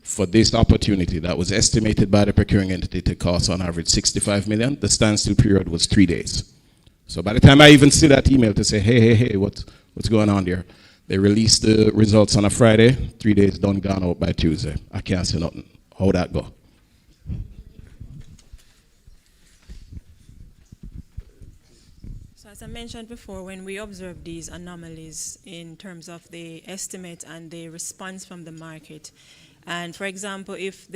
for this opportunity that was estimated by the procuring entity to cost on average 65 million, the standstill period was 3 days. So by the time I even see that email to say, hey, what's going on there? They released the results on a Friday, 3 days done, gone out by Tuesday. I can't say nothing. How'd that go? So as I mentioned before, when we observe these anomalies in terms of the estimate and the response from the market, and for example, if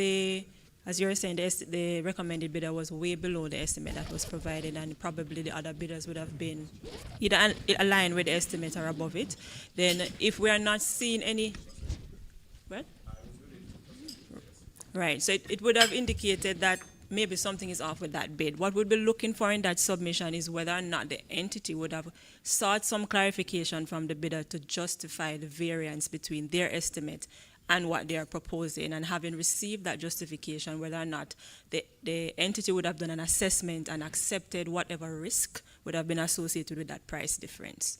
as you were saying, the recommended bidder was way below the estimate that was provided, and probably the other bidders would have been either aligned with the estimate or above it, then if we are not seeing any... What? Right, so it would have indicated that maybe something is off with that bid. What we'd be looking for in that submission is whether or not the entity would have sought some clarification from the bidder to justify the variance between their estimate and what they are proposing, and having received that justification, whether or not the entity would have done an assessment and accepted whatever risk would have been associated with that price difference.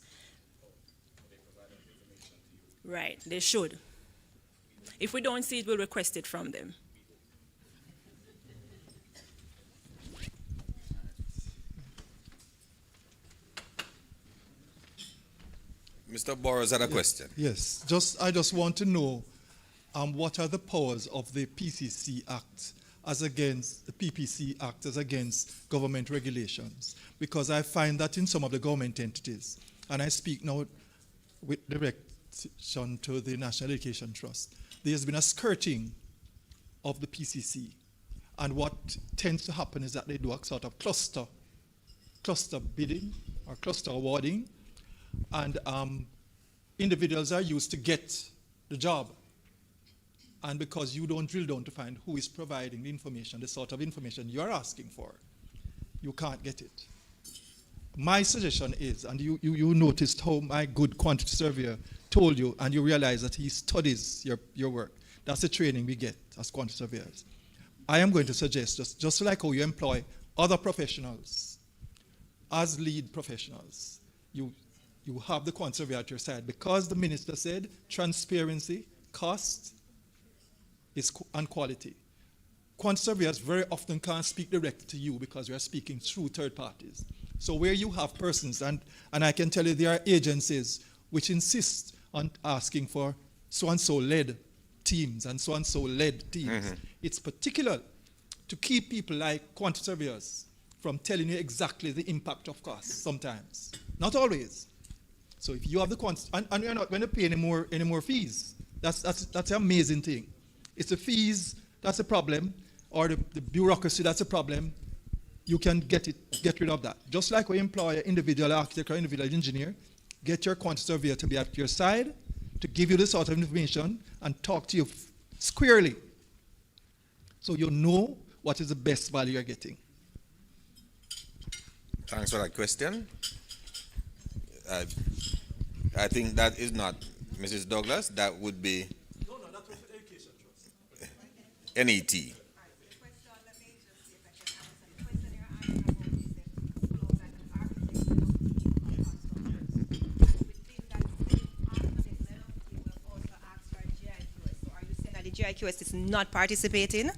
Right, they should. If we don't see it, we'll request it from them. Mr. Burrows had a question. Yes, I just want to know what are the powers of the PCC Act as against the PPC Act as against government regulations, because I find that in some of the government entities, and I speak now with direction to the National Education Trust, there has been a skirting of the PCC, and what tends to happen is that they do a sort of cluster bidding or cluster awarding, and individuals are used to get the job. And because you don't drill down to find who is providing the information, the sort of information you're asking for, you can't get it. My suggestion is, and you noticed how my good quantity surveyor told you, and you realize that he studies your work. That's the training we get as quantity surveyors. I am going to suggest, just like how you employ other professionals as lead professionals, you have the quantity surveyor at your side. Because the minister said transparency, cost, and quality. Quantity surveyors very often can't speak directly to you because you are speaking through third parties. So where you have persons, and I can tell you there are agencies which insist on asking for so-and-so led teams and so-and-so led teams. It's particular to keep people like quantity surveyors from telling you exactly the impact of costs sometimes. Not always. So if you have the quantity, and you're not going to pay any more fees. That's an amazing thing. It's the fees that's a problem, or the bureaucracy that's a problem. You can get rid of that. Just like we employ an individual architect or individual engineer, get your quantity surveyor to be at your side to give you this sort of information and talk to you squarely, so you know what is the best value you're getting. Thanks for that question. I think that is not Mrs. Douglas. That would be NET. The GIQS is not participating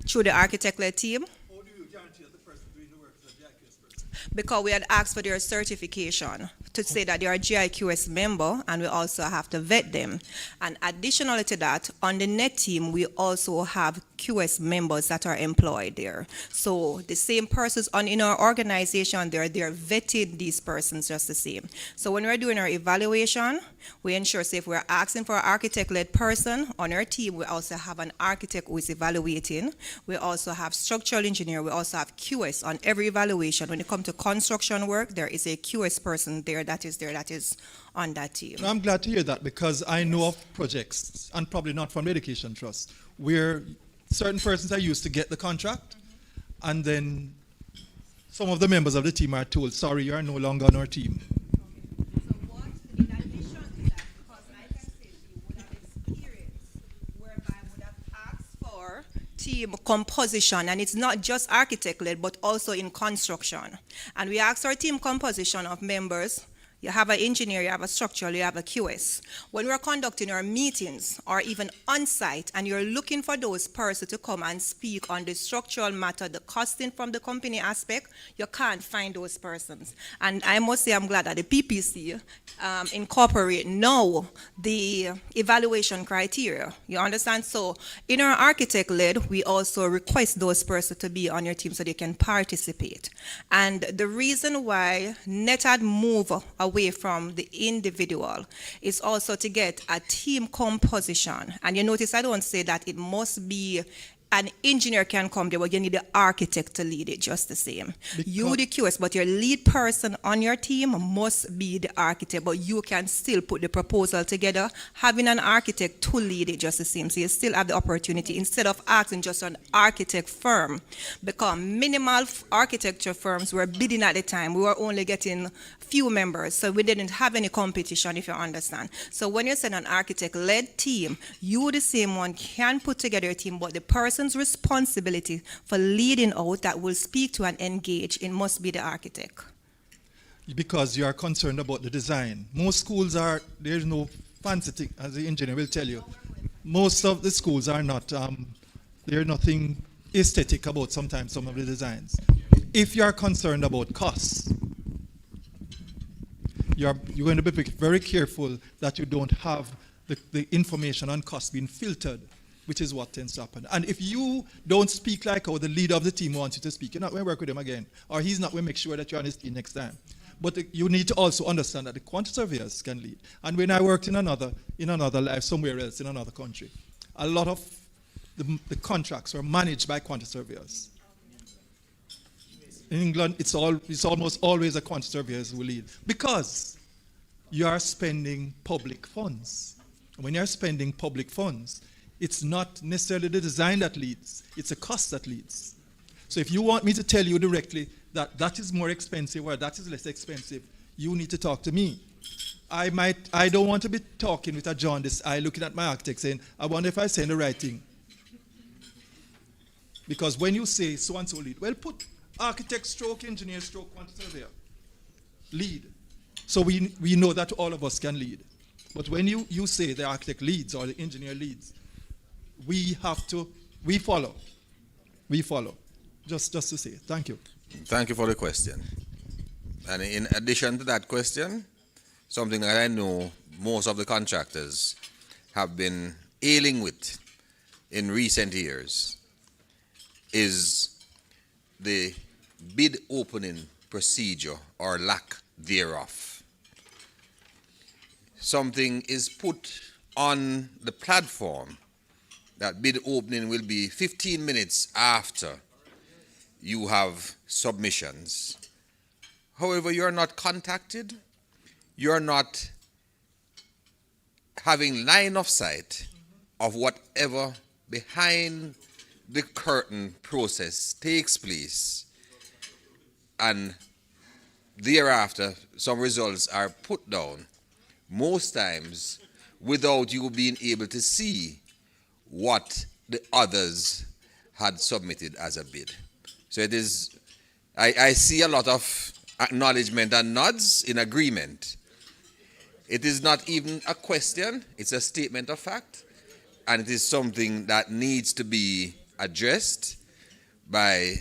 through the architect-led team? How do you guarantee that the person doing the work is a GIQS person? Because we had asked for their certification to say that they are a GIQS member, and we also have to vet them. And additionally to that, on the NET team, we also have QS members that are employed there. So the same persons in our organization, they're vetting these persons just the same. So when we're doing our evaluation, we ensure, say, if we're asking for an architect-led person on our team, we also have an architect who is evaluating. We also have structural engineer. We also have QS on every evaluation. When it comes to construction work, there is a QS person there that is on that team. And I'm glad to hear that, because I know of projects, and probably not from the Education Trust, where certain persons are used to get the contract, and then some of the members of the team are told, sorry, you are no longer on our team. So what, in addition to that, because I can say you would have experience whereby I would have asked for team composition, and it's not just architect-led, but also in construction. And we asked our team composition of members. You have an engineer, you have a structural, you have a QS. When we're conducting our meetings or even on-site and you're looking for those persons to come and speak on the structural matter, the costing from the company aspect, you can't find those persons. And I must say I'm glad that the PPC incorporate now the evaluation criteria. You understand? So in our architect-led, we also request those persons to be on your team so they can participate. And the reason why NET had moved away from the individual is also to get a team composition. And you notice I don't say that it must be an engineer can come there, but you need the architect to lead it just the same. You the QS, but your lead person on your team must be the architect, but you can still put the proposal together, having an architect to lead it just the same. So you still have the opportunity, instead of asking just an architect firm, because minimal architecture firms were bidding at the time. We were only getting few members, so we didn't have any competition, if you understand. So when you send an architect-led team, you the same one can put together a team, but the person's responsibility for leading out that will speak to and engage, it must be the architect. Because you are concerned about the design. Most schools are, there's no fancy thing, as the engineer will tell you. Most of the schools are not, there's nothing aesthetic about sometimes some of the designs. If you are concerned about costs, you're going to be very careful that you don't have the information on cost being filtered, which is what tends to happen. And if you don't speak like how the leader of the team wants you to speak, you're not going to work with him again, or he's not going to make sure that you're on his team next time. But you need to also understand that the quantity surveyors can lead. And when I worked in another life, somewhere else, in another country, a lot of the contracts were managed by quantity surveyors. In England, it's almost always a quantity surveyors who lead, because you are spending public funds. When you're spending public funds, it's not necessarily the design that leads, it's the cost that leads. So if you want me to tell you directly that that is more expensive or that is less expensive, you need to talk to me. I don't want to be talking with a jaundiced eye looking at my architect saying, I wonder if I saying the right thing. Because when you say so-and-so lead, well, put architect stroke engineer stroke quantity surveyor. Lead. So we know that all of us can lead. But when you say the architect leads or the engineer leads, we follow. We follow. Just to say, thank you. Thank you for the question. And in addition to that question, something that I know most of the contractors have been ailing with in recent years is the bid opening procedure or lack thereof. Something is put on the platform that bid opening will be 15 minutes after you have submissions. However, you are not contacted, you are not having line of sight of whatever behind the curtain process takes place, and thereafter some results are put down, most times without you being able to see what the others had submitted as a bid. So it is, I see a lot of acknowledgement and nods in agreement. It is not even a question, it's a statement of fact, and it is something that needs to be addressed by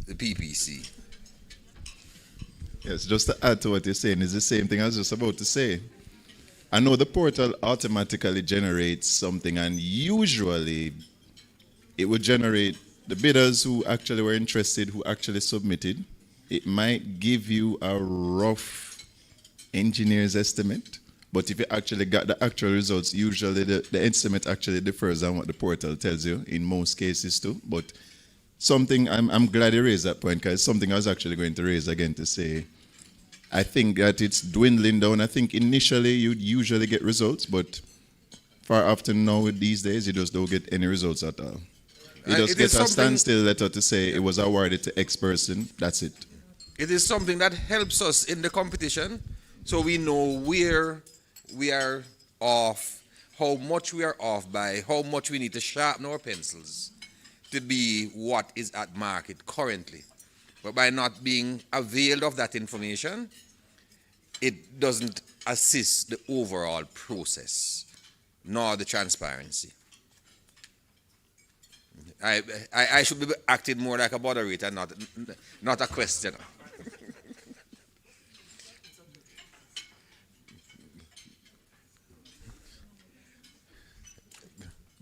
the PPC. Yes, just to add to what you're saying, is the same thing I was just about to say. I know the portal automatically generates something, and usually it would generate the bidders who actually were interested, who actually submitted. It might give you a rough engineer's estimate, but if you actually got the actual results, usually the estimate actually differs than what the portal tells you in most cases too. But something, I'm glad you raised that point, because it's something I was actually going to raise again to say, I think that it's dwindling down. I think initially you'd usually get results, but far often now these days you just don't get any results at all. You just get a standstill letter to say it was awarded to X person, that's it. It is something that helps us in the competition, so we know where we are off, how much we are off by, how much we need to sharpen our pencils to be what is at market currently. But by not being availed of that information, it doesn't assist the overall process, nor the transparency. I should be acting more like a moderator, not a questioner.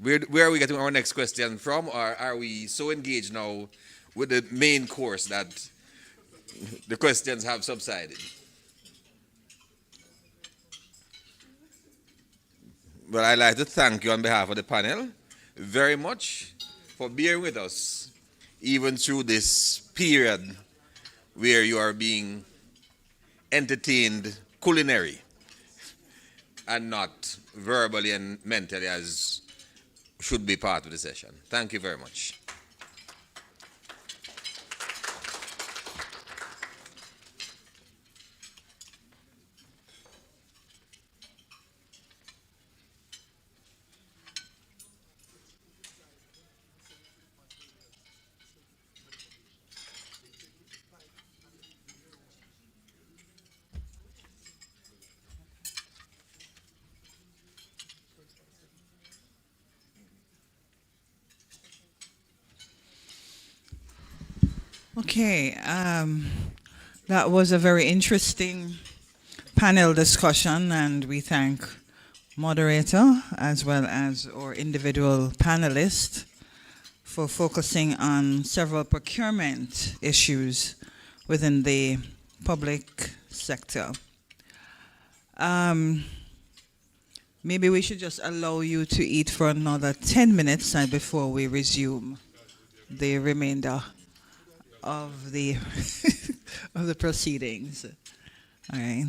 Where are we getting our next question from, or are we so engaged now with the main course that the questions have subsided? Well, I'd like to thank you on behalf of the panel very much for being with us, even through this period where you are being entertained culinary and not verbally and mentally as should be part of the session. Thank you very much. Okay, that was a very interesting panel discussion, and we thank moderator as well as our individual panelists for focusing on several procurement issues within the public sector. Maybe we should just allow you to eat for another 10 minutes before we resume the remainder of the of the proceedings. All right.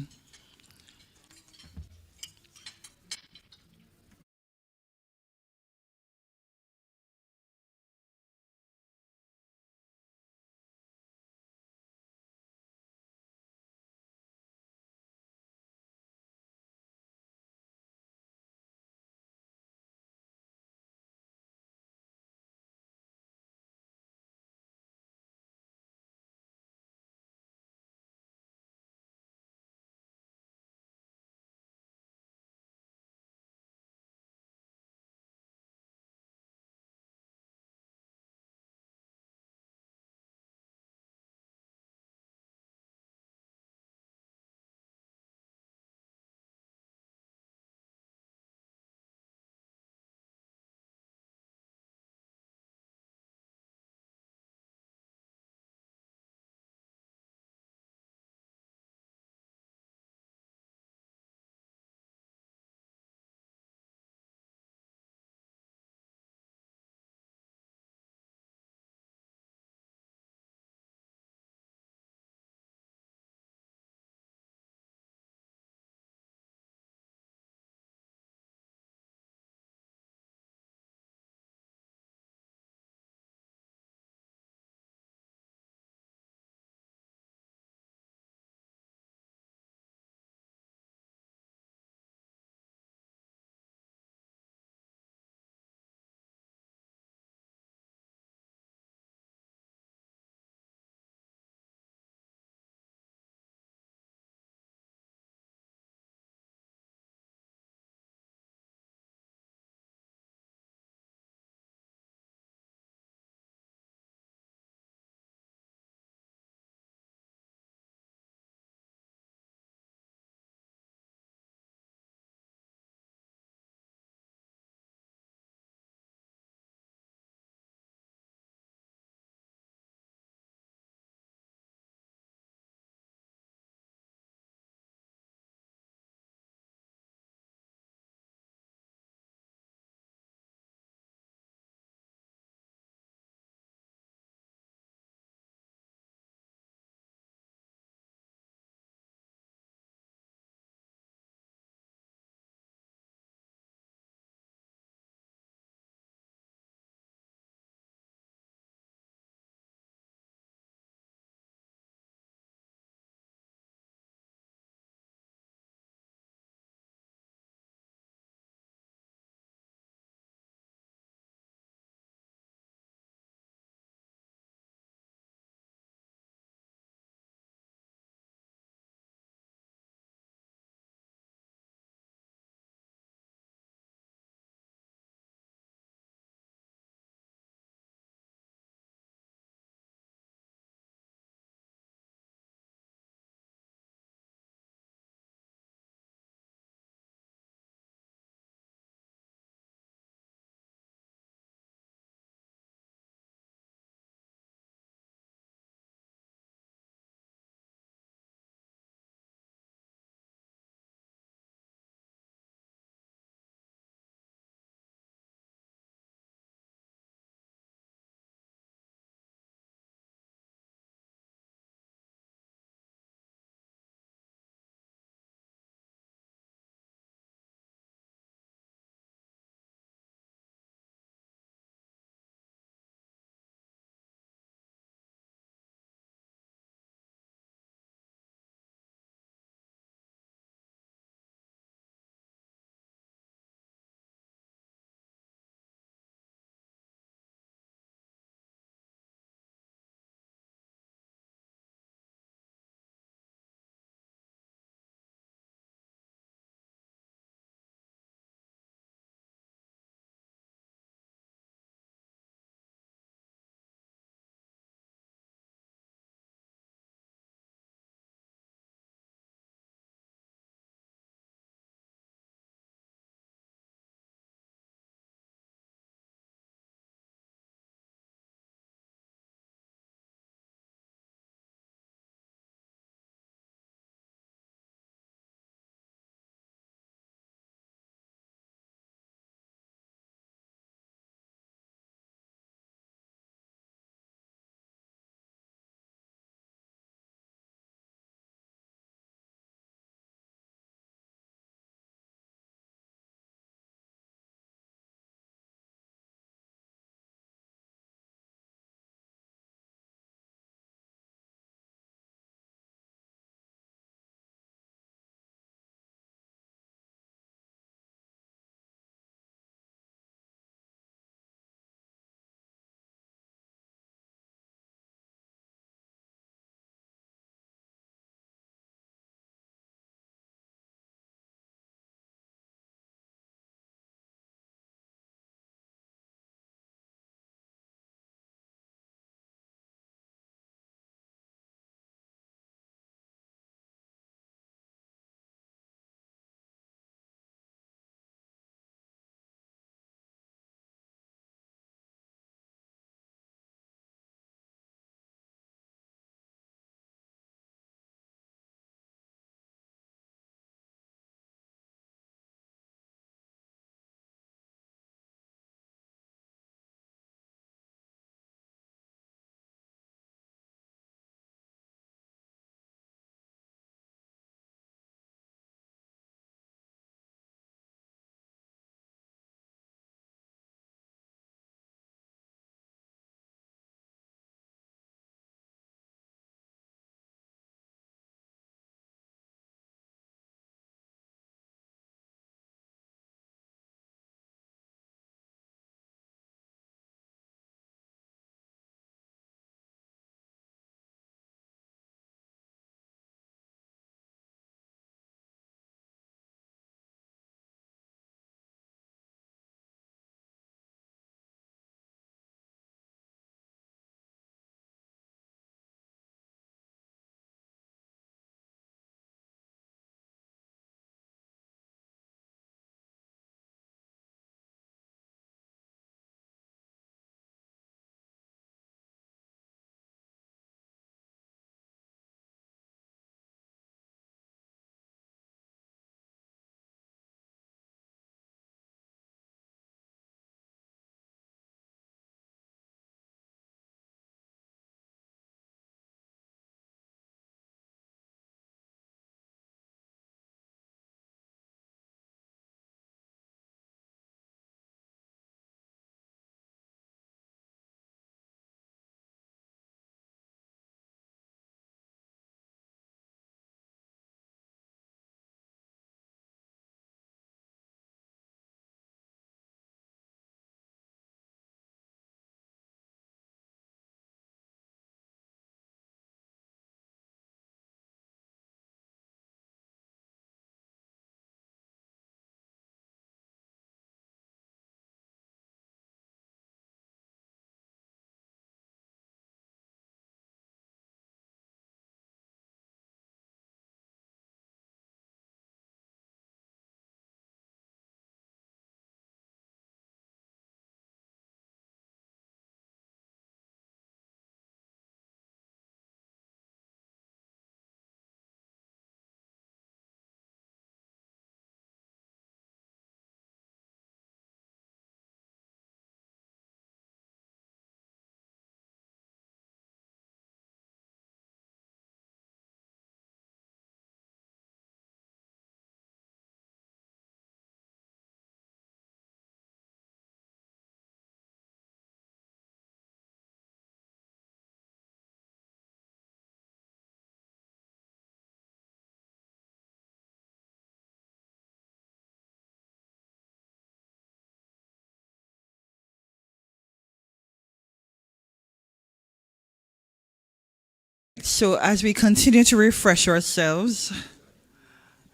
So as we continue to refresh ourselves,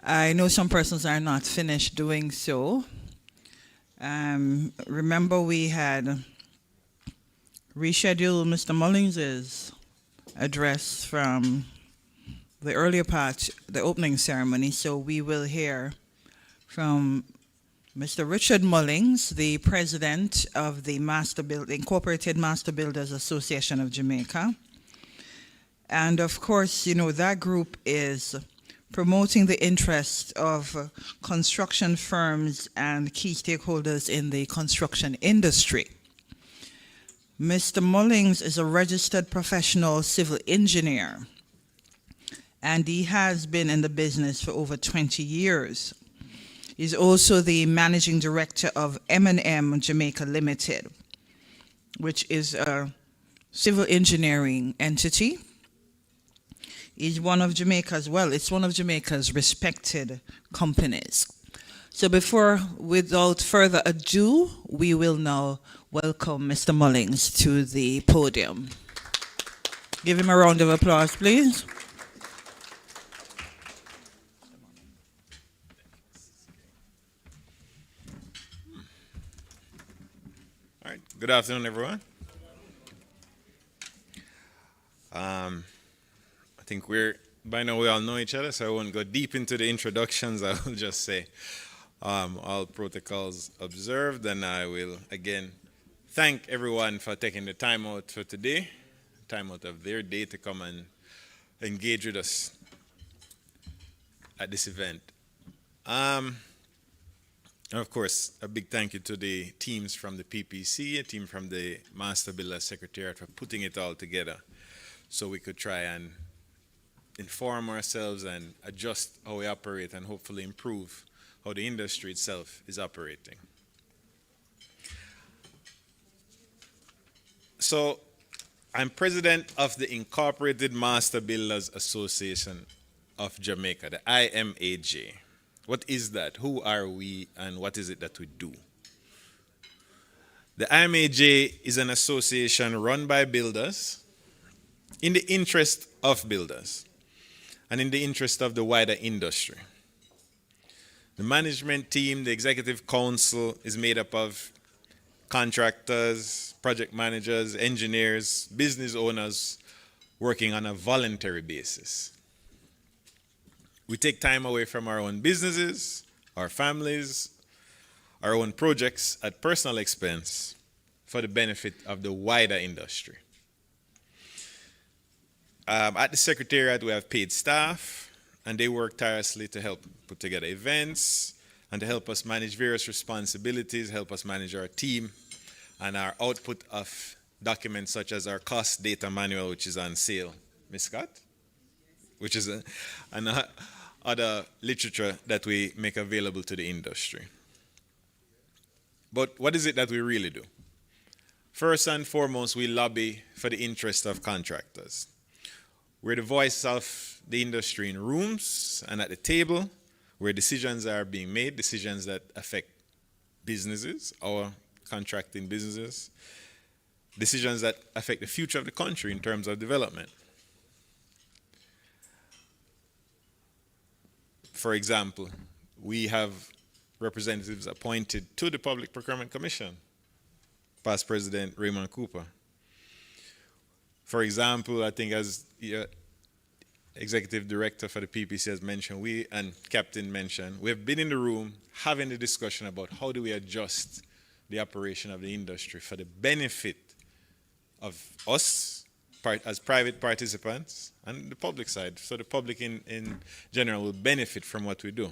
I know some persons are not finished doing so. Remember, we had rescheduled Mr. Mullings's address from the earlier part, the opening ceremony, so we will hear from Mr. Richard Mullings, the president of the Incorporated Master Builders Association of Jamaica. And of course, you know, that group is promoting the interest of construction firms and key stakeholders in the construction industry. Mr. Mullings is a registered professional civil engineer, and he has been in the business for over 20 years. He's also the managing director of M&M Jamaica Limited, which is a civil engineering entity. He's one of Jamaica's, well, it's one of Jamaica's respected companies. So without further ado, we will now welcome Mr. Mullings to the podium. Give him a round of applause, please. All right. Good afternoon, everyone. I think by now we all know each other, so I won't go deep into the introductions. I will just say all protocols observed, and I will again thank everyone for taking the time out for today, time out of their day to come and engage with us at this event. And of course, a big thank you to the teams from the PPC, a team from the Master Builder Secretariat for putting it all together so we could try and inform ourselves and adjust how we operate and hopefully improve how the industry itself is operating. So I'm president of the Incorporated Master Builders Association of Jamaica, the IMAJ. What is that? Who are we and what is it that we do? The IMAJ is an association run by builders in the interest of builders and in the interest of the wider industry. The management team, the executive council, is made up of contractors, project managers, engineers, business owners working on a voluntary basis. We take time away from our own businesses, our families, our own projects at personal expense for the benefit of the wider industry. At the Secretariat, we have paid staff, and they work tirelessly to help put together events and to help us manage various responsibilities, help us manage our team and our output of documents such as our cost data manual, which is on sale. Ms. Scott? Which is other literature that we make available to the industry. But what is it that we really do? First and foremost, we lobby for the interest of contractors. We're the voice of the industry in rooms and at the table where decisions are being made, decisions that affect businesses, our contracting businesses, decisions that affect the future of the country in terms of development. For example, we have representatives appointed to the Public Procurement Commission, past President Raymond Cooper. For example, I think as Executive Director for the PPC has mentioned, and Captain mentioned, we have been in the room having the discussion about how do we adjust the operation of the industry for the benefit of us as private participants and the public side. So the public in general will benefit from what we do.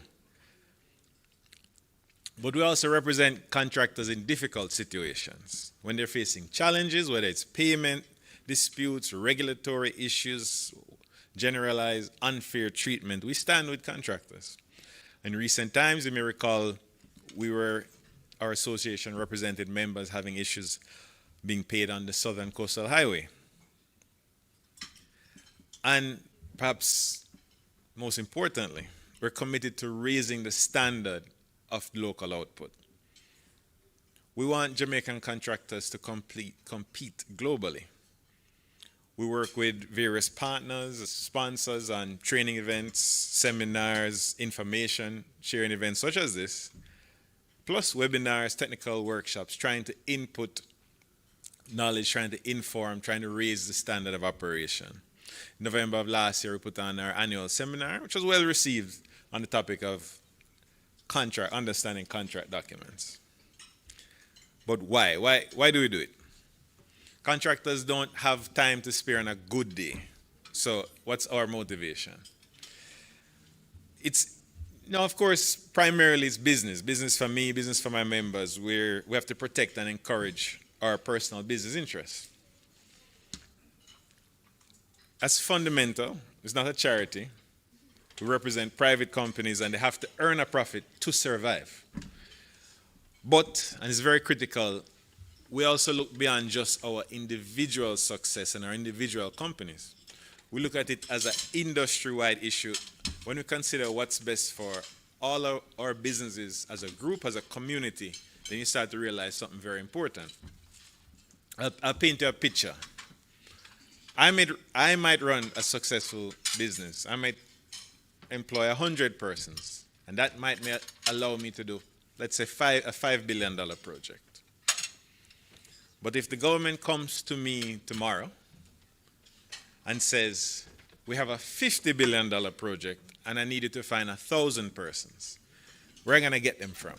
But we also represent contractors in difficult situations when they're facing challenges, whether it's payment disputes, regulatory issues, generalized unfair treatment. We stand with contractors. In recent times, you may recall, our association represented members having issues being paid on the Southern Coastal Highway. And perhaps most importantly, we're committed to raising the standard of local output. We want Jamaican contractors to compete globally. We work with various partners, sponsors on training events, seminars, information sharing events such as this, plus webinars, technical workshops, trying to input knowledge, trying to inform, trying to raise the standard of operation. In November of last year, we put on our annual seminar, which was well received, on the topic of understanding contract documents. But why? Why do we do it? Contractors don't have time to spare on a good day. So what's our motivation? Of course, primarily it's business. Business for me, business for my members. We have to protect and encourage our personal business interests. That's fundamental. It's not a charity. We represent private companies and they have to earn a profit to survive. But, and it's very critical, we also look beyond just our individual success and our individual companies. We look at it as an industry-wide issue when we consider what's best for all of our businesses as a group, as a community. Then you start to realize something very important. I'll paint you a picture. I might run a successful business. I might employ 100 persons, and that might allow me to do, let's say, a $5 billion project. But if the government comes to me tomorrow and says, we have a $50 billion project and I need you to find 1,000 persons, where am I going to get them from?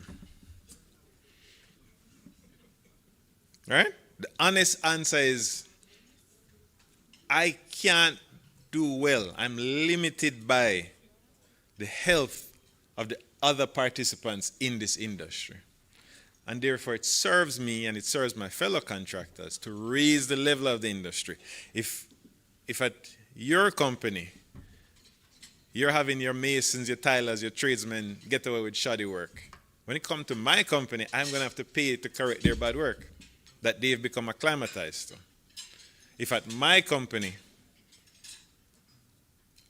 Right? The honest answer is, I can't do well. I'm limited by the health of the other participants in this industry. And therefore, it serves me and it serves my fellow contractors to raise the level of the industry. If at your company, you're having your masons, your tilers, your tradesmen get away with shoddy work, when it comes to my company, I'm going to have to pay to correct their bad work that they've become acclimatized to. If at my company,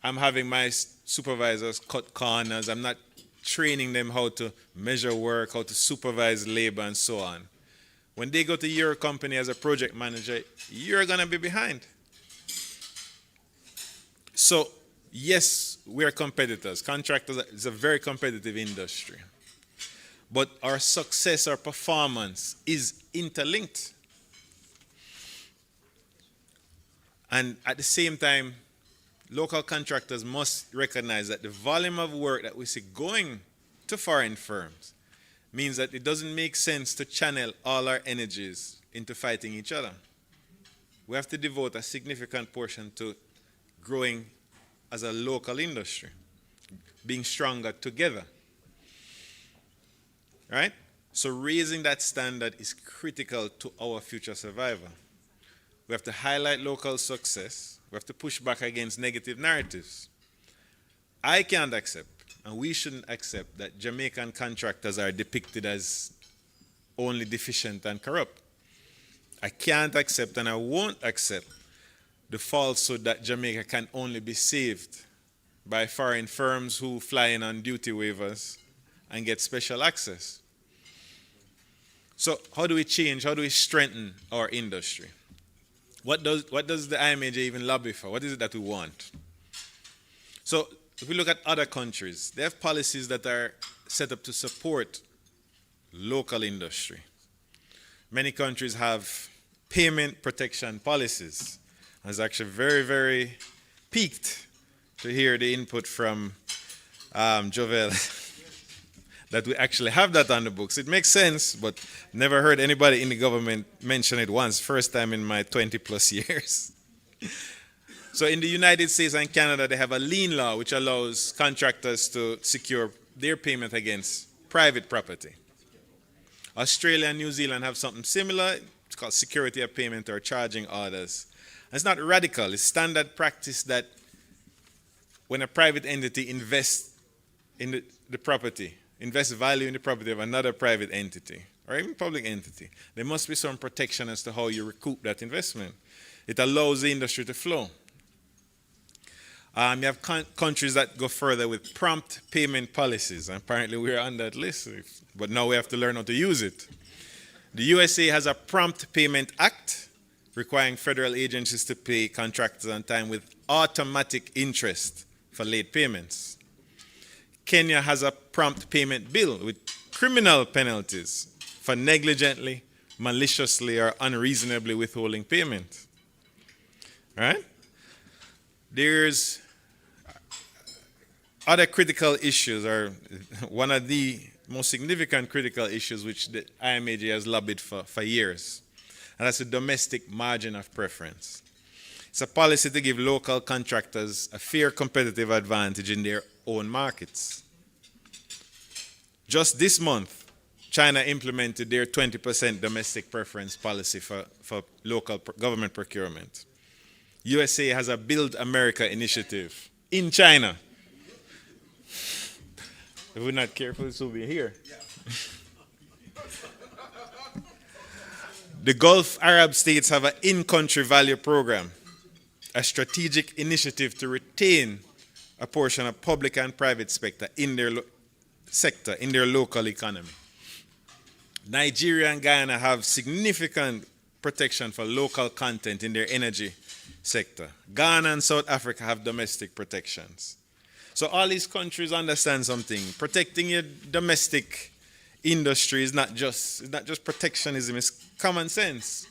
I'm having my supervisors cut corners, I'm not training them how to measure work, how to supervise labor, and so on. When they go to your company as a project manager, you're going to be behind. So, yes, we're competitors. Contractors is a very competitive industry. But our success, our performance is interlinked. And at the same time, local contractors must recognize that the volume of work that we see going to foreign firms means that it doesn't make sense to channel all our energies into fighting each other. We have to devote a significant portion to growing as a local industry, being stronger together. Right? So raising that standard is critical to our future survival. We have to highlight local success. We have to push back against negative narratives. I can't accept, and we shouldn't accept, that Jamaican contractors are depicted as only deficient and corrupt. I can't accept, and I won't accept, the falsehood that Jamaica can only be saved by foreign firms who fly in on duty waivers and get special access. So how do we change, how do we strengthen our industry? What does the IMAJ even lobby for? What is it that we want? So if we look at other countries, they have policies that are set up to support local industry. Many countries have payment protection policies. I was actually very, very piqued to hear the input from Jovel that we actually have that on the books. It makes sense, but never heard anybody in the government mention it once. First time in my 20 plus years. So in the United States and Canada, they have a lien law which allows contractors to secure their payment against private property. Australia and New Zealand have something similar. It's called security of payment or charging orders. And it's not radical. It's standard practice that when a private entity invests in the property, invests value in the property of another private entity or even public entity, there must be some protection as to how you recoup that investment. It allows the industry to flow. You have countries that go further with prompt payment policies. Apparently we're on that list, but now we have to learn how to use it. The USA has a Prompt Payment Act, requiring federal agencies to pay contractors on time with automatic interest for late payments. Kenya has a prompt payment bill with criminal penalties for negligently, maliciously, or unreasonably withholding payment. Right? There's other critical issues, or one of the most significant critical issues which the IMAJ has lobbied for years, and that's the domestic margin of preference. It's a policy to give local contractors a fair competitive advantage in their own markets. Just this month, China implemented their 20% domestic preference policy for local government procurement. USA has a Build America initiative in China. If we're not careful, this will be here. The Gulf Arab states have an in-country value program, a strategic initiative to retain a portion of public and private sector in their local economy. Nigeria and Guyana have significant protection for local content in their energy sector. Ghana and South Africa have domestic protections. So all these countries understand something. Protecting your domestic industry is not just protectionism, it's common sense.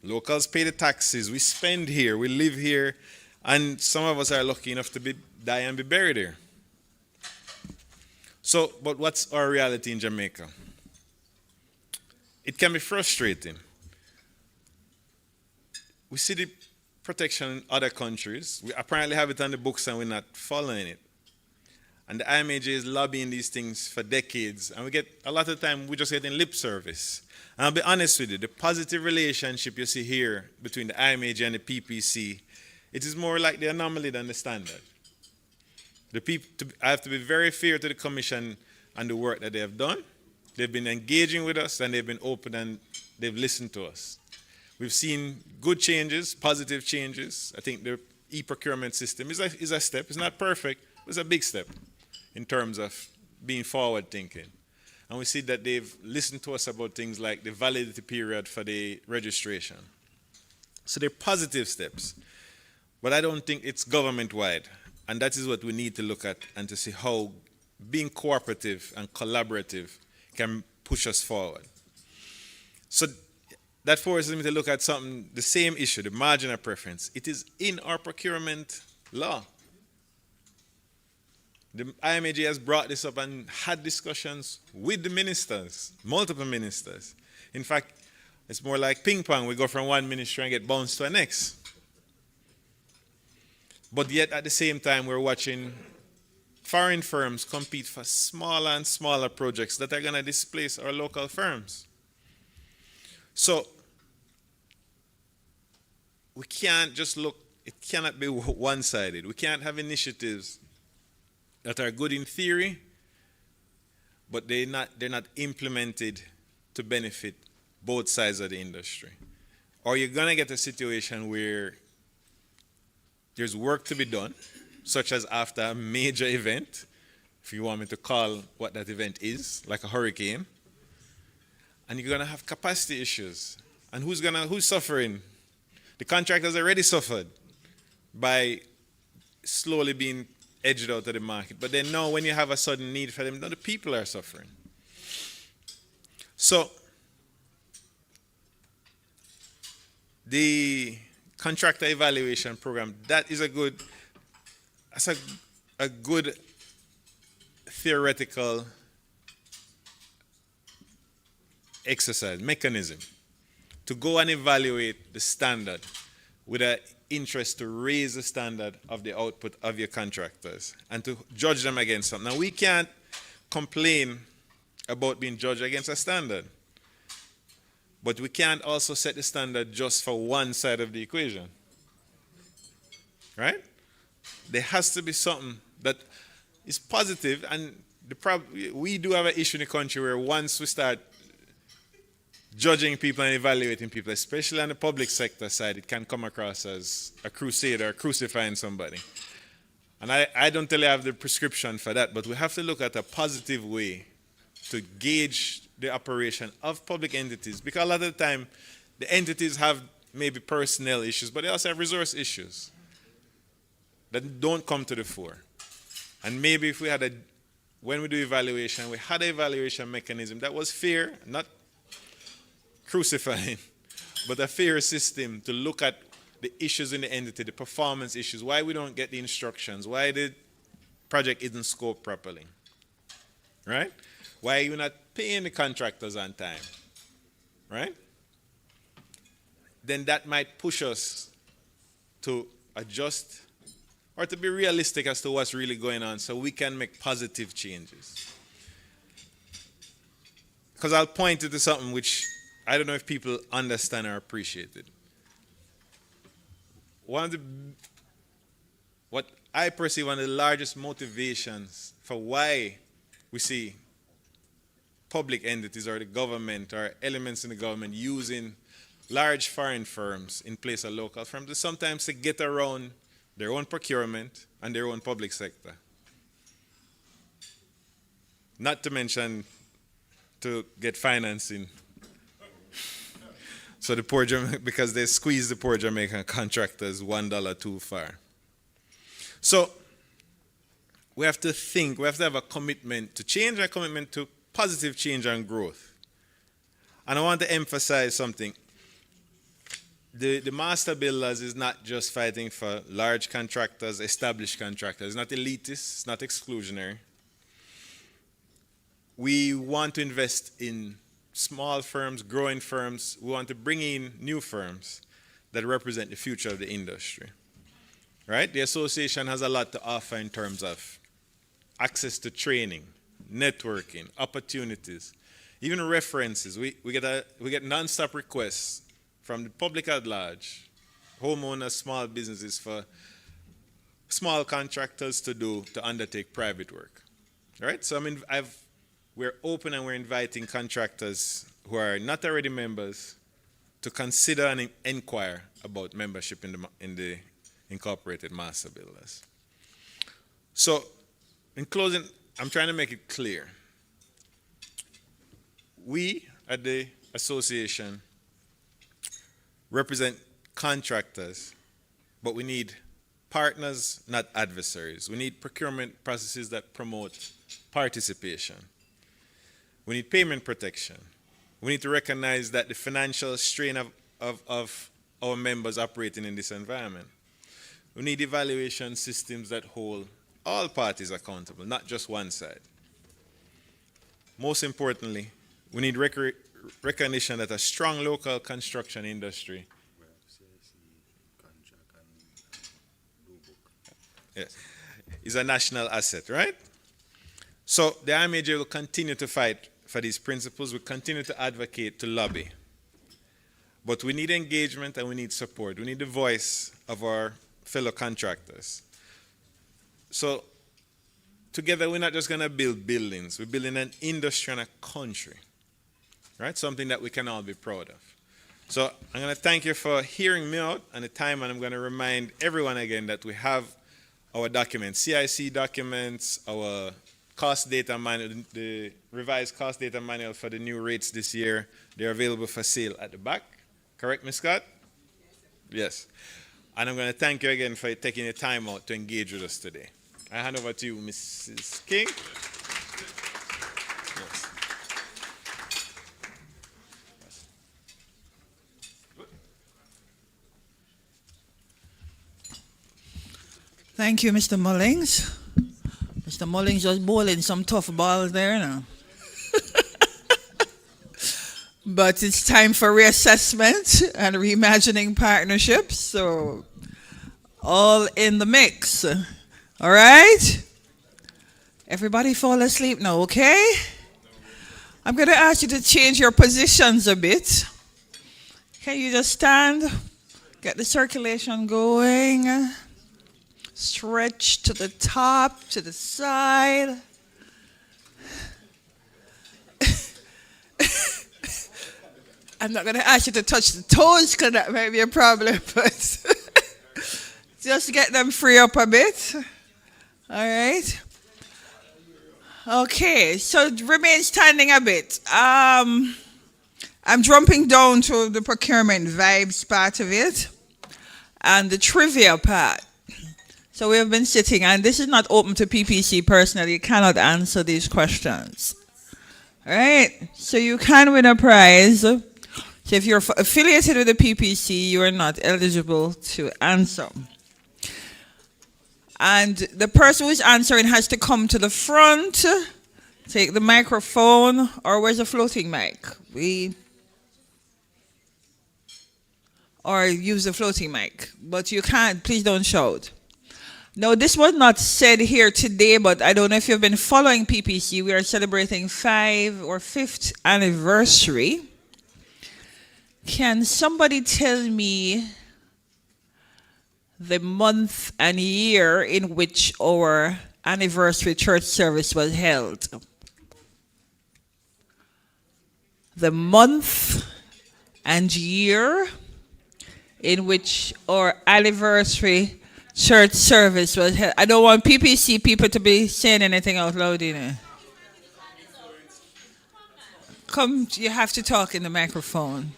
Locals pay the taxes, we spend here, we live here, and some of us are lucky enough to die and be buried here. So, but what's our reality in Jamaica? It can be frustrating. We see the protection in other countries. We apparently have it on the books and we're not following it. And the IMAJ is lobbying these things for decades. And we get, a lot of time, we're just getting lip service. And I'll be honest with you, the positive relationship you see here between the IMAJ and the PPC, it is more like the anomaly than the standard. I have to be very fair to the Commission and the work that they have done. They've been engaging with us and they've been open and they've listened to us. We've seen good changes, positive changes. I think the e-procurement system is a step. It's not perfect, but it's a big step in terms of being forward thinking. And we see that they've listened to us about things like the validity period for the registration. So they're positive steps. But I don't think it's government-wide. And that is what we need to look at and to see how being cooperative and collaborative can push us forward. So that forces me to look at something, the same issue, the margin of preference. It is in our procurement law. The IMAJ has brought this up and had discussions with the ministers, multiple ministers. In fact, it's more like ping pong. We go from one ministry and get bounced to the next. But yet at the same time, we're watching foreign firms compete for smaller and smaller projects that are going to displace our local firms. So we can't just look, it cannot be one-sided. We can't have initiatives that are good in theory, but they're not implemented to benefit both sides of the industry. Or you're going to get a situation where there's work to be done, such as after a major event, if you want me to call what that event is, like a hurricane, and you're going to have capacity issues. And who's suffering? The contractors already suffered by slowly being edged out of the market. But then now when you have a sudden need for them, now the people are suffering. So the contractor evaluation program, that is a good theoretical exercise, mechanism to go and evaluate the standard with an interest to raise the standard of the output of your contractors and to judge them against something. Now, we can't complain about being judged against a standard, but we can't also set the standard just for one side of the equation. Right? There has to be something that is positive, and we do have an issue in the country where once we start judging people and evaluating people, especially on the public sector side, it can come across as a crusader crucifying somebody. And I don't really have the prescription for that, but we have to look at a positive way to gauge the operation of public entities, because a lot of the time the entities have maybe personnel issues, but they also have resource issues that don't come to the fore. And maybe if we had when we do evaluation, we had an evaluation mechanism that was fair, not crucifying, but a fair system to look at the issues in the entity, the performance issues, why we don't get the instructions, why the project isn't scoped properly, right? Why you're not paying the contractors on time, right? Then that might push us to adjust or to be realistic as to what's really going on so we can make positive changes. Because I'll point you to something which I don't know if people understand or appreciate it. What I perceive one of the largest motivations for why we see public entities or the government or elements in the government using large foreign firms in place of local firms is sometimes to get around their own procurement and their own public sector. Not to mention to get financing. So the poor because they squeeze the poor Jamaican contractors $1 too far. So we have to think, we have to have a commitment to change, a commitment to positive change and growth. And I want to emphasize something. The master builders is not just fighting for large contractors, established contractors. It's not elitist, it's not exclusionary. We want to invest in small firms, growing firms. We want to bring in new firms that represent the future of the industry. Right? The association has a lot to offer in terms of access to training, networking, opportunities, even references. We get non-stop requests from the public at large, homeowners, small businesses, for small contractors to undertake private work. Right? So we're open and we're inviting contractors who are not already members to consider and inquire about membership in the Incorporated Master Builders. So, in closing, I'm trying to make it clear. We at the association represent contractors, but we need partners, not adversaries. We need procurement processes that promote participation. We need payment protection. We need to recognize that the financial strain of our members operating in this environment. We need evaluation systems that hold all parties accountable, not just one side. Most importantly, we need recognition that a strong local construction industry is a national asset, right? So the IMAJ will continue to fight for these principles. We continue to advocate, to lobby. But we need engagement and we need support. We need the voice of our fellow contractors. So together we're not just going to build buildings. We're building an industry and a country, right? Something that we can all be proud of. So I'm going to thank you for hearing me out and the time, and I'm going to remind everyone again that we have our documents, CIC documents, our cost data manual, the revised cost data manual for the new rates this year. They're available for sale at the back. Correct, Ms. Scott? Yes. And I'm going to thank you again for taking the time out to engage with us today. I hand over to you, Mrs. King. Yes. Thank you, Mr. Mullings. Mr. Mullings just bowling some tough balls there now. But it's time for reassessment and reimagining partnerships. So, all in the mix. All right? Everybody fall asleep now, okay? I'm going to ask you to change your positions a bit. Can you just stand? Get the circulation going. Stretch to the top, to the side. I'm not going to ask you to touch the toes because that might be a problem, but just get them free up a bit. All right. Okay, so remain standing a bit. As I'm jumping down to the procurement vibes part of it and the trivia part. So we have been sitting, and this is not open to PPC personally. You cannot answer these questions. All right? So you can win a prize. So if you're affiliated with the PPC, you are not eligible to answer. And the person who's answering has to come to the front, take the microphone, or where's the floating mic? Or use the floating mic. But you can't, please don't shout. No, this was not said here today, but I don't know if you've been following PPC. We are celebrating 5th anniversary. Can somebody tell me the month and year in which our anniversary church service was held? The month and year in which our anniversary church service was held. I don't want PPC people to be saying anything out loud, you know. Come, you have to talk in the microphone.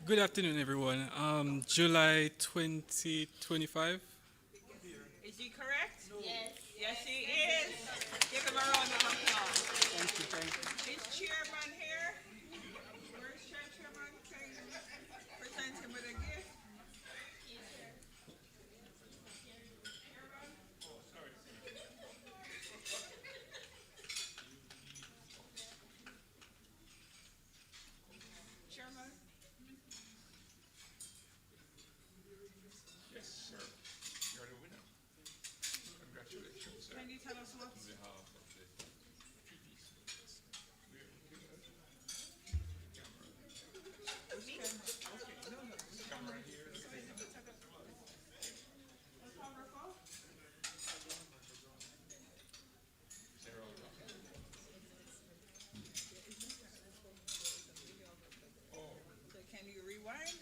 Good afternoon, everyone. July 2025. Is he correct? Yes. Yes, he is. Give him a round of applause. Thank you, thank you. Is chairman here? Where's chairman? Can you present him with a gift? Chairman? Yes, sir. You're the winner. Congratulations, sir. Can you tell us what? On behalf of the PPC. Camera here. So can you rewind?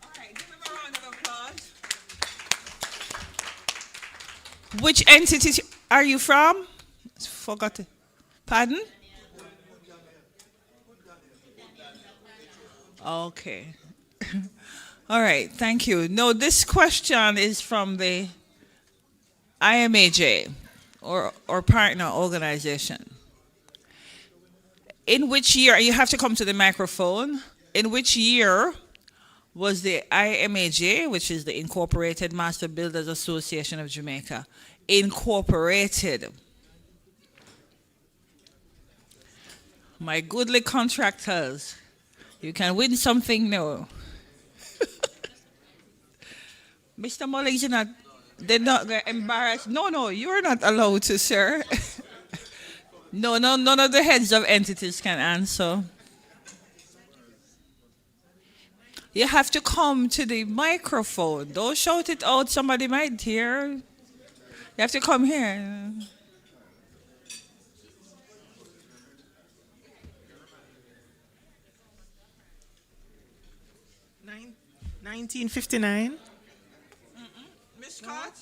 All right, give him a round of applause. Which entity are you from? Forgot it. Pardon? Okay. All right, thank you. No, this question is from the IMAJ, or partner organization. In which year, you have to come to the microphone, in which year was the IMAJ, which is the Incorporated Master Builders Association of Jamaica, incorporated? My goodly contractors, you can win something new. Mr. Mullings, they're not embarrassed. No, you're not allowed to, sir. No, none of the heads of entities can answer. You have to come to the microphone. Don't shout it out, somebody might hear. You have to come here. 1959. Miss Scott?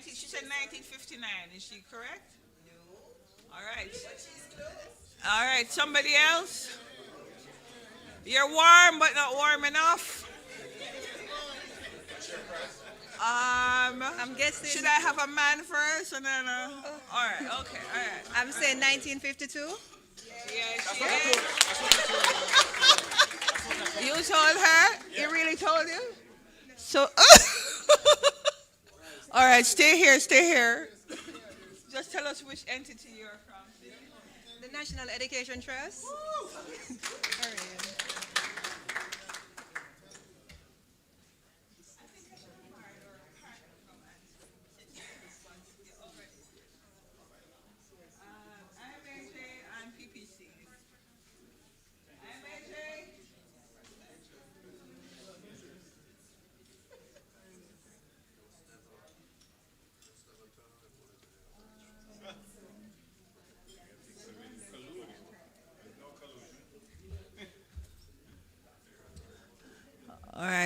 She said 1959. Is she correct? No. All right. All right, somebody else? You're warm, but not warm enough. I'm guessing. Should I have a man first and then? All right. Okay. All right. I'm saying 1952. Yeah, she is. You told her? You really told you? So. All right. Stay here. Stay here. Just tell us which entity you're from. The National Education Trust. All right.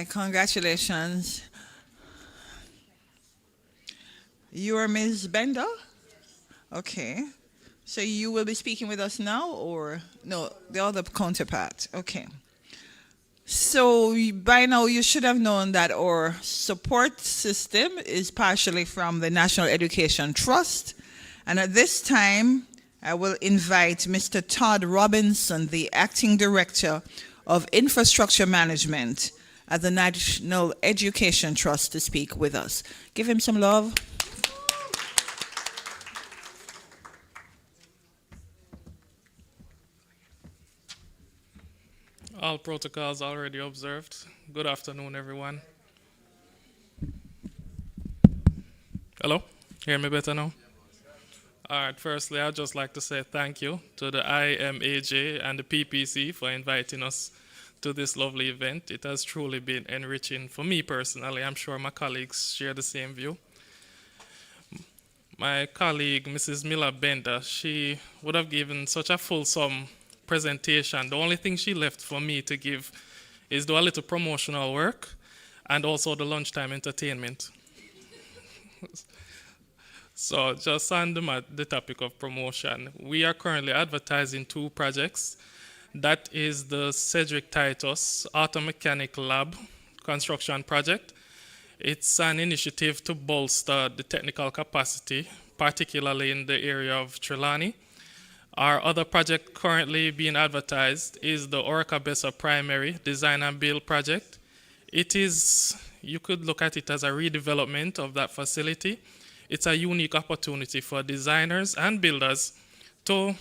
congratulations. You are Ms. Bender? Okay. So you will be speaking with us now, or no, the other counterpart? Okay. So by now you should have known that our support system is partially from the National Education Trust. And at this time, I will invite Mr. Todd Robinson, the Acting Director of Infrastructure Management at the National Education Trust, to speak with us. Give him some love. All protocols already observed. Good afternoon, everyone. Hello? Hear me better now? All right, firstly, I'd just like to say thank you to the IMAJ and the PPC for inviting us to this lovely event. It has truly been enriching for me personally. I'm sure my colleagues share the same view. My colleague, Mrs. Miller Bender, she would have given such a fulsome presentation. The only thing she left for me to give is do a little promotional work and also the lunchtime entertainment. So just on the topic of promotion, we are currently advertising 2 projects. That is the Cedric Titus Auto Mechanic Lab construction project. It's an initiative to bolster the technical capacity, particularly in the area of Trelawney. Our other project currently being advertised is the Orca Bessa Primary Design and Build project. It is, you could look at it as a redevelopment of that facility. It's a unique opportunity for designers and builders to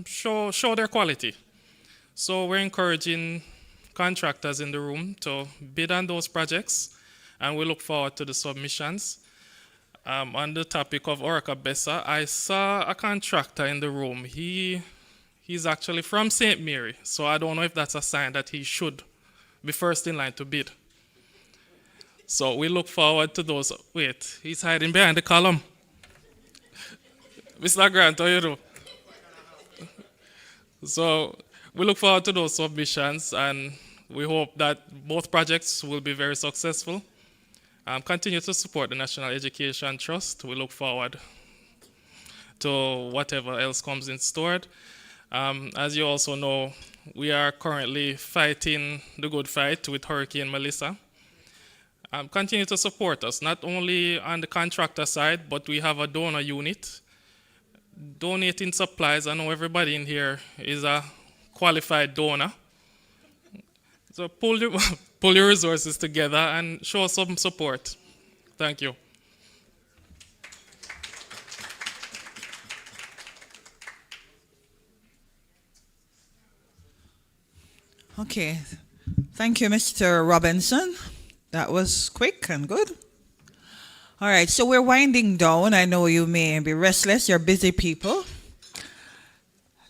show their quality. So we're encouraging contractors in the room to bid on those projects, and we look forward to the submissions. On the topic of Orca Bessa, I saw a contractor in the room. He's actually from St. Mary, so I don't know if that's a sign that he should be first in line to bid. So we look forward to those. Wait, he's hiding behind the column. Mr. Grant, how you do? So we look forward to those submissions, and we hope that both projects will be very successful. Continue to support the National Education Trust. We look forward to whatever else comes in store. As you also know, we are currently fighting the good fight with Hurricane Melissa. Continue to support us, not only on the contractor side, but we have a donor unit donating supplies. I know everybody in here is a qualified donor. So pull your resources together and show some support. Thank you. Okay. Thank you, Mr. Robinson. That was quick and good. All right, so we're winding down. I know you may be restless. You're busy people.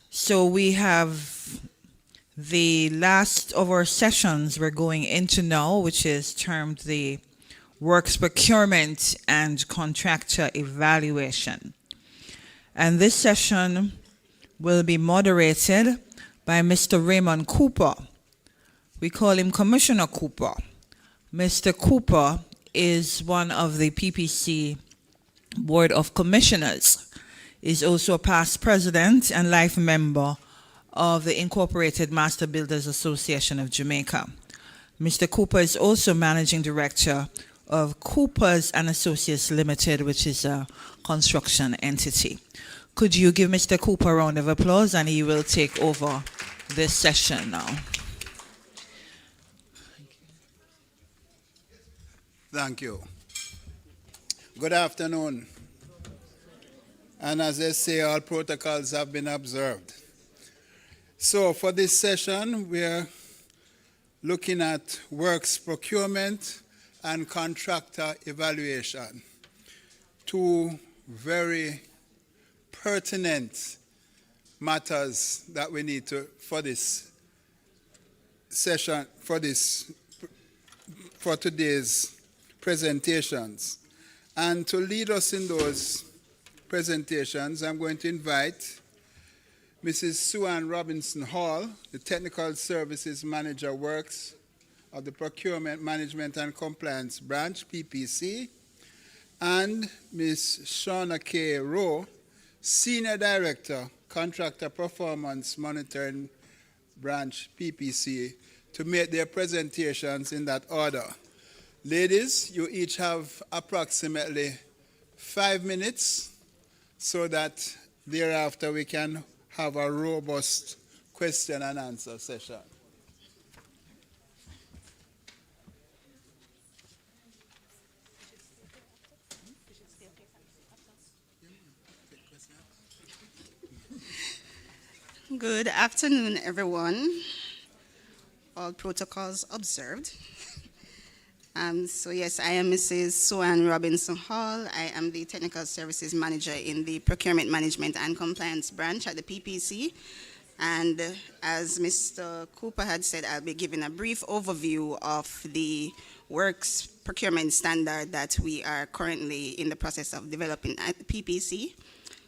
So we have the last of our sessions we're going into now, which is termed the Works Procurement and Contractor Evaluation. And this session will be moderated by Mr. Raymond Cooper. We call him Commissioner Cooper. Mr. Cooper is one of the PPC Board of Commissioners. Is also a past president and life member of the Incorporated Master Builders Association of Jamaica. Mr. Cooper is also managing director of Coopers and Associates Limited, which is a construction entity. Could you give Mr. Cooper a round of applause, and he will take over this session now. Thank you. Good afternoon. And as they say, all protocols have been observed. So for this session, we're looking at works procurement and contractor evaluation. 2 very pertinent matters that we need to, for this session, for today's presentations. And to lead us in those presentations, I'm going to invite Mrs. Sue Ann Robinson Hall, the Technical Services Manager Works of the Procurement Management and Compliance Branch, PPC, and Ms. Shauna K. Rowe, Senior Director, Contractor Performance Monitoring Branch, PPC, to make their presentations in that order. Ladies, you each have approximately 5 minutes so that thereafter we can have a robust question and answer session. Good afternoon, everyone. All protocols observed. So yes, I am Mrs. Suan Robinson Hall. I am the Technical Services Manager in the Procurement Management and Compliance Branch at the PPC. And as Mr. Cooper had said, I'll be giving a brief overview of the works procurement standard that we are currently in the process of developing at the PPC.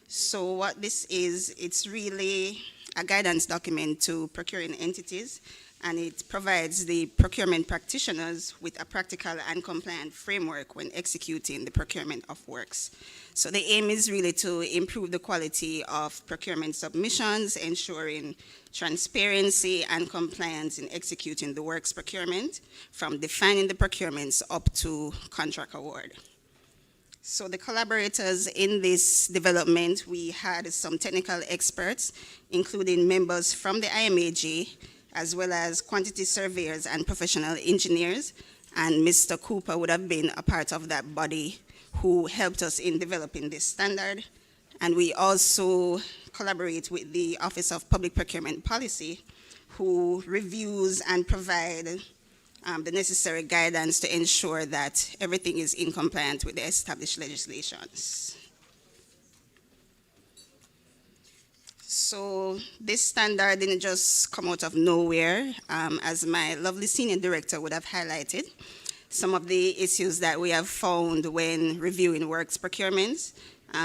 So what this is, it's really a guidance document to procuring entities, and it provides the procurement practitioners with a practical and compliant framework when executing the procurement of works. So the aim is really to improve the quality of procurement submissions, ensuring transparency and compliance in executing the works procurement, from defining the procurements up to contract award. So the collaborators in this development, we had some technical experts, including members from the IMAJ, as well as quantity surveyors and professional engineers. And Mr. Cooper would have been a part of that body who helped us in developing this standard. And we also collaborate with the Office of Public Procurement Policy, who reviews and provide the necessary guidance to ensure that everything is in compliance with the established legislations. So this standard didn't just come out of nowhere. As my lovely senior director would have highlighted, some of the issues that we have found when reviewing works procurements,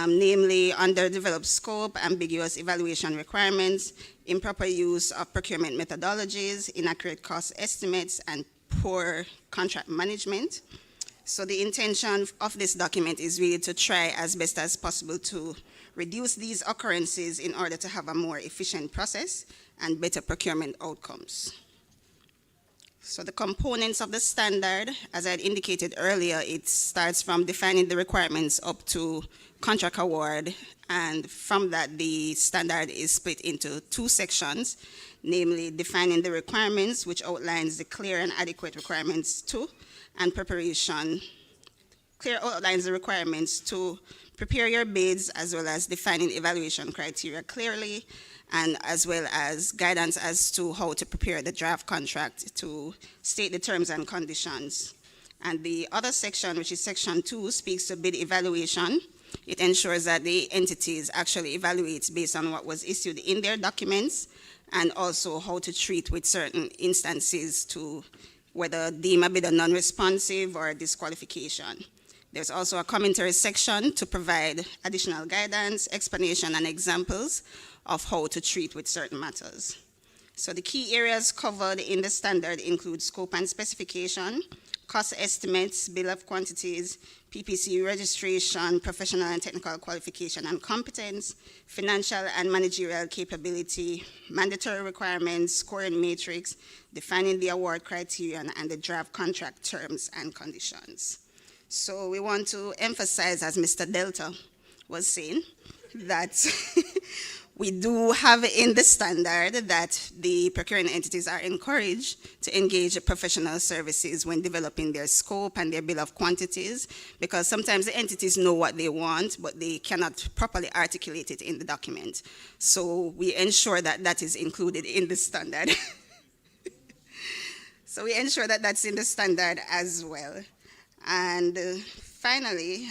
namely underdeveloped scope, ambiguous evaluation requirements, improper use of procurement methodologies, inaccurate cost estimates, and poor contract management. So the intention of this document is really to try as best as possible to reduce these occurrences in order to have a more efficient process and better procurement outcomes. So the components of the standard, as I had indicated earlier, it starts from defining the requirements up to contract award, and from that the standard is split into 2 sections, namely defining the requirements, which outlines the clear and adequate requirements to, and preparation, clear outlines the requirements to prepare your bids, as well as defining evaluation criteria clearly, and as well as guidance as to how to prepare the draft contract to state the terms and conditions. And the other section, which is section 2, speaks to bid evaluation. It ensures that the entities actually evaluate based on what was issued in their documents, and also how to treat with certain instances to whether deem a bidder non-responsive or disqualification. There's also a commentary section to provide additional guidance, explanation, and examples of how to treat with certain matters. So the key areas covered in the standard include scope and specification, cost estimates, bill of quantities, PPC registration, professional and technical qualification and competence, financial and managerial capability, mandatory requirements, scoring matrix, defining the award criterion, and the draft contract terms and conditions. So we want to emphasize, as Mr. Delta was saying, that we do have in the standard that the procuring entities are encouraged to engage professional services when developing their scope and their bill of quantities, because sometimes the entities know what they want, but they cannot properly articulate it in the document. So we ensure that that is included in the standard. So we ensure that that's in the standard as well. And finally,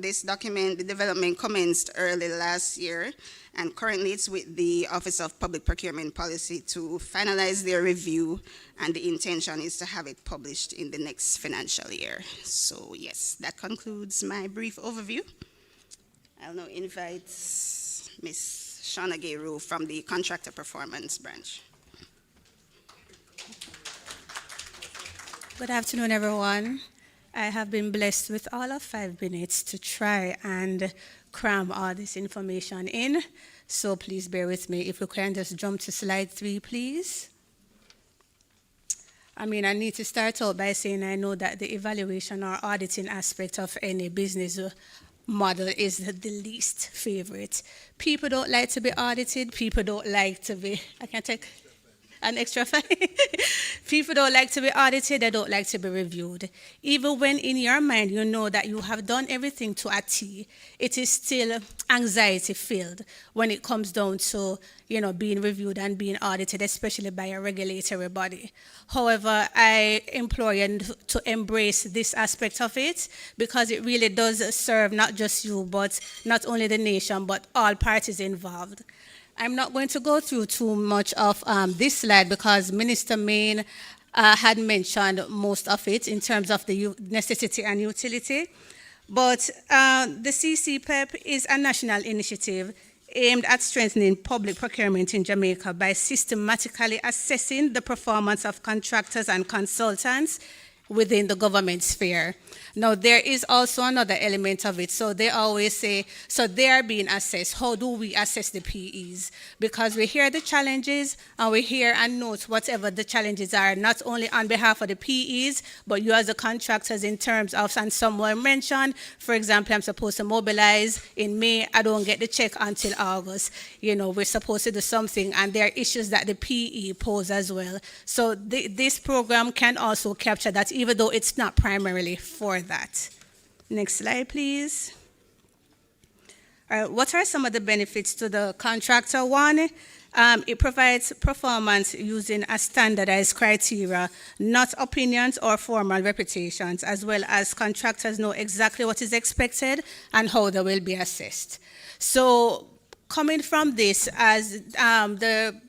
this document, the development commenced early last year, and currently it's with the Office of Public Procurement Policy to finalize their review, and the intention is to have it published in the next financial year. So yes, that concludes my brief overview. I'll now invite Ms. Shauna Gayru from the Contractor Performance Branch. Good afternoon, everyone. I have been blessed with all of 5 minutes to try and cram all this information in. So please bear with me. If we can just jump to slide 3, please. I need to start out by saying I know that the evaluation or auditing aspect of any business model is the least favorite. People don't like to be audited. People don't like to be, I can take an extra 5. People don't like to be audited. They don't like to be reviewed. Even when in your mind you know that you have done everything to a T, it is still anxiety-filled when it comes down to being reviewed and being audited, especially by a regulatory body. However, I implore you to embrace this aspect of it because it really does serve not just you, but not only the nation, but all parties involved. I'm not going to go through too much of this slide because Minister Main had mentioned most of it in terms of the necessity and utility. But the CCPEP is a national initiative aimed at strengthening public procurement in Jamaica by systematically assessing the performance of contractors and consultants within the government sphere. Now, there is also another element of it. So they always say, so they are being assessed. How do we assess the PEs? Because we hear the challenges and we hear and note whatever the challenges are, not only on behalf of the PEs, but you as the contractors in terms of, and someone mentioned, for example, I'm supposed to mobilize in May, I don't get the check until August. We're supposed to do something, and there are issues that the PE pose as well. So this program can also capture that, even though it's not primarily for that. Next slide, please. All right, what are some of the benefits to the contractor? One, it provides performance using a standardized criteria, not opinions or formal reputations, as well as contractors know exactly what is expected and how they will be assessed. So coming from this, as the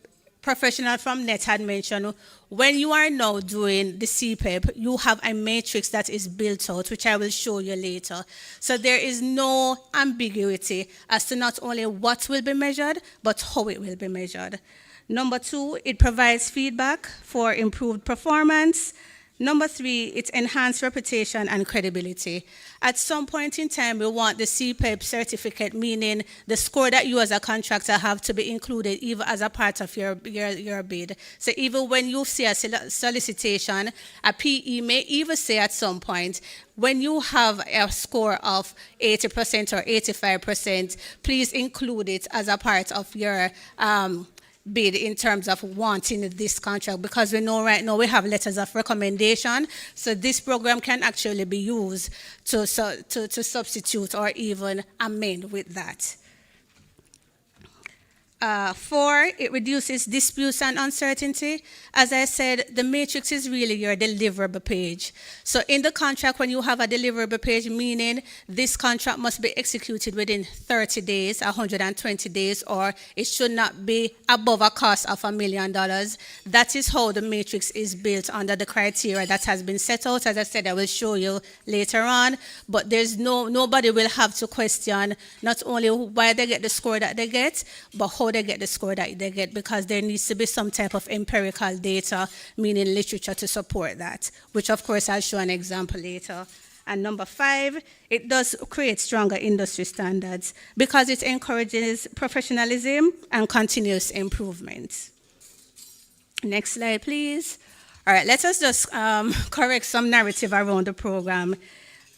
professional from NET had mentioned, when you are now doing the CPEP, you have a matrix that is built out, which I will show you later. So there is no ambiguity as to not only what will be measured, but how it will be measured. Number 2, it provides feedback for improved performance. Number 3, it's enhanced reputation and credibility. At some point in time, we want the CPEP certificate, meaning the score that you as a contractor have to be included even as a part of your bid. So even when you see a solicitation, a PE may even say at some point, when you have a score of 80% or 85%, please include it as a part of your bid in terms of wanting this contract, because we know right now we have letters of recommendation, so this program can actually be used to substitute or even amend with that. 4, it reduces disputes and uncertainty. As I said, the matrix is really your deliverable page. So in the contract, when you have a deliverable page, meaning this contract must be executed within 30 days, 120 days, or it should not be above a cost of $1 million. That is how the matrix is built under the criteria that has been set out. As I said, I will show you later on, but there's nobody will have to question not only why they get the score that they get, but how they get the score that they get, because there needs to be some type of empirical data, meaning literature, to support that, which of course I'll show an example later. And number 5, it does create stronger industry standards because it encourages professionalism and continuous improvement. Next slide, please. All right, let us just correct some narrative around the program.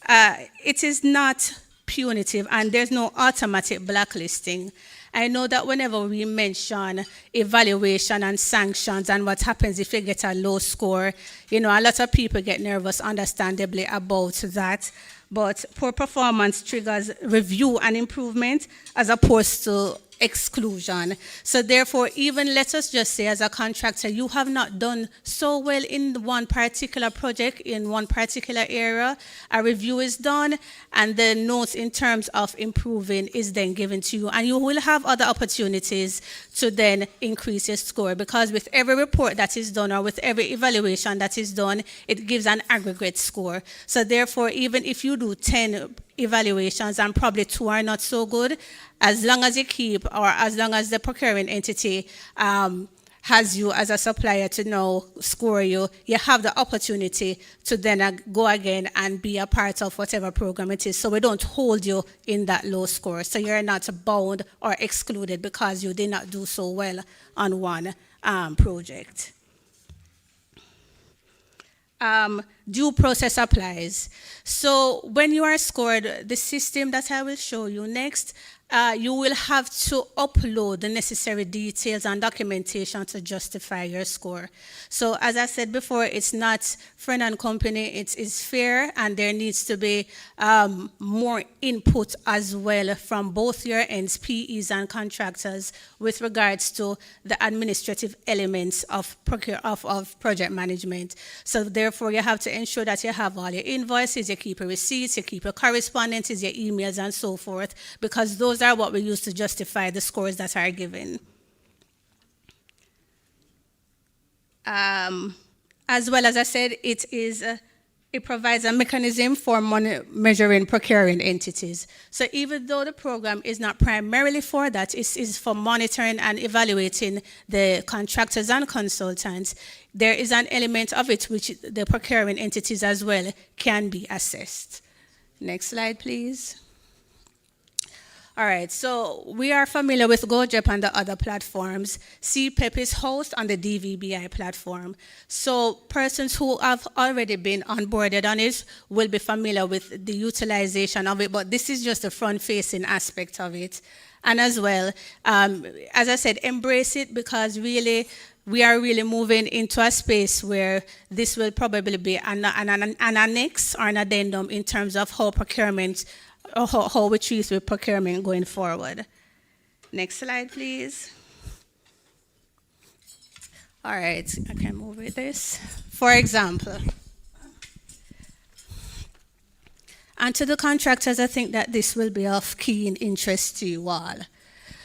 It is not punitive and there's no automatic blacklisting. I know that whenever we mention evaluation and sanctions and what happens if you get a low score, a lot of people get nervous, understandably, about that. But poor performance triggers review and improvement as opposed to exclusion. So therefore, even let us just say as a contractor, you have not done so well in one particular project, in one particular area, a review is done, and the notes in terms of improving is then given to you. And you will have other opportunities to then increase your score, because with every report that is done or with every evaluation that is done, it gives an aggregate score. So therefore, even if you do 10 evaluations and probably 2 are not so good, as long as you keep, or as long as the procuring entity has you as a supplier to now score you, you have the opportunity to then go again and be a part of whatever program it is. So we don't hold you in that low score. So you're not bound or excluded because you did not do so well on one project. Due process applies. So when you are scored, the system that I will show you next, you will have to upload the necessary details and documentation to justify your score. So as I said before, it's not friend and company, it's fair, and there needs to be more input as well from both your ends, PEs and contractors, with regards to the administrative elements of project management. So therefore, you have to ensure that you have all your invoices, you keep your receipts, you keep your correspondences, your emails, and so forth, because those are what we use to justify the scores that are given. As well as I said, it provides a mechanism for measuring procuring entities. So even though the program is not primarily for that, it is for monitoring and evaluating the contractors and consultants, there is an element of it which the procuring entities as well can be assessed. Next slide, please. All right, so we are familiar with GoJep and the other platforms. CPEP is hosted on the DVBI platform. So persons who have already been onboarded on it will be familiar with the utilization of it, but this is just the front-facing aspect of it. And as well, as I said, embrace it, because really, we are really moving into a space where this will probably be an annex or an addendum in terms of how procurement, or how we treat with procurement going forward. Next slide, please. All right, I can move with this. For example, and to the contractors, I think that this will be of keen interest to you all.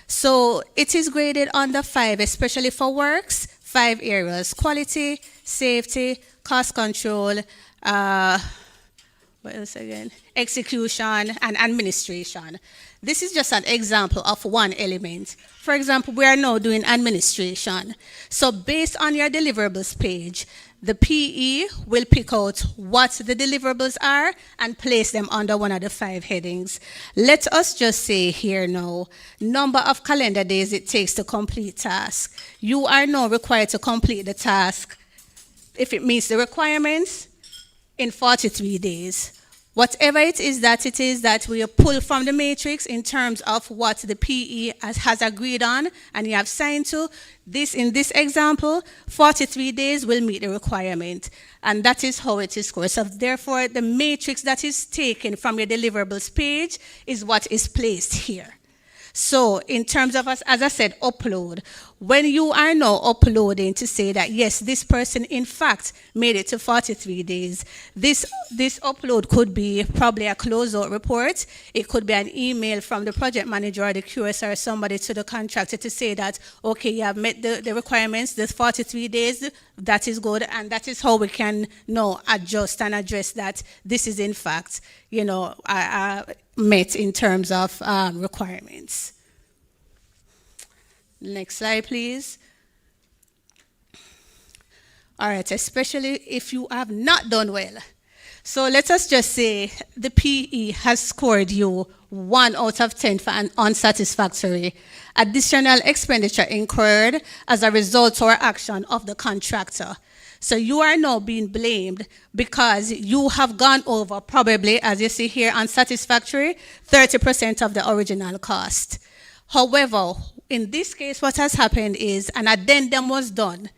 So it is graded under 5, especially for works, 5 areas: quality, safety, cost control, what else again? Execution and administration. This is just an example of one element. For example, we are now doing administration. So based on your deliverables page, the PE will pick out what the deliverables are and place them under one of the 5 headings. Let us just say here now, number of calendar days it takes to complete task. You are now required to complete the task, if it meets the requirements, in 43 days. Whatever it is that we pull from the matrix in terms of what the PE has agreed on and you have signed to, in this example, 43 days will meet the requirement. And that is how it is scored. So therefore, the matrix that is taken from your deliverables page is what is placed here. So in terms of, as I said, upload, when you are now uploading to say that, yes, this person in fact made it to 43 days, this upload could be probably a closeout report. It could be an email from the project manager or the QS or somebody to the contractor to say that, okay, you have met the requirements, the 43 days, that is good, and that is how we can now adjust and address that this is in fact, met in terms of requirements. Next slide, please. All right, especially if you have not done well. So let us just say the PE has scored you 1 out of 10 for an unsatisfactory. Additional expenditure incurred as a result or action of the contractor. So you are now being blamed because you have gone over probably, as you see here, unsatisfactory, 30% of the original cost. However, in this case, what has happened is an addendum was done,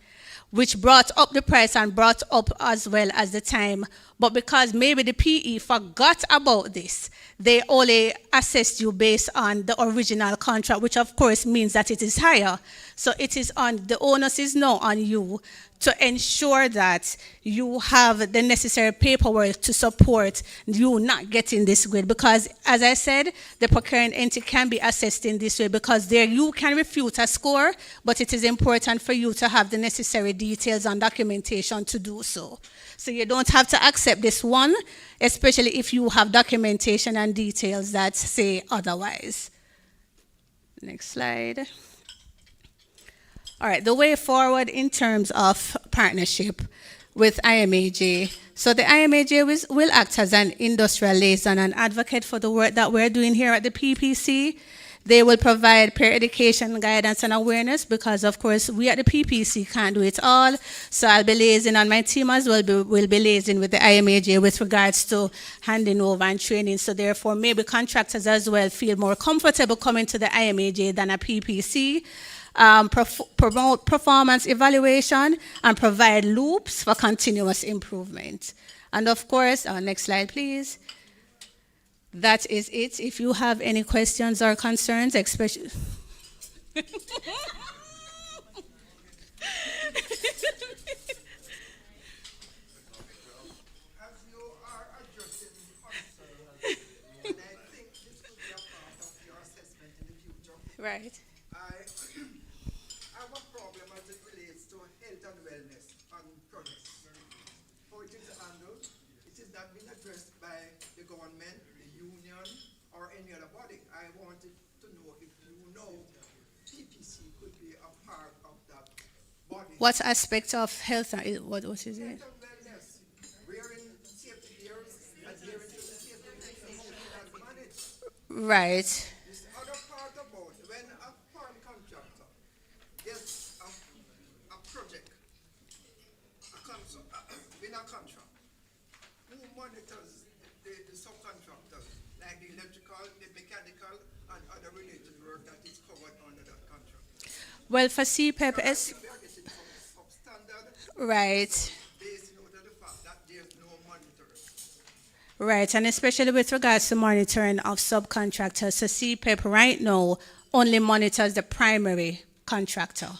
which brought up the price and brought up as well as the time. But because maybe the PE forgot about this, they only assessed you based on the original contract, which of course means that it is higher. So it is on, the onus is now on you to ensure that you have the necessary paperwork to support you not getting this grade. Because as I said, the procuring entity can be assessed in this way because there you can refute a score, but it is important for you to have the necessary details and documentation to do so. So you don't have to accept this one, especially if you have documentation and details that say otherwise. Next slide. All right, the way forward in terms of partnership with IMAJ. So the IMAJ will act as an industrial liaison and advocate for the work that we're doing here at the PPC. They will provide peer education, guidance, and awareness because, of course, we at the PPC can't do it all. So I'll be liaising, and my team as well will be liaising with the IMAJ with regards to handing over and training. So therefore, maybe contractors as well feel more comfortable coming to the IMAJ than a PPC. Promote performance evaluation and provide loops for continuous improvement. And of course, next slide, please. That is it. If you have any questions or concerns, especially... Right. I have a problem as it relates to health and wellness and projects. How it is handled, it is not being addressed by the government, the union, or any other body. I wanted to know if you know PPC could be a part of that body. What aspect of health, what is it? Health and wellness, wearing safety gears, adhering to the safety rules, and manage. Right. This other part about when a foreign contractor gets a project, win a contract, who monitors the subcontractors, like the electrical, the mechanical, and other related work that is covered under that contract? Well, for CPEP, right. Based on the fact that there's no monitoring. Right, and especially with regards to monitoring of subcontractors, so CPEP right now only monitors the primary contractor,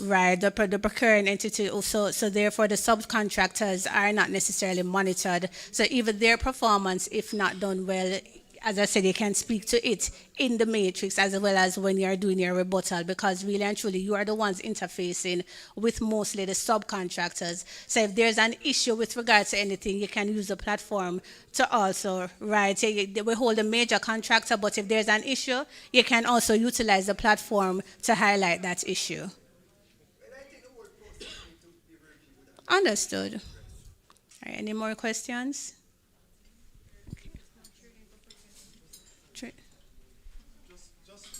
right, the procuring entity. So therefore the subcontractors are not necessarily monitored. So even their performance, if not done well, as I said, you can speak to it in the matrix as well as when you're doing your rebuttal, because really and truly you are the ones interfacing with mostly the subcontractors. So if there's an issue with regards to anything, you can use the platform to also, right, we hold a major contractor, but if there's an issue, you can also utilize the platform to highlight that issue. Understood. All right, any more questions?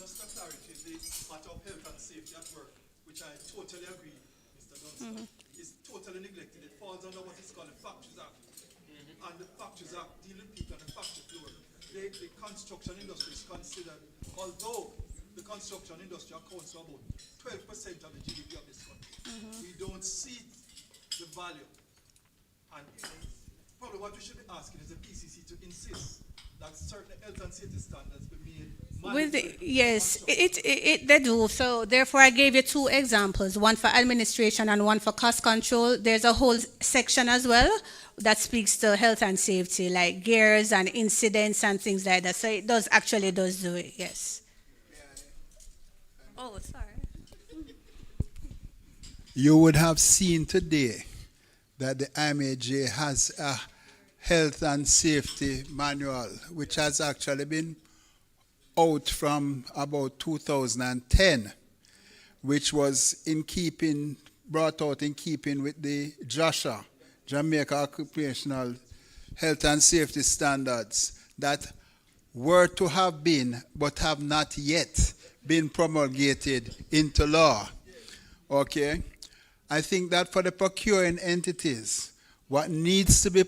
Just a clarity, the matter of health and safety at work, which I totally agree, Mr. Dunstall, is totally neglected. It falls under what is called the Factories Act. And the Factories Act deal with people on the factory floor. The construction industry is considered, although the construction industry accounts for about 12% of the GDP of this country, we don't see the value. And probably what we should be asking is the PCC to insist that certain health and safety standards be made. Yes, they do. So therefore, I gave you two examples, one for administration and one for cost control. There's a whole section as well that speaks to health and safety, like gears and incidents and things like that. So it does do it, yes. Oh, sorry. You would have seen today that the IMAJ has a health and safety manual, which has actually been out from about 2010, which was brought out in keeping with the JOSHA, Jamaica Occupational Health and Safety Standards, that were to have been, but have not yet been promulgated into law. Okay? I think that for the procuring entities, what needs to be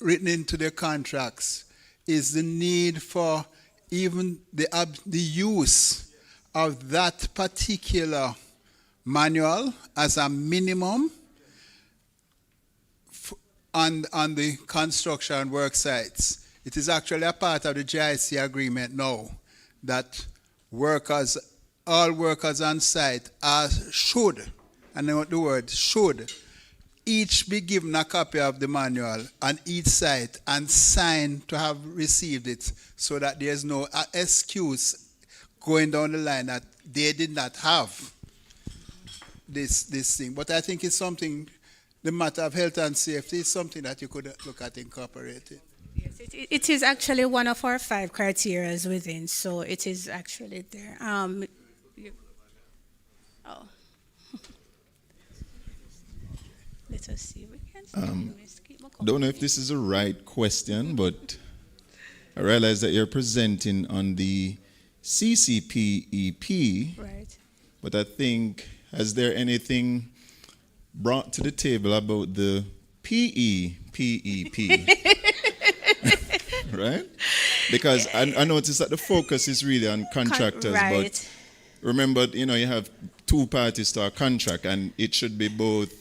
written into the contracts is the need for even the use of that particular manual as a minimum on the construction work sites. It is actually a part of the GIC agreement now that all workers on site should, and I want the word should, each be given a copy of the manual on each site and signed to have received it, so that there's no excuse going down the line that they did not have this thing. But I think it's something, the matter of health and safety is something that you could look at incorporating. Yes, it is actually one of our 5 criteria within, so it is actually there. Oh. Let us see. We can keep my Don't know if this is the right question, but I realize that you're presenting on the CCPEP. Right. But I think, has there anything brought to the table about the PEPEP? Right? Because I noticed that the focus is really on contractors, right. but remember, you have two parties to a contract, and it should be both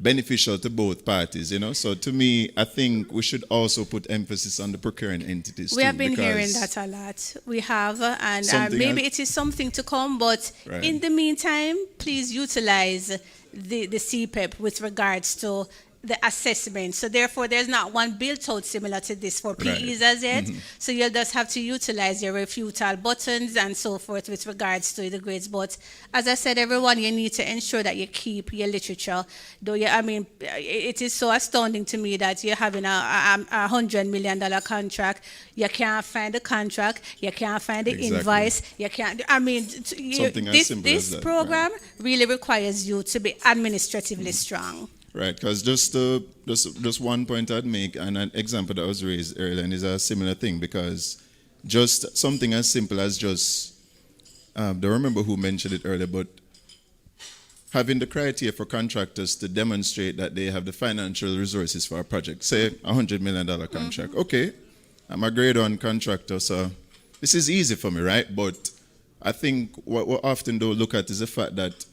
beneficial to both parties, So to me, I think we should also put emphasis on the procuring entities We too, have been hearing because that a lot. We have, and Something maybe else- it is something to come, but Right. in the meantime, please utilize the CPEP with regards to the assessment. So therefore, there's not one built out similar to this for PEs as yet. So you'll just have to utilize your refutal buttons and so forth with regards to the grades. But as I said, everyone, you need to ensure that you keep your literature. Though, it is so astounding to me that you're having a $100 million contract. You can't find the contract. You can't find the Exactly. invoice. You can't. Something as simple as This that, program really requires you to be administratively strong. Right, because just one point I'd make, and an example that was raised earlier, and is a similar thing, because just something as simple as don't remember who mentioned it earlier, but having the criteria for contractors to demonstrate that they have the financial resources for a project, say a $100 million contract. Okay, I'm a grade 1 contractor, so this is easy for me, right? But I think what we often don't look at is the fact that,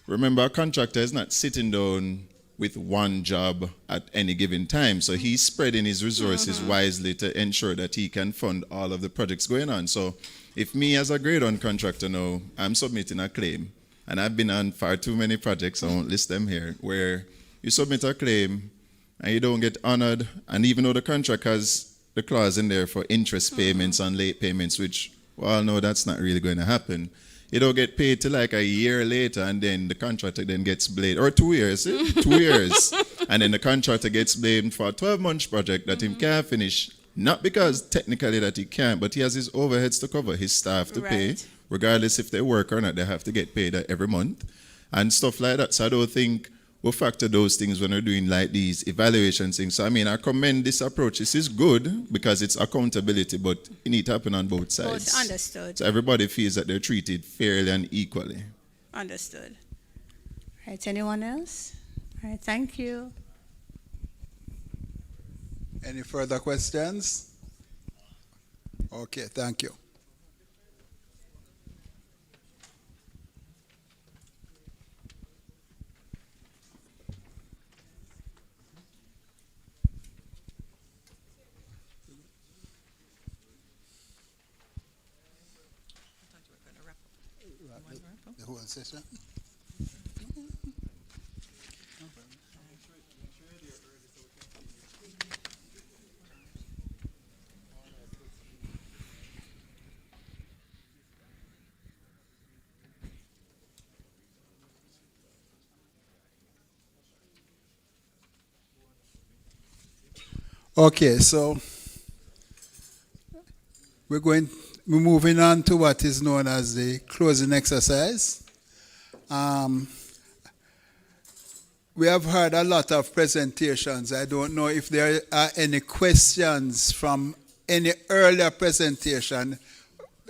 remember, a contractor is not sitting down with one job at any given time. So he's spreading his resources wisely to ensure that he can fund all of the projects going on. So if me as a grade 1 contractor now, I'm submitting a claim, and I've been on far too many projects, I won't list them here, where you submit a claim and you don't get honored, and even though the contract has the clause in there for interest payments and late payments, which we all know that's not really going to happen, you don't get paid till like a year later, and then the contractor then gets blamed, or 2 years, 2 years, and then the contractor gets blamed for a 12-month project that he can't finish, not because technically that he can't, but he has his overheads to cover, his staff to pay, Right. regardless if they work or not, they have to get paid every month, and stuff like that. So I don't think we factor those things when we're doing like these evaluation things. So I commend this approach. This is good because it's accountability, but it needs to happen on both sides. Both understood. So everybody feels that they're treated fairly and equally. Understood. Right, anyone else? All right, thank you. Any further questions? Okay, thank you. The whole session? Okay, so we're moving on to what is known as the closing exercise. We have heard a lot of presentations. I don't know if there are any questions from any earlier presentation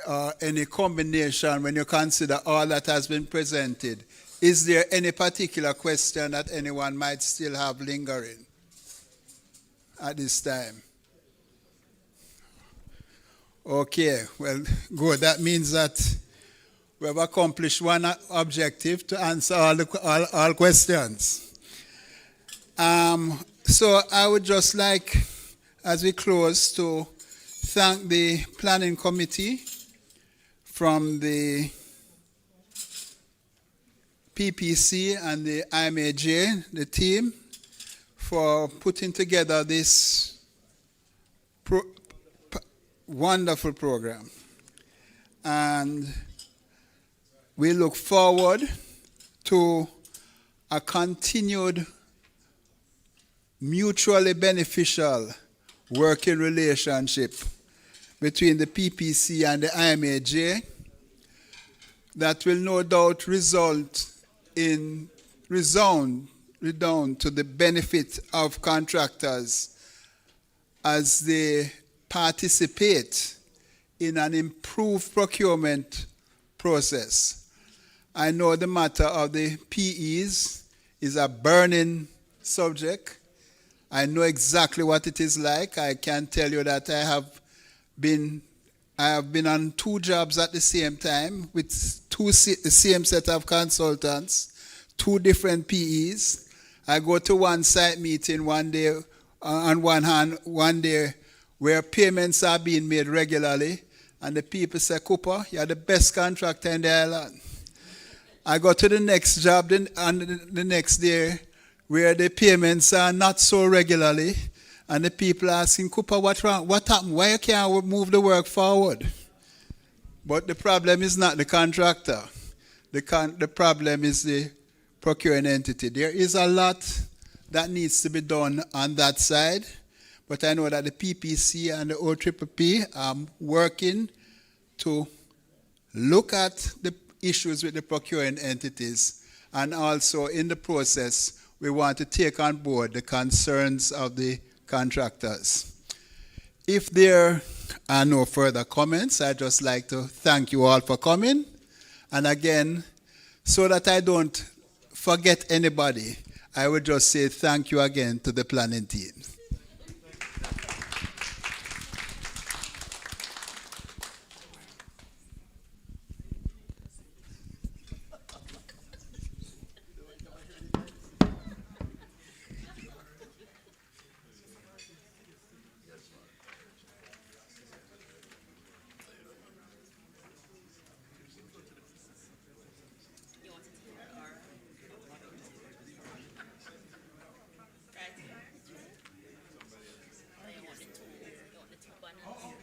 or any combination when you consider all that has been presented. Is there any particular question that anyone might still have lingering at this time? Okay, well, good. That means that we have accomplished one objective, to answer all questions. So I would just like, as we close, to thank the planning committee from the PPC and the IMAJ, the team, for putting together this wonderful program. And we look forward to a continued mutually beneficial working relationship between the PPC and the IMAJ that will no doubt resound to the benefit of contractors as they participate in an improved procurement process. I know the matter of the PEs is a burning subject. I know exactly what it is like. I can tell you that I have been on 2 jobs at the same time with the same set of consultants, 2 different PEs. I go to one site meeting one day, on one hand, one day where payments are being made regularly, and the people say, Cooper, you're the best contractor in the island. I go to the next job and the next day where the payments are not so regularly, and the people are asking, Cooper, what wrong? What happened? Why can't we move the work forward? But the problem is not the contractor. The problem is the procuring entity. There is a lot that needs to be done on that side, but I know that the PPC and the OPPP are working to look at the issues with the procuring entities, and also in the process we want to take on board the concerns of the contractors. If there are no further comments, I'd just like to thank you all for coming, and again, so that I don't forget anybody, I would just say thank you again to the planning team.